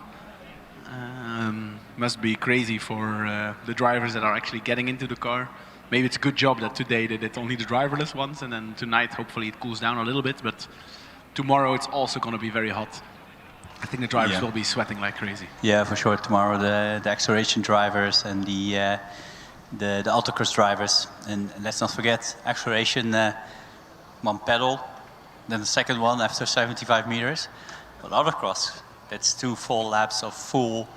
Must be crazy for the drivers that are actually getting into the car. Maybe it's a good job that today they did only the driverless ones, and then tonight hopefully it cools down a little bit, but tomorrow it's also going to be very hot. I think the drivers will be sweating like crazy. Yeah, for sure. Tomorrow the acceleration drivers and the autocross drivers, and let's not forget acceleration, one pedal, then the second one after 75 meters. But autocross, that's 2 full laps of full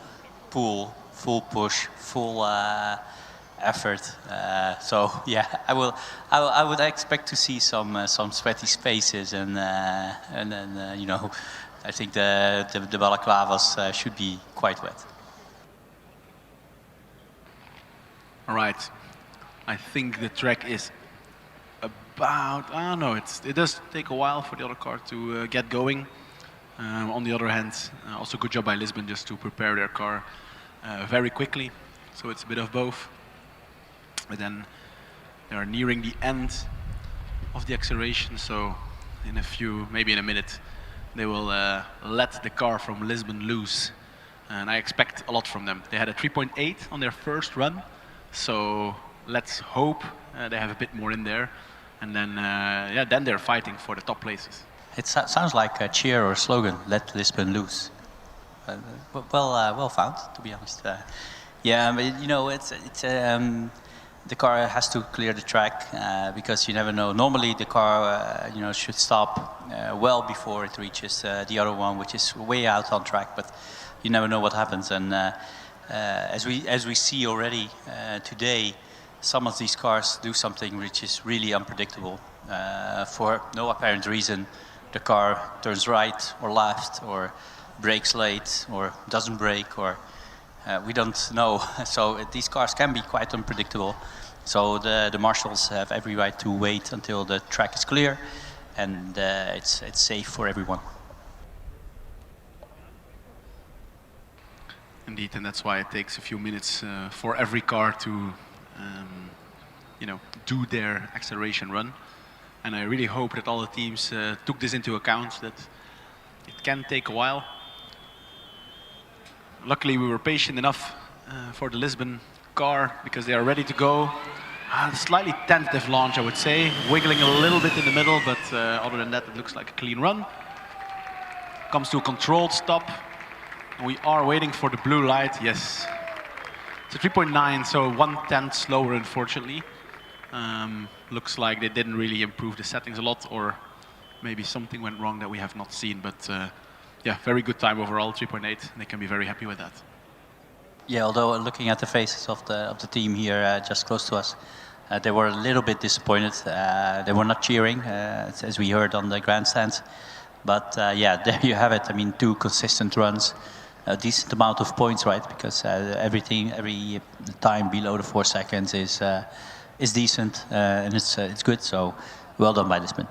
pull, full push, full effort. So yeah, I would expect to see some sweaty spaces, and then you know, I think the balaclavas should be quite wet. All right, I think the track is about, no, it does take a while for the other car to get going. On the other hand, also good job by Lisbon just to prepare their car very quickly. So it's a bit of both. But then they are nearing the end of the acceleration, so in a few, maybe in a minute, they will let the car from Lisbon loose. And I expect a lot from them. They had a 3.8 on their first run. So let's hope they have a bit more in there, and then then they're fighting for the top places. It sounds like a cheer or a slogan: "Let Lisbon loose." Well found, to be honest. Yeah, but you know, the car has to clear the track because you never know. Normally, the car should stop well before it reaches the other one, which is way out on track. But you never know what happens, and. As we see already today, some of these cars do something which is really unpredictable. For no apparent reason, the car turns right or left, or brakes late, or doesn't brake, or we don't know. So these cars can be quite unpredictable. So the marshals have every right to wait until the track is clear, and it's safe for everyone. Indeed, and that's why it takes a few minutes for every car to, do their acceleration run. And I really hope that all the teams took this into account, that it can take a while. Luckily, we were patient enough for the Lisbon car because they are ready to go. Slightly tentative launch, I would say, wiggling a little bit in the middle, but other than that, it looks like a clean run. Comes to a controlled stop. We are waiting for the blue light, yes. It's a 3.9, so 1/10 slower, unfortunately. Looks like they didn't really improve the settings a lot, or maybe something went wrong that we have not seen. But yeah, very good time overall, 3.8. They can be very happy with that. Yeah, although looking at the faces of the team here just close to us, they were a little bit disappointed. They were not cheering, as we heard on the grandstands. But yeah, there you have it. I mean, 2 consistent runs. A decent amount of points, right? Because every time below the 4 seconds is decent and it's good. So well done by Lisbon.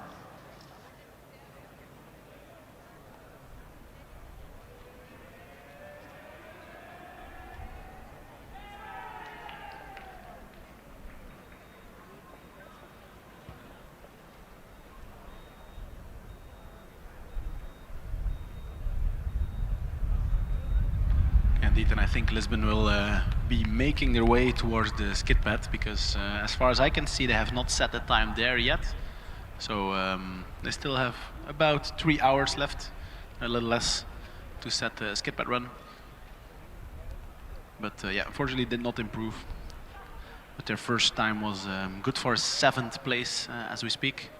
Indeed, and I think Lisbon will be making their way towards the skid pad because as far as I can see, they have not set the time there yet. So they still have about 3 hours left, a little less, to set the skid pad run. But yeah, unfortunately did not improve. But their first time was good for 7th place as we speak.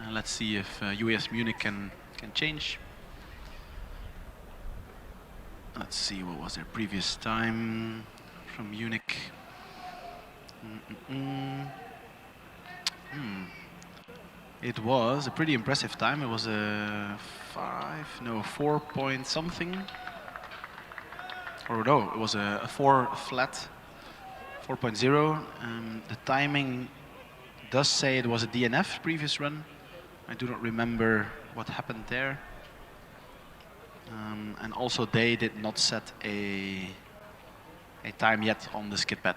Let's see if UAS Munich can change. Let's see, what was their previous time from Munich? It was a pretty impressive time. It was a 4 point something. Or no, it was a 4 flat, 4.0. The timing does say it was a DNF previous run. I do not remember what happened there. And also they did not set a time yet on the skid pad.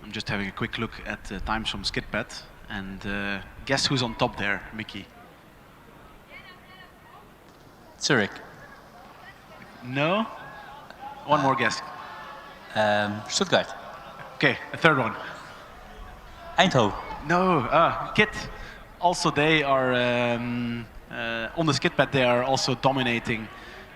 I'm just having a quick look at the times from skid pad, and guess who's on top there, Mickey? Zurich. No? One more guess. Stuttgart. Okay, a third one. Eindhoven. No, Kit. Also, they are on the skid pad. They are also dominating.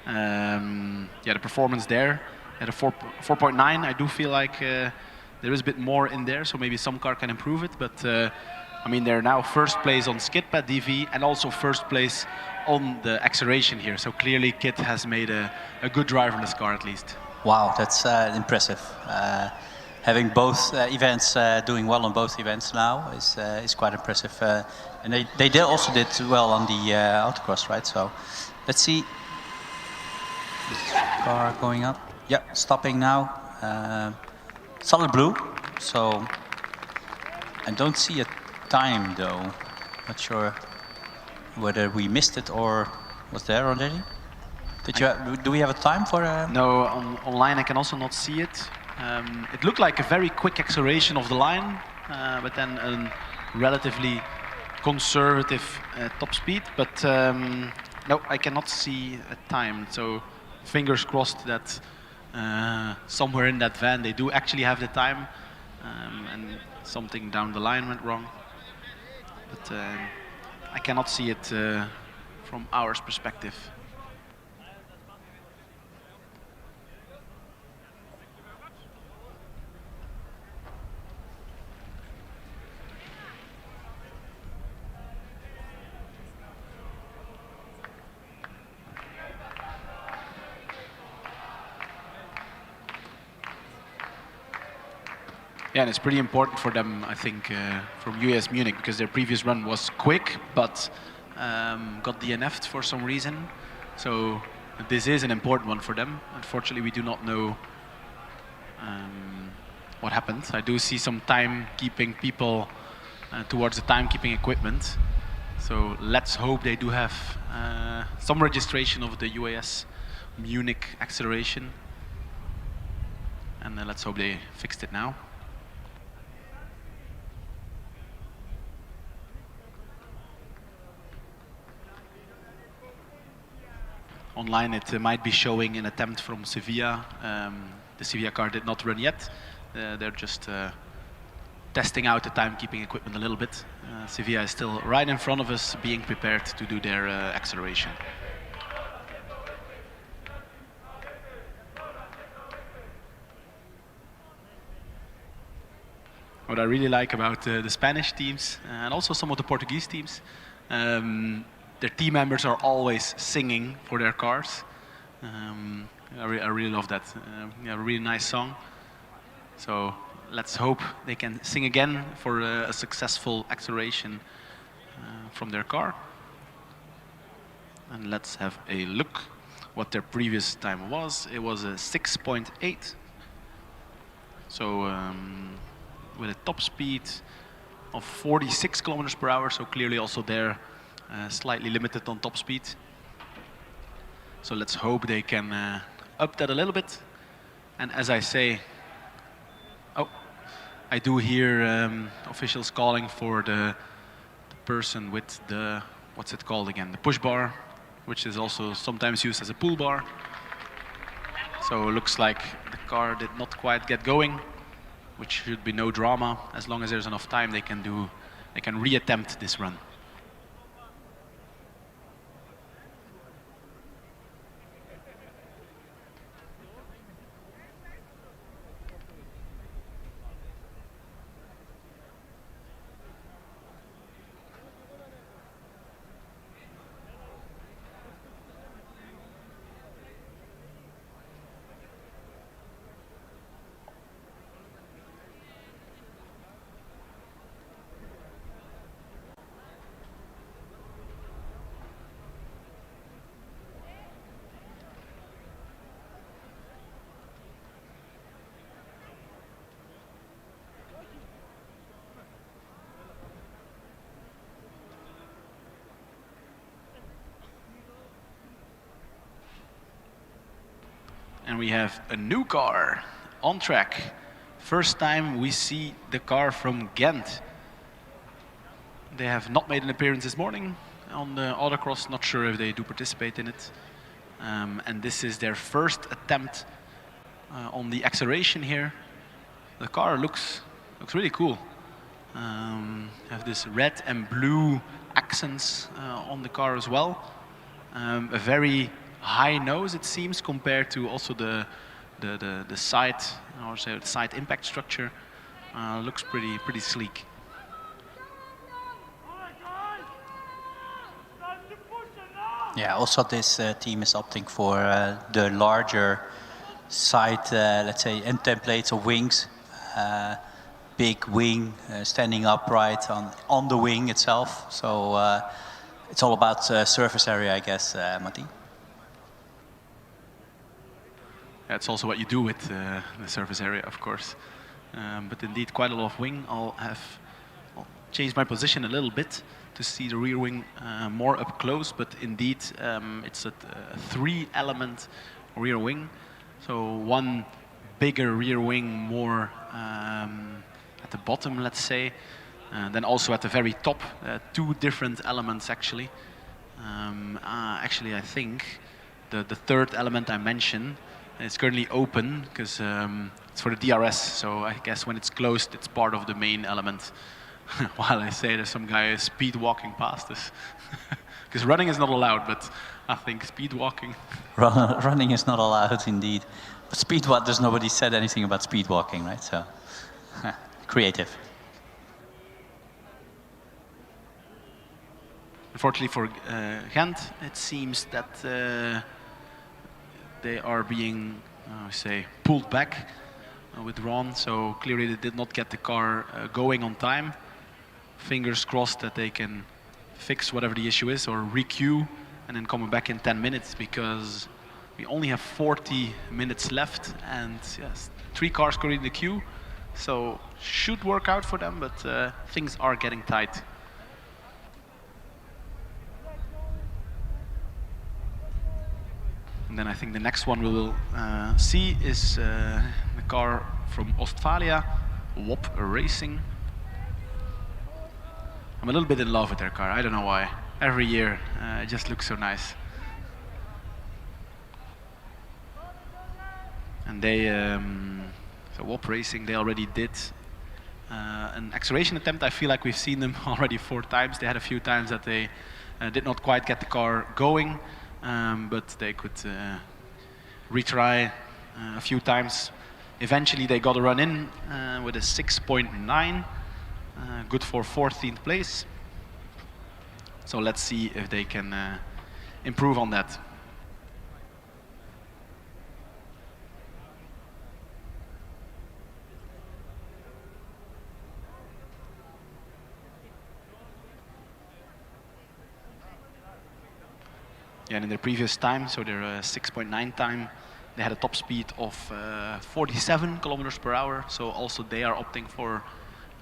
Yeah, the performance there at a 4.9. I do feel like there is a bit more in there, so maybe some car can improve it. But I mean, they're now first place on skid pad DV and also first place on the acceleration here. So clearly, Kit has made a good driverless car at least. Wow, that's impressive. Having both events doing well on both events now is quite impressive. And they also did well on the autocross, right? So let's see. This car going up. Yeah, stopping now. Solid blue. So I don't see a time though. Not sure whether we missed it or was there already. Do we have a time for? No, online I can also not see it. It looked like a very quick acceleration of the line, but then a relatively conservative top speed. But no, I cannot see a time. So fingers crossed that somewhere in that van they do actually have the time, and something down the line went wrong. But I cannot see it from our perspective. Yeah, and it's pretty important for them, I think, from UAS Munich, because their previous run was quick, but got DNF'd for some reason. So this is an important one for them. Unfortunately, we do not know what happened. I do see some timekeeping people towards the timekeeping equipment. So let's hope they do have some registration of the UAS Munich acceleration. And let's hope they fixed it now. Online it might be showing an attempt from Sevilla. The Sevilla car did not run yet. They're just testing out the timekeeping equipment a little bit. Sevilla is still right in front of us, being prepared to do their acceleration. What I really like about the Spanish teams and also some of the Portuguese teams, their team members are always singing for their cars. I really love that. Yeah, a really nice song. So let's hope they can sing again for a successful acceleration from their car. And let's have a look what their previous time was. It was a 6.8. So with a top speed of 46 kilometers per hour, so clearly also there slightly limited on top speed. So let's hope they can up that a little bit. And as I say, I do hear officials calling for the person with the, what's it called again, the push bar, which is also sometimes used as a pull bar. So it looks like the car did not quite get going, which should be no drama. As long as there's enough time, they can reattempt this run. And we have a new car on track. First time we see the car from Ghent. They have not made an appearance this morning on the autocross, not sure if they do participate in it. And this is their first attempt on the acceleration here. The car looks really cool. Have this red and blue accents on the car as well. A very high nose, it seems, compared to also the side, or say the side impact structure. Looks pretty sleek. Yeah, also this team is opting for the larger side, let's say, end templates of wings. Big wing standing upright on the wing itself. So it's all about surface area, I guess, Matti. That's also what you do with the surface area, of course. But indeed, quite a lot of wing. I'll change my position a little bit to see the rear wing more up close. But indeed, it's a 3-element rear wing. So one bigger rear wing, more at the bottom, let's say. Then also at the very top, 2 different elements actually. Actually, I think the 3rd element I mentioned, it's currently open because it's for the DRS, so I guess when it's closed, it's part of the main element. While I say there's some guy speed walking past us. Because running is not allowed, but I think speed walking. Running is not allowed, indeed. But speed walk, there's nobody said anything about speed walking, right? So, creative. Unfortunately for Ghent, it seems that they are being, say, pulled back with Ron, so clearly they did not get the car going on time. Fingers crossed that they can fix whatever the issue is or re-queue and then come back in 10 minutes because we only have 40 minutes left and yes, 3 cars currently in the queue, so should work out for them, but things are getting tight. And then I think the next one we will see is the car from Ostfalia, WOP Racing. I'm a little bit in love with their car, I don't know why. Every year, it just looks so nice. And they, so WOP Racing, they already did an acceleration attempt. I feel like we've seen them already 4 times. They had a few times that they did not quite get the car going. But they could retry a few times. Eventually they got a run in with a 6.9, good for 14th place. So let's see if they can improve on that. yeah, and in their previous time, so their 6.9 time, they had a top speed of 47 kilometers per hour. So also they are opting for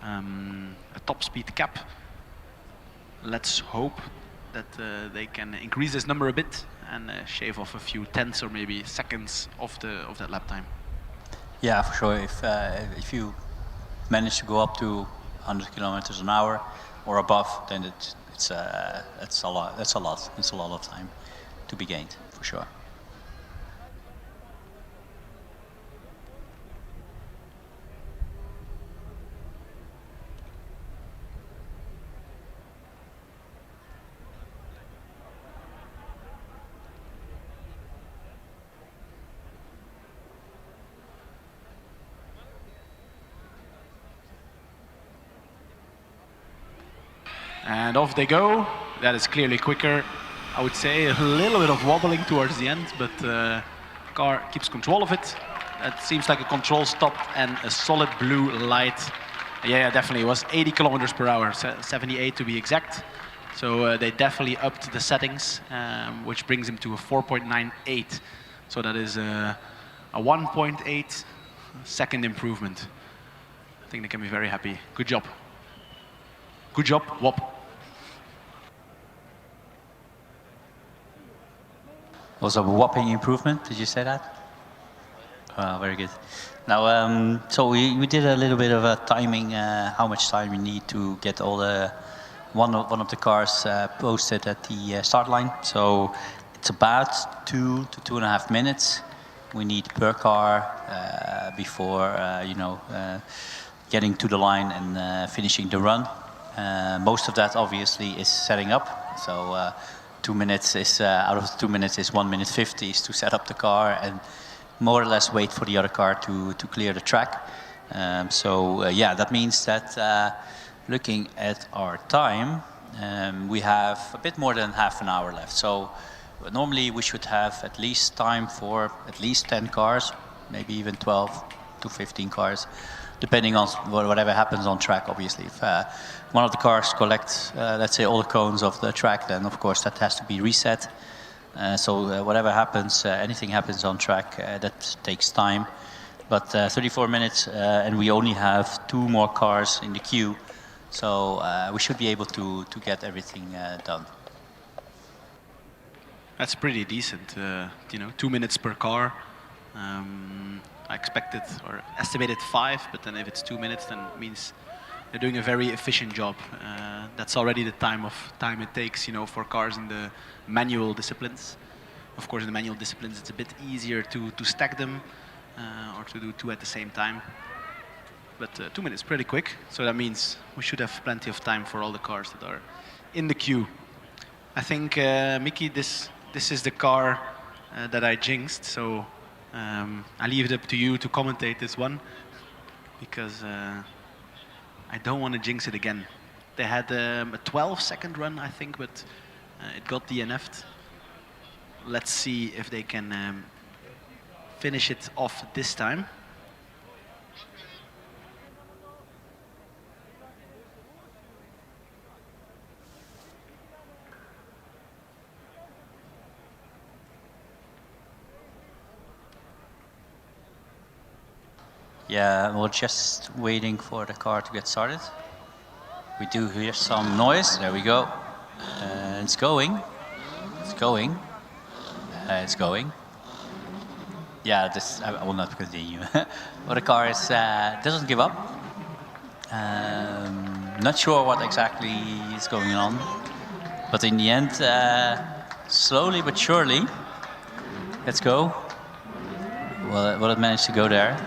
a top speed cap. Let's hope that they can increase this number a bit and shave off a few tenths or maybe seconds of that lap time. Yeah, for sure. If you manage to go up to 100 kilometers an hour or above, then it's a lot. That's a lot. It's a lot of time to be gained, for sure. And off they go. That is clearly quicker. I would say a little bit of wobbling towards the end, but the car keeps control of it. That seems like a control stop and a solid blue light. Yeah, definitely. It was 80 kilometers per hour, 78 to be exact. So they definitely upped the settings, which brings him to a 4.98. So that is a 1.8 second improvement. I think they can be very happy. Good job. Good job, Wop. Was a whopping improvement. Did you say that? Very good. Now, so we did a little bit of a timing, how much time we need to get all the one of the cars posted at the start line. So it's about 2 to 2.5 minutes we need per car before getting to the line and finishing the run. Most of that obviously is setting up. So 2 minutes is out of the 2 minutes is 1 minute 50 is to set up the car and more or less wait for the other car to clear the track. Yeah, that means that looking at our time, we have a bit more than half an hour left. So normally we should have at least time for at least 10 cars, maybe even 12 to 15 cars, depending on whatever happens on track, obviously. If one of the cars collects, let's say, all the cones of the track, then of course that has to be reset. So whatever happens, anything happens on track, that takes time. But 34 minutes, and we only have 2 more cars in the queue. So we should be able to get everything done. That's pretty decent, 2 minutes per car. I expected or estimated 5, but then if it's 2 minutes, then it means they're doing a very efficient job. That's already the time it takes, for cars in the manual disciplines. Of course, in the manual disciplines, it's a bit easier to stack them or to do 2 at the same time. But 2 minutes, pretty quick. So that means we should have plenty of time for all the cars that are in the queue. I think, Mickey, this is the car that I jinxed. So I leave it up to you to commentate this one, because I don't want to jinx it again. They had a 12-second run, I think, but it got DNF'd. Let's see if they can finish it off this time. Yeah, we're just waiting for the car to get started. We do hear some noise. There we go. It's going. It's going. It's going. Yeah, I will not continue. But the car doesn't give up. Not sure what exactly is going on. But in the end, slowly but surely, let's go. Well, it managed to go there.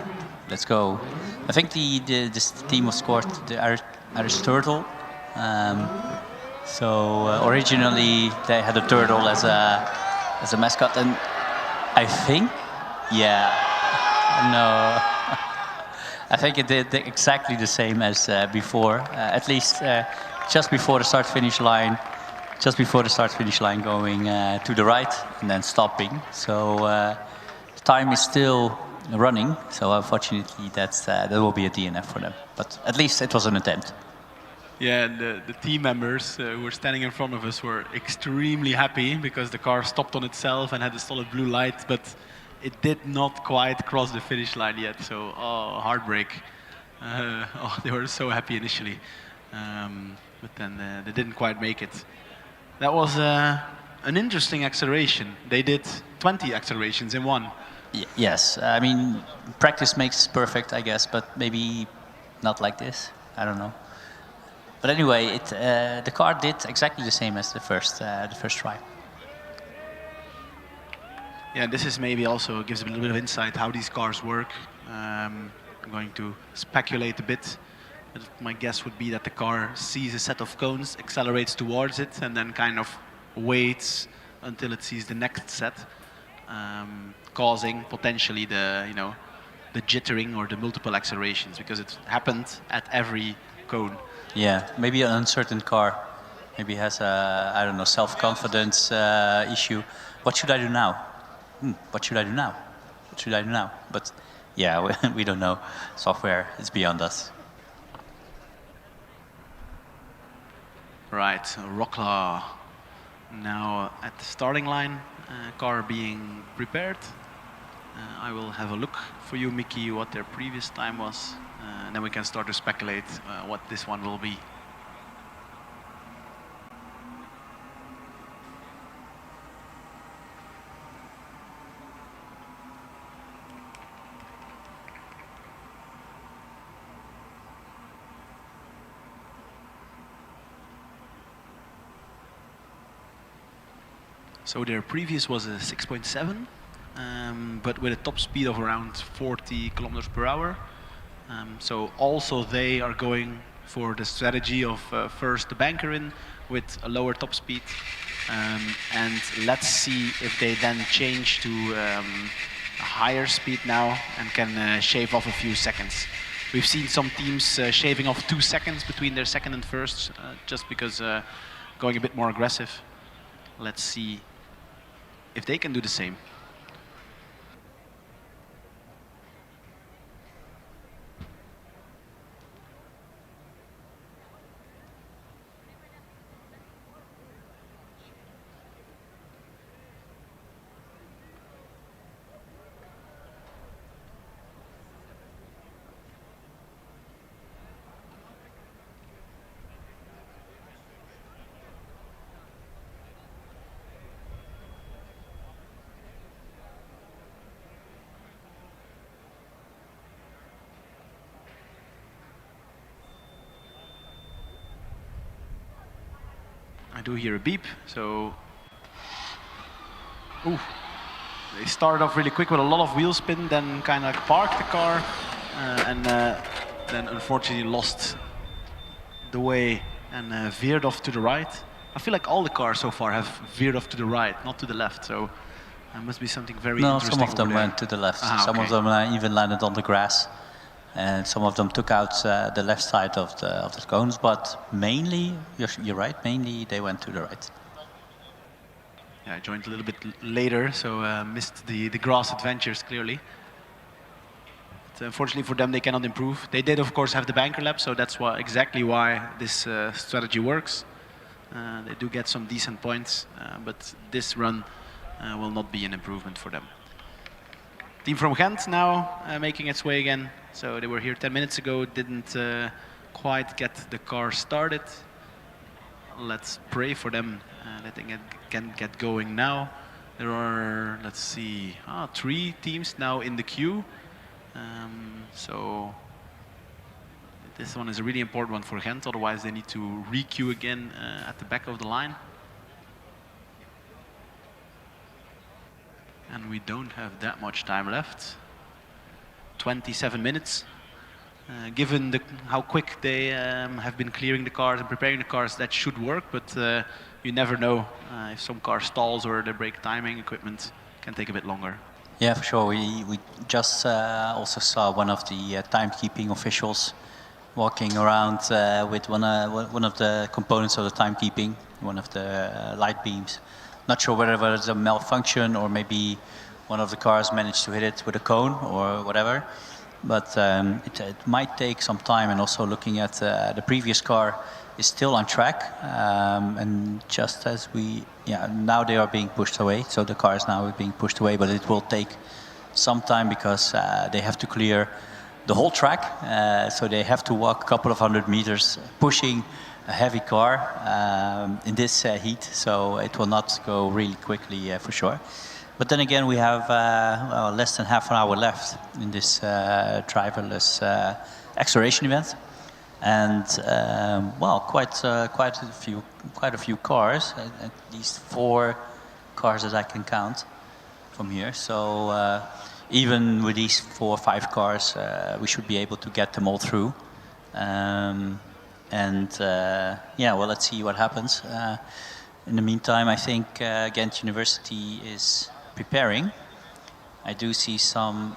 Let's go. I think this team was scored the Irish turtle. So originally they had a turtle as a mascot, and I think, yeah, no, I think it did exactly the same as before. At least just before the start-finish line, going to the right and then stopping. So time is still running, so unfortunately that will be a DNF for them. But at least it was an attempt. Yeah, and the team members who were standing in front of us were extremely happy because the car stopped on itself and had a solid blue light, but it did not quite cross the finish line yet. So, oh, heartbreak. They were so happy initially, but then they didn't quite make it. That was an interesting acceleration. They did 20 accelerations in one. Yes, I mean, practice makes perfect, I guess, but maybe not like this. I don't know. But anyway, the car did exactly the same as the first try. Yeah, this is maybe also gives a little bit of insight how these cars work. I'm going to speculate a bit. But my guess would be that the car sees a set of cones, accelerates towards it, and then kind of waits until it sees the next set, causing potentially the jittering or the multiple accelerations, because it happened at every cone. Yeah, maybe an uncertain car. Maybe has a, I don't know, self-confidence issue. What should I do now? What should I do now? What should I do now? But yeah, we don't know. Software is beyond us. Right, Rocklaw now at the starting line, car being prepared. I will have a look for you, Mickey, what their previous time was, and then we can start to speculate what this one will be. So their previous was a 6.7, but with a top speed of around 40 kilometers per hour. So also they are going for the strategy of first the banker in with a lower top speed, and let's see if they then change to a higher speed now and can shave off a few seconds. We've seen some teams shaving off 2 seconds between their second and first, just because going a bit more aggressive. Let's see if they can do the same. I do hear a beep, so they started off really quick with a lot of wheel spin, then kind of parked the car, and then unfortunately lost the way and veered off to the right. I feel like all the cars so far have veered off to the right, not to the left, so there must be something very interesting. No, some of them went to the left. Some of them even landed on the grass. And some of them took out the left side of the cones, but mainly, you're right, mainly they went to the right. Yeah, I joined a little bit later, so missed the grass adventures clearly. But unfortunately for them, they cannot improve. They did, of course, have the banker lap, so that's exactly why this strategy works. They do get some decent points, but this run will not be an improvement for them. Team from Ghent now making its way again. So they were here 10 minutes ago, didn't quite get the car started. Let's pray for them that they can get going now. There are, let's see, 3 teams now in the queue. So this one is a really important one for Ghent, otherwise they need to re-queue again at the back of the line. And we don't have that much time left. 27 minutes. Given how quick they have been clearing the cars and preparing the cars, that should work, but you never know if some car stalls or the brake timing equipment can take a bit longer. Yeah, for sure. We just also saw one of the timekeeping officials walking around with one of the components of the timekeeping, one of the light beams. Not sure whether it was a malfunction or maybe one of the cars managed to hit it with a cone or whatever. but it might take some time. And also looking at the previous car is still on track, and just as now they are being pushed away. So the car is now being pushed away, but it will take some time because they have to clear the whole track. So they have to walk a couple of 100 meters pushing a heavy car in this heat. So it will not go really quickly for sure. But then again, we have less than half an hour left in this driverless acceleration event, and quite a few cars, at least 4 cars that I can count from here. So even with these 4 or 5 cars, we should be able to get them all through. Let's see what happens. In the meantime, I think Ghent University is preparing. I do see some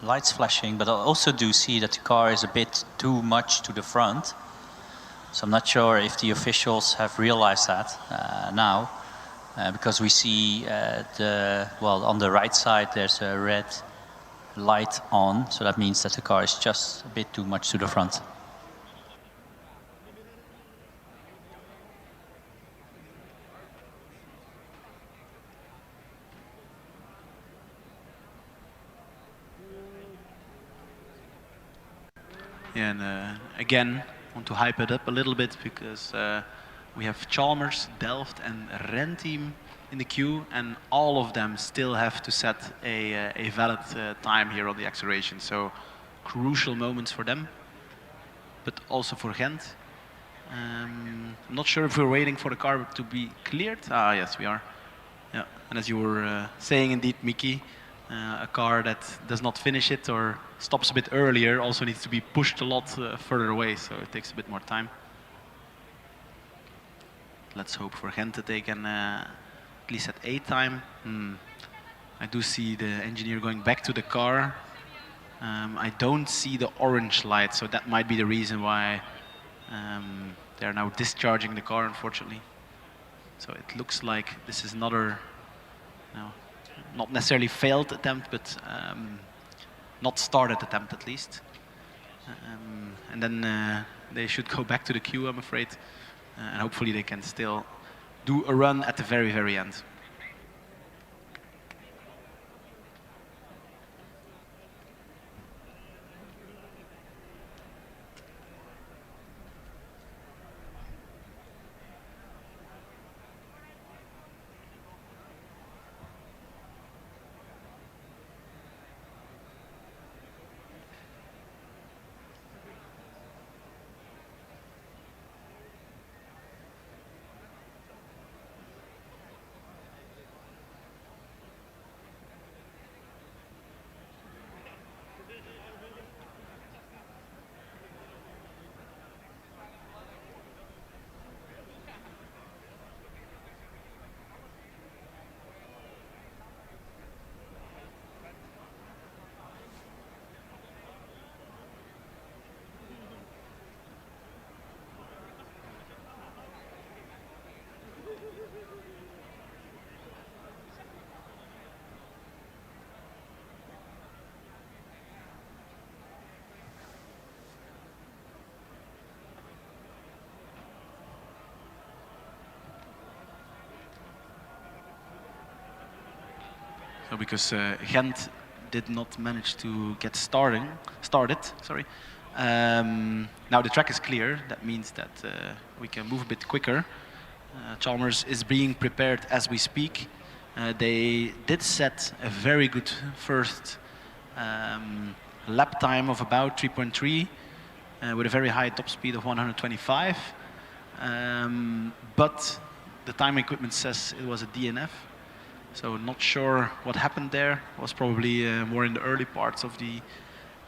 lights flashing, but I also do see that the car is a bit too much to the front. So I'm not sure if the officials have realized that now, because we see on the right side there's a red light on, so that means that the car is just a bit too much to the front. And again, want to hype it up a little bit because we have Chalmers, Delft and Renteam in the queue, and all of them still have to set a valid time here on the acceleration. So crucial moments for them, but also for Ghent. I'm not sure if we're waiting for the car to be cleared. Ah, yes, we are. Yeah, and as you were saying, indeed, Miki, a car that does not finish it or stops a bit earlier also needs to be pushed a lot further away, so it takes a bit more time. Let's hope for Ghent that they can at least at A time. I do see the engineer going back to the car. I don't see the orange light, so that might be the reason why they're now discharging the car, unfortunately. So it looks like this is another, not necessarily failed attempt, but not started attempt at least. And then they should go back to the queue, I'm afraid. And hopefully they can still do a run at the very, very end. So because Ghent did not manage to get started. Sorry. Now the track is clear. That means that we can move a bit quicker. Chalmers is being prepared as we speak. They did set a very good first lap time of about 3.3 with a very high top speed of 125. But the time equipment says it was a DNF. So not sure what happened there. It was probably more in the early parts of the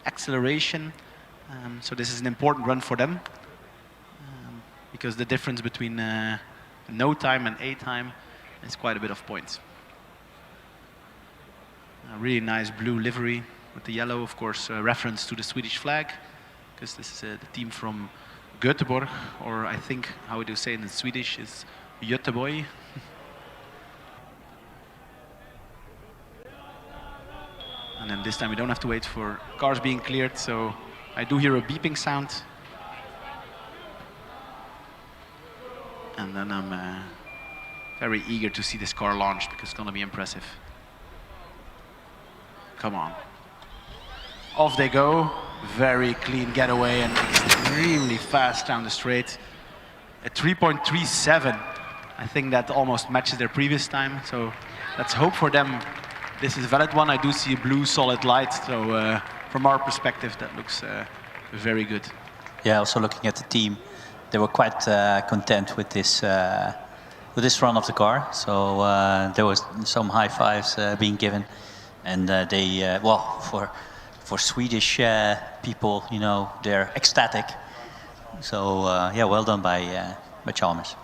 acceleration. So this is an important run for them because the difference between no time and A time is quite a bit of points. A really nice blue livery with the yellow, of course, reference to the Swedish flag, because this is the team from Göteborg, or I think how we do say it in Swedish is Göteborg. And then this time we don't have to wait for cars being cleared, so I do hear a beeping sound. And then I'm very eager to see this car launch because it's going to be impressive. Come on. Off they go. Very clean getaway and extremely fast down the straight. At 3.37, I think that almost matches their previous time. So let's hope for them this is a valid one. I do see a blue solid light. So from our perspective, that looks very good. Yeah, also looking at the team, they were quite content with this run of the car. So there was some high fives being given, and they well, for Swedish people, you know, they're ecstatic. So yeah, well done by Chalmers.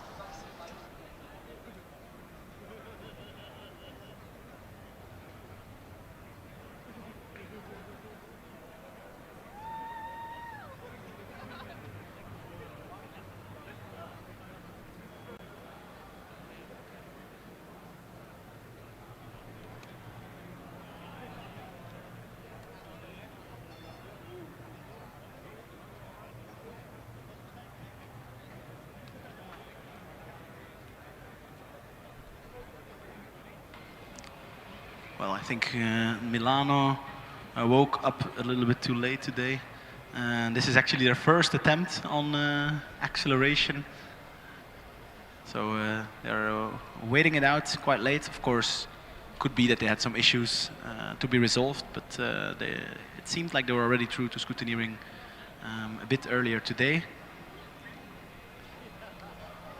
Well, I think Milano woke up a little bit too late today. And this is actually their first attempt on acceleration. So they're waiting it out quite late. Of course, could be that they had some issues to be resolved, but it seemed like they were already through to scrutineering a bit earlier today.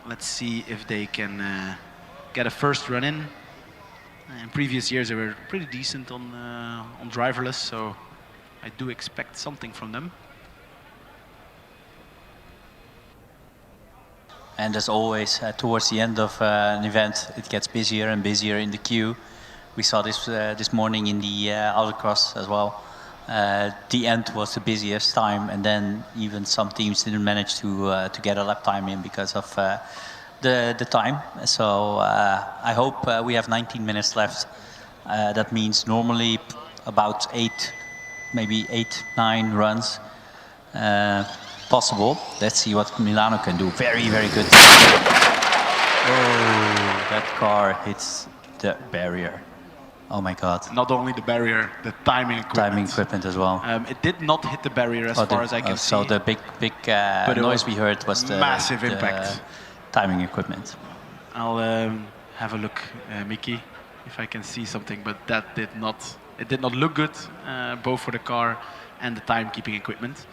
Let's see if they can get a first run in. In previous years, they were pretty decent on driverless, so I do expect something from them. And as always, towards the end of an event, it gets busier and busier in the queue. We saw this this morning in the autocross as well. The end was the busiest time, and then even some teams didn't manage to get a lap time in because of the time. So I hope we have 19 minutes left. That means normally about 8, maybe 8, 9 runs possible. Let's see what Milano can do. Very, very good. Oh, that car hits the barrier. Oh my God. Not only the barrier, the timing equipment. Timing equipment as well. It did not hit the barrier as far as I can see. So the big noise we heard was the massive impact. Timing equipment. I'll have a look, Mickey, if I can see something, but that did not look good, both for the car and the timekeeping equipment.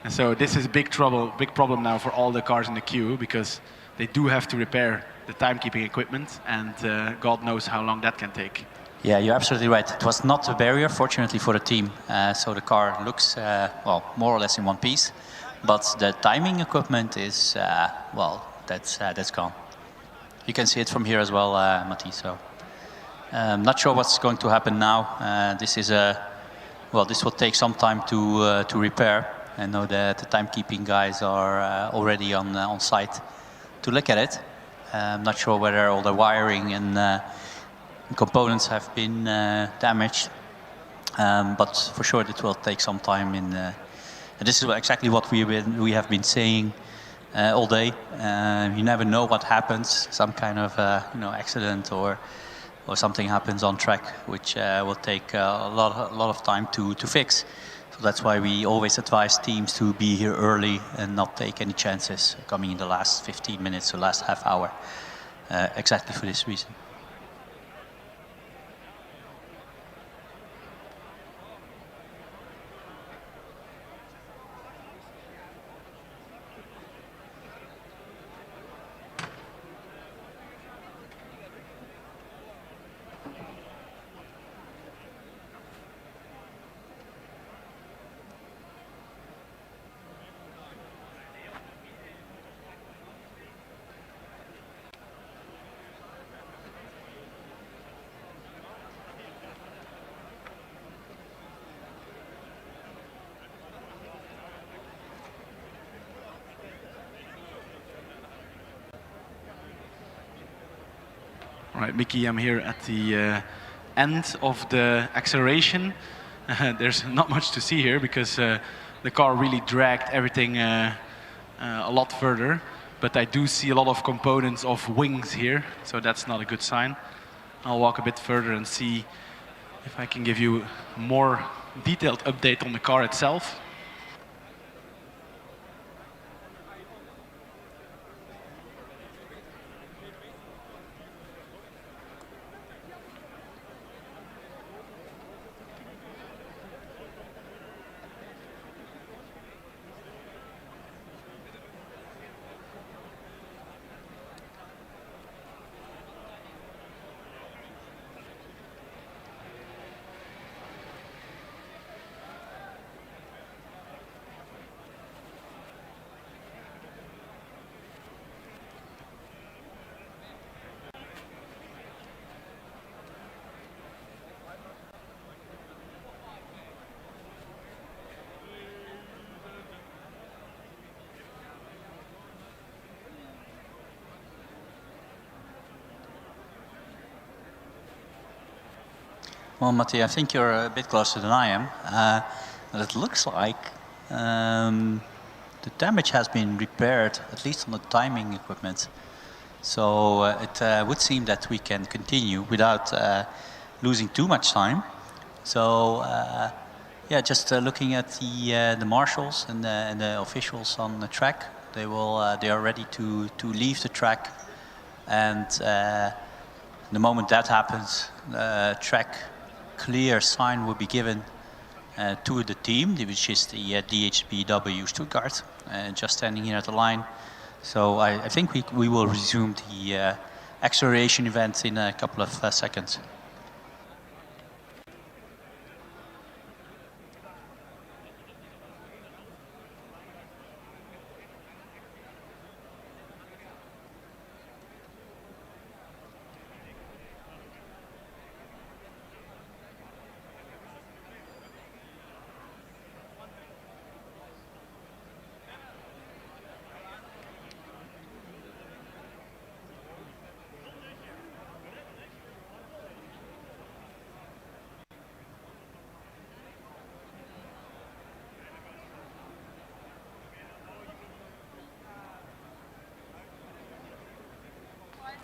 And so this is big problem now for all the cars in the queue, because they do have to repair the timekeeping equipment, and God knows how long that can take. Yeah, you're absolutely right. It was not a barrier, fortunately for the team. So the car looks, well, more or less in one piece. But the timing equipment is, well, that's gone. You can see it from here as well, Matti. So not sure what's going to happen now. This is well, this will take some time to repair. I know that the timekeeping guys are already on site to look at it. I'm not sure whether all the wiring and components have been damaged, but for sure it will take some time. And this is exactly what we have been saying all day. You never know what happens. Some kind of accident or something happens on track, which will take a lot of time to fix. So that's why we always advise teams to be here early and not take any chances coming in the last 15 minutes or last half hour, exactly for this reason. All right, Mickey, I'm here at the end of the acceleration. there's not much to see here because the car really dragged everything a lot further. But I do see a lot of components of wings here, so that's not a good sign. I'll walk a bit further and see if I can give you a more detailed update on the car itself. Well, Matti, I think you're a bit closer than I am. But it looks like the damage has been repaired, at least on the timing equipment. So it would seem that we can continue without losing too much time. So yeah, just looking at the marshals and the officials on the track, they are ready to leave the track, and the moment that happens, track clear sign will be given to the team, which is the DHBW Stuttgart, just standing here at the line. So I think we will resume the acceleration event in a couple of seconds.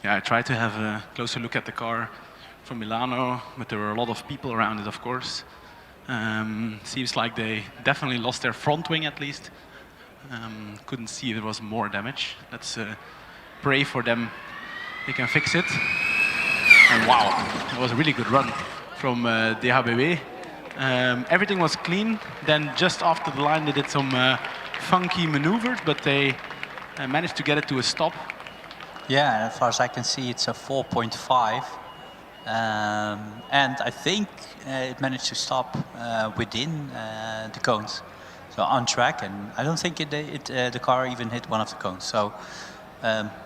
Yeah, I tried to have a closer look at the car from Milano, but there were a lot of people around it, of course. Seems like they definitely lost their front wing at least. Couldn't see if there was more damage. Let's pray for them they can fix it. And wow, that was a really good run from DHBW. Everything was clean. Then just after the line they did some funky maneuvers, but they managed to get it to a stop. Yeah, as far as I can see, it's a 4.5. And I think it managed to stop within the cones. So on track, and I don't think the car even hit one of the cones. So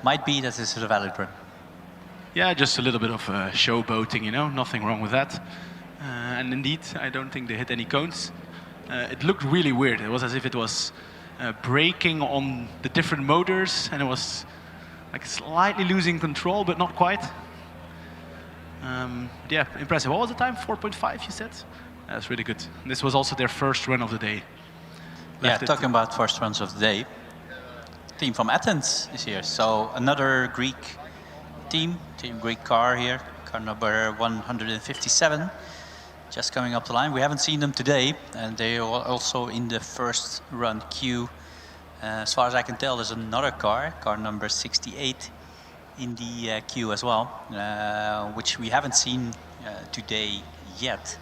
might be that this is a valid run. Yeah, just a little bit of showboating, you know, nothing wrong with that. And indeed, I don't think they hit any cones. It looked really weird. It was as if it was braking on the different motors, and it was like slightly losing control, but not quite. Yeah, impressive. What was the time? 4.5, you said? That's really good. This was also their first run of the day. Yeah, talking about first runs of the day. Team from Athens is here. So another Greek team Greek car here, car number 157, just coming up the line. We haven't seen them today, and they are also in the first run queue. As far as I can tell, there's another car number 68, in the queue as well, which we haven't seen today yet.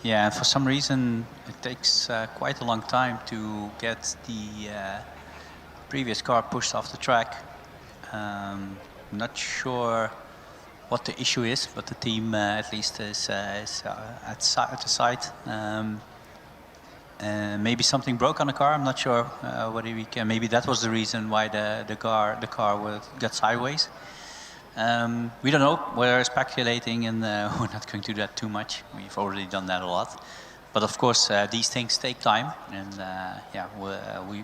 Yeah, and for some reason it takes quite a long time to get the previous car pushed off the track. Not sure what the issue is, but the team at least is at the site. Maybe something broke on the car. I'm not sure whether we can. Maybe that was the reason why the car got sideways. We don't know. We're speculating, and we're not going to do that too much. We've already done that a lot. But of course, these things take time, and yeah,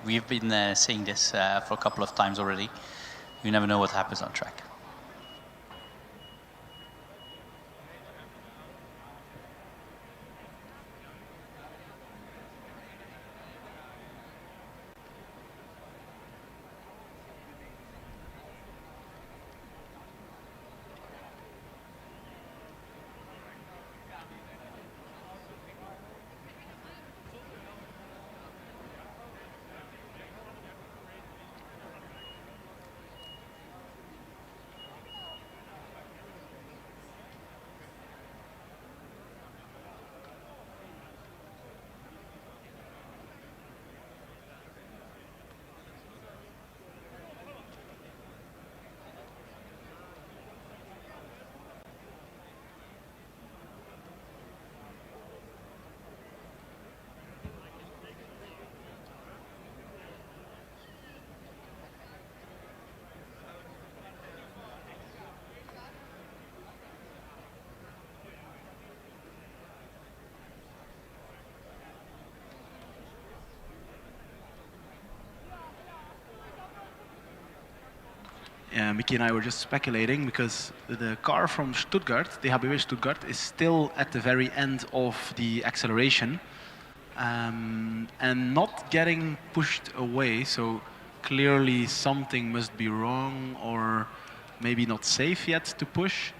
we've been saying this for a couple of times already. You never know what happens on track. Mickey and I were just speculating because the car from Stuttgart, the HBW Stuttgart, is still at the very end of the acceleration and not getting pushed away. So clearly something must be wrong or maybe not safe yet to push.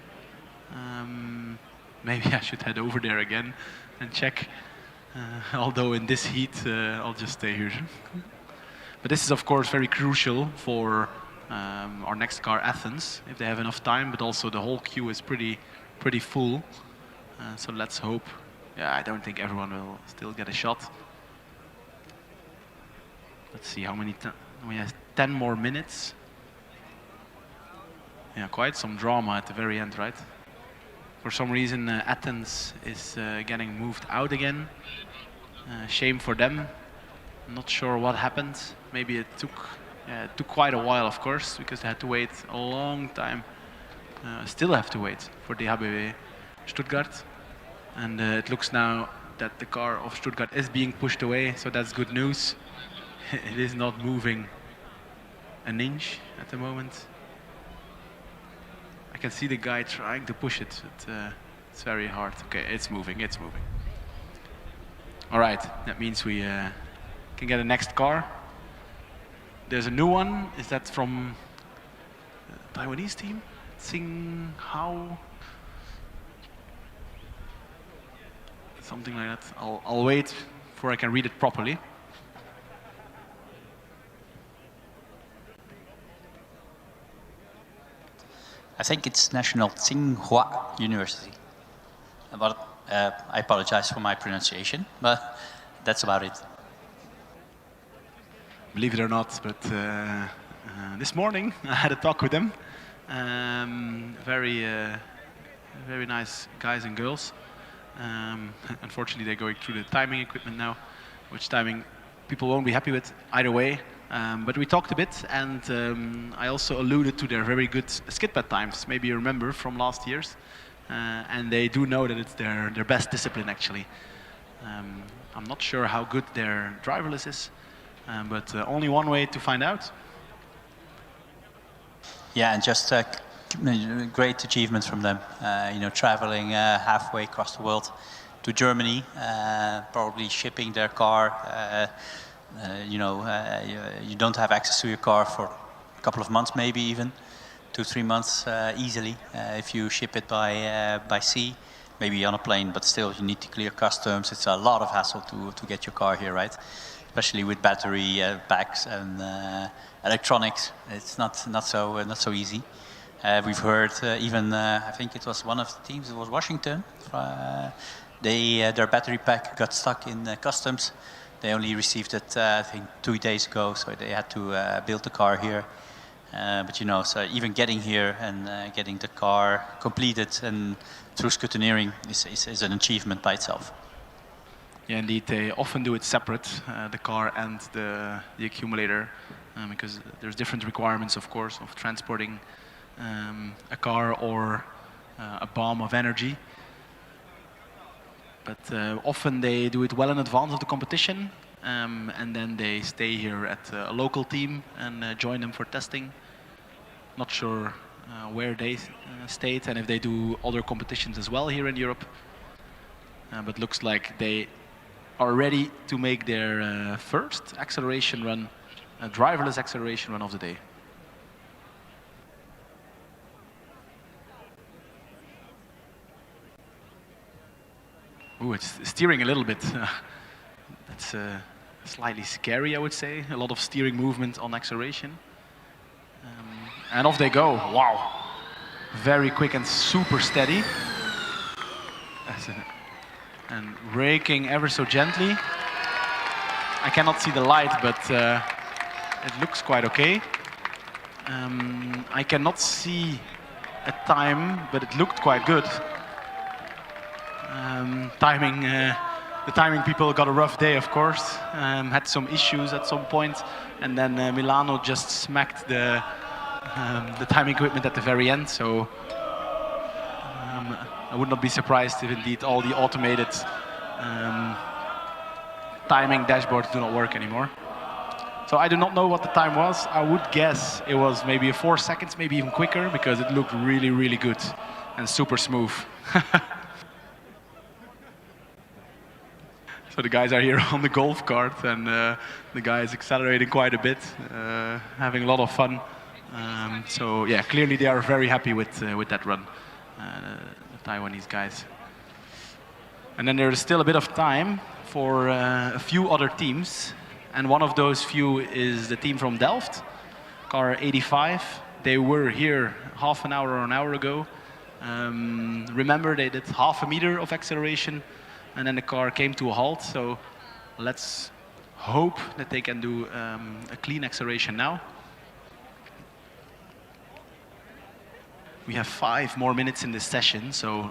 Maybe I should head over there again and check. Although in this heat, I'll just stay here. But this is of course very crucial for our next car, Athens, if they have enough time, but also the whole queue is pretty full. So let's hope. Yeah, I don't think everyone will still get a shot. Let's see how many. We have 10 more minutes. Yeah, quite some drama at the very end, right? For some reason, Athens is getting moved out again. Shame for them. Not sure what happened. Maybe it took quite a while, of course, because they had to wait a long time. Still have to wait for the HBW Stuttgart. And it looks now that the car of Stuttgart is being pushed away, so that's good news. It is not moving an inch at the moment. I can see the guy trying to push it, but it's very hard. Okay, it's moving, it's moving. All right, that means we can get a next car. There's a new one. Is that from the Taiwanese team? Sing Hao? Something like that. I'll wait before I can read it properly. I think it's National Tsinghua University. But I apologize for my pronunciation, but that's about it. Believe it or not, but this morning I had a talk with them. Very nice guys and girls. Unfortunately, they're going through the timing equipment now, which timing people won't be happy with either way. But we talked a bit, and I also alluded to their very good skid pad times. Maybe you remember from last year's. And they do know that it's their best discipline, actually. I'm not sure how good their driverless is, but only one way to find out. Yeah, and just great achievement from them. Traveling halfway across the world to Germany, probably shipping their car. You don't have access to your car for a couple of months, maybe even 2-3 months easily if you ship it by sea, maybe on a plane, but still you need to clear customs. It's a lot of hassle to get your car here, right? Especially with battery packs and electronics. It's not so easy. We've heard even I think it was one of the teams. It was Washington. Their battery pack got stuck in customs. They only received it I think 2 days ago, so they had to build the car here. But so even getting here and getting the car completed and through scrutineering is an achievement by itself. Yeah, indeed, they often do it separate, the car and the accumulator, because there's different requirements, of course, of transporting a car or a bomb of energy. But often they do it well in advance of the competition, and then they stay here at a local team and join them for testing. Not sure where they stayed and if they do other competitions as well here in Europe. But looks like they are ready to make their first acceleration run, a driverless acceleration run of the day. Ooh, it's steering a little bit. That's slightly scary, I would say. A lot of steering movement on acceleration. And off they go. Wow. Very quick and super steady. And braking ever so gently. I cannot see the light, but it looks quite okay. I cannot see a time, but it looked quite good. The timing people got a rough day, of course. Had some issues at some point, and then Milano just smacked the timing equipment at the very end. So I would not be surprised if indeed all the automated timing dashboards do not work anymore. So I do not know what the time was. I would guess it was maybe 4 seconds, maybe even quicker, because it looked really, really good and super smooth. So the guys are here on the golf cart, and the guy is accelerating quite a bit, having a lot of fun. So yeah, clearly they are very happy with that run, the Taiwanese guys. And then there is still a bit of time for a few other teams, and one of those few is the team from Delft, car 85. They were here half an hour or an hour ago. Remember, they did half a meter of acceleration, and then the car came to a halt. So let's hope that they can do a clean acceleration now. We have 5 more minutes in this session, so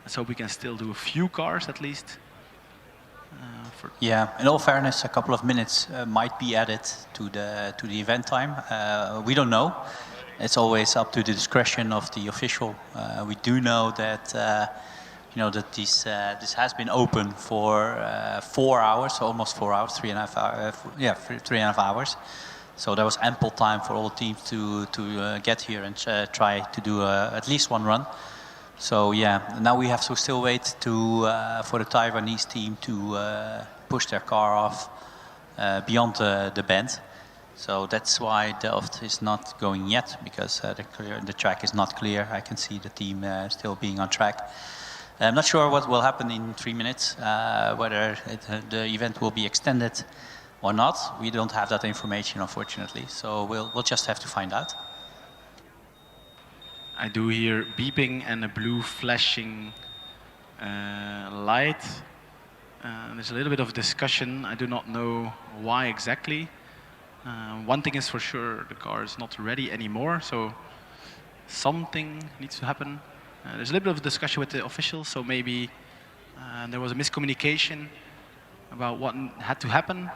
let's hope we can still do a few cars at least. Yeah, in all fairness, a couple of minutes might be added to the event time. We don't know. It's always up to the discretion of the official. We do know that that this has been open for 4 hours, so almost 4 hours, 3.5 hours. 3.5 hours. So there was ample time for all teams to get here and try to do at least one run. So yeah, now we have to still wait for the Taiwanese team to push their car off beyond the bend. So that's why Delft is not going yet, because the track is not clear. I can see the team still being on track. I'm not sure what will happen in 3 minutes, whether the event will be extended or not. We don't have that information, unfortunately, so we'll just have to find out. I do hear beeping and a blue flashing light. There's a little bit of discussion. I do not know why exactly. One thing is for sure, the car is not ready anymore, so something needs to happen. There's a little bit of discussion with the officials, so maybe there was a miscommunication about what had to happen.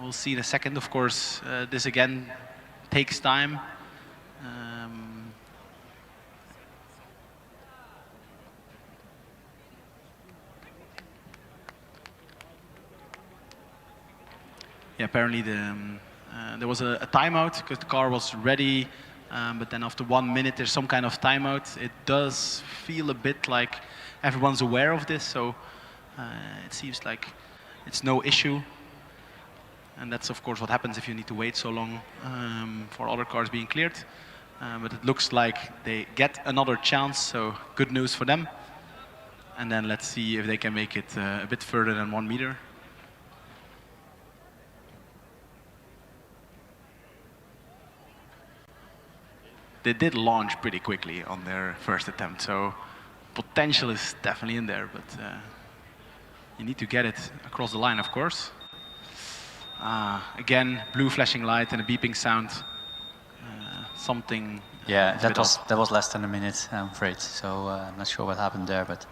We'll see in a second. Of course, this again takes time. Yeah, apparently there was a timeout because the car was ready, but then after 1 minute there's some kind of timeout. It does feel a bit like everyone's aware of this, so it seems like it's no issue. And that's of course what happens if you need to wait so long for other cars being cleared. But it looks like they get another chance, so good news for them. And then let's see if they can make it a bit further than 1 meter. They did launch pretty quickly on their first attempt, so potential is definitely in there, but you need to get it across the line, of course. Again, blue flashing light and a beeping sound. Something. Yeah, that was less than a minute, I'm afraid. So I'm not sure what happened there, but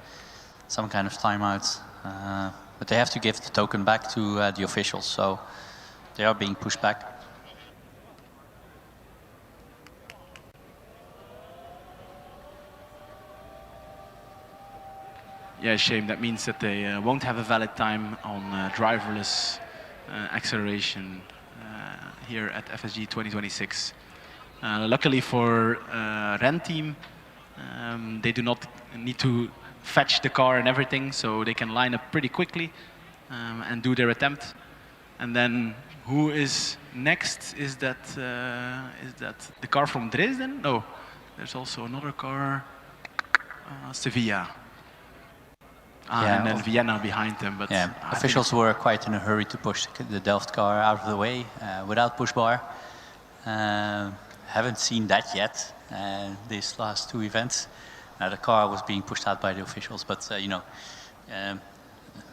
some kind of timeout. But they have to give the token back to the officials, so they are being pushed back. Yeah, shame. That means that they won't have a valid time on driverless acceleration here at FSG 2026. Luckily for Ren team, they do not need to fetch the car and everything, so they can line up pretty quickly and do their attempt. And then who is next? Is that the car from Dresden? No, there's also another car, Sevilla. Yeah, and then Vienna behind them. But yeah, officials were quite in a hurry to push the Delft car out of the way without push bar. Haven't seen that yet. These last two events, the car was being pushed out by the officials, but you know,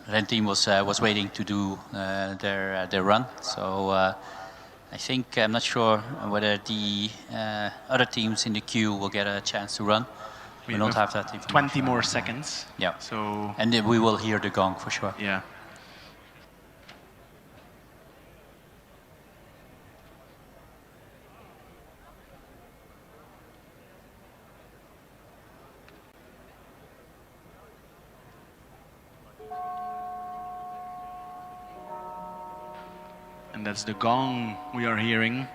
Ren team was waiting to do their run. So I think I'm not sure whether the other teams in the queue will get a chance to run. We don't have that information. 20 more seconds. Yeah. So. And then we will hear the gong for sure. Yeah. And that's the gong we are hearing,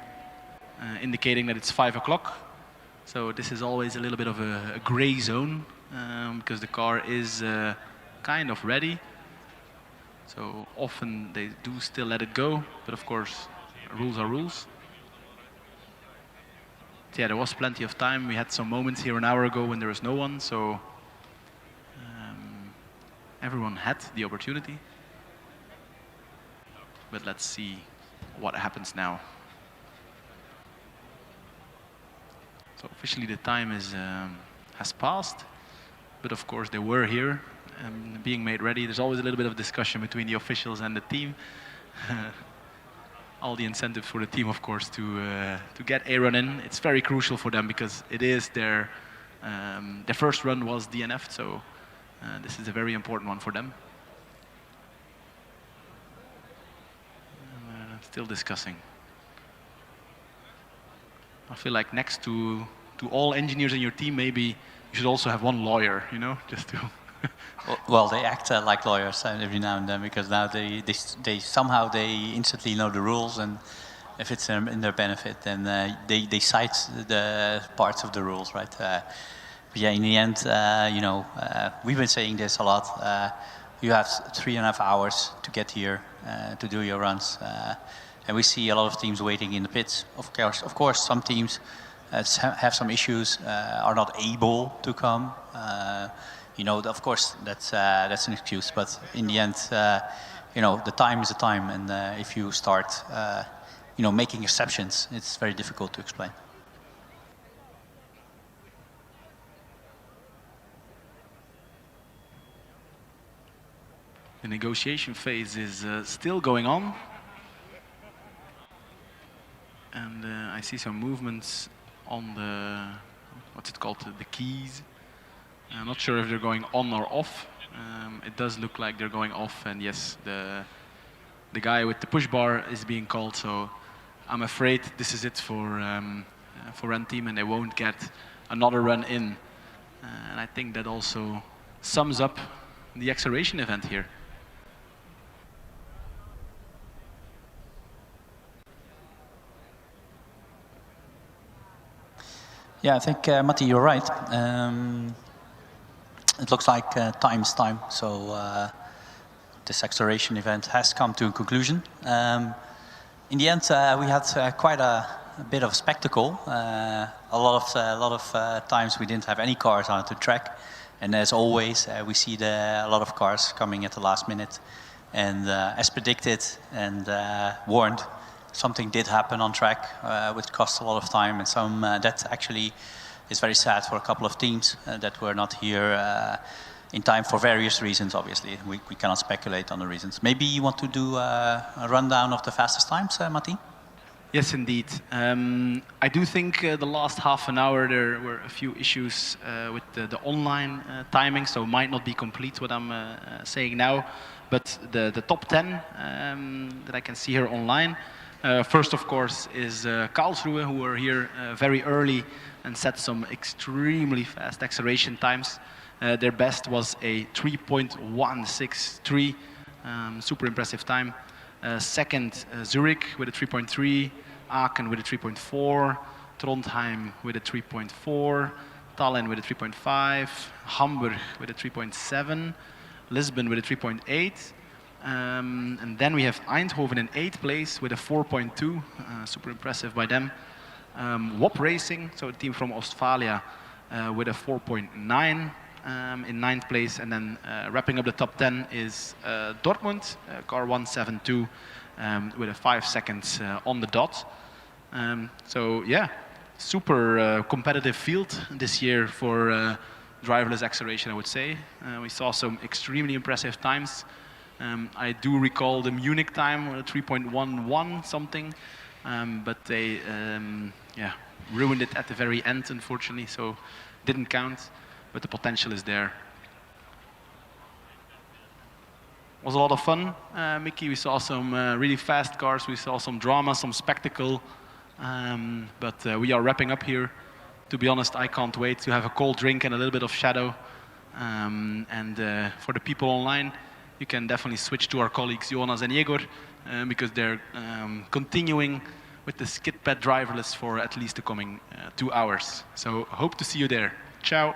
indicating that it's 5 o'clock. So this is always a little bit of a gray zone, because the car is kind of ready. So often they do still let it go, but of course, rules are rules. Yeah, there was plenty of time. We had some moments here an hour ago when there was no one, so everyone had the opportunity. But let's see what happens now. So officially the time is has passed, but of course they were here and being made ready. There's always a little bit of discussion between the officials and the team. All the incentives for the team, of course, to get a run in. It's very crucial for them because it is their first run was DNF, so this is a very important one for them. Still discussing. I feel like next to all engineers in your team, maybe you should also have one lawyer, you know, just to. Well, they act like lawyers every now and then because now they somehow instantly know the rules, and if it's in their benefit, then they cite the parts of the rules, right? But yeah, in the end, you know, we've been saying this a lot. You have 3.5 hours to get here to do your runs. And we see a lot of teams waiting in the pits. Of course, some teams have some issues, are not able to come. You know, of course, that's an excuse. But in the end, you know, the time is the time, and if you start, you know, making exceptions, it's very difficult to explain. The negotiation phase is still going on. And I see some movements on the, what's it called, the keys. I'm not sure if they're going on or off. It does look like they're going off, and yes, the guy with the push bar is being called, so I'm afraid this is it for Ren team, and they won't get another run in. And I think that also sums up the acceleration event here. Yeah, I think, Matti, you're right. It looks like time is time, so this acceleration event has come to a conclusion. In the end, we had quite a bit of spectacle. A lot of times we didn't have any cars on the track, and as always, we see a lot of cars coming at the last minute. And as predicted and warned, something did happen on track, which cost a lot of time, and that actually is very sad for a couple of teams that were not here in time for various reasons, obviously. We cannot speculate on the reasons. Maybe you want to do a rundown of the fastest times, Matti? Yes, indeed. I do think the last half an hour there were a few issues with the online timing, so might not be complete what I'm saying now. But the top 10 that I can see here online, first, of course, is Karlsruhe, who were here very early and set some extremely fast acceleration times. Their best was a 3.163, super impressive time. Second, Zurich with a 3.3, Aachen with a 3.4, Trondheim with a 3.4, Tallinn with a 3.5, Hamburg with a 3.7, Lisbon with a 3.8, and then we have Eindhoven in 8th place with a 4.2, super impressive by them. WOP Racing, so a team from Ostfalia, with a 4.9 in 9th place, and then wrapping up the top 10 is Dortmund, car 172, with a 5 seconds on the dot. So yeah, super competitive field this year for driverless acceleration, I would say. We saw some extremely impressive times. I do recall the Munich time, 3.11 something, but they yeah, ruined it at the very end, unfortunately, so didn't count, but the potential is there. Was a lot of fun, Mickey. We saw some really fast cars, we saw some drama, some spectacle, but we are wrapping up here. To be honest, I can't wait to have a cold drink and a little bit of shadow. And for the people online, you can definitely switch to our colleagues Jonas and Jegor, because they're continuing with the skid pad driverless for at least the coming 2 hours. So hope to see you there. Ciao.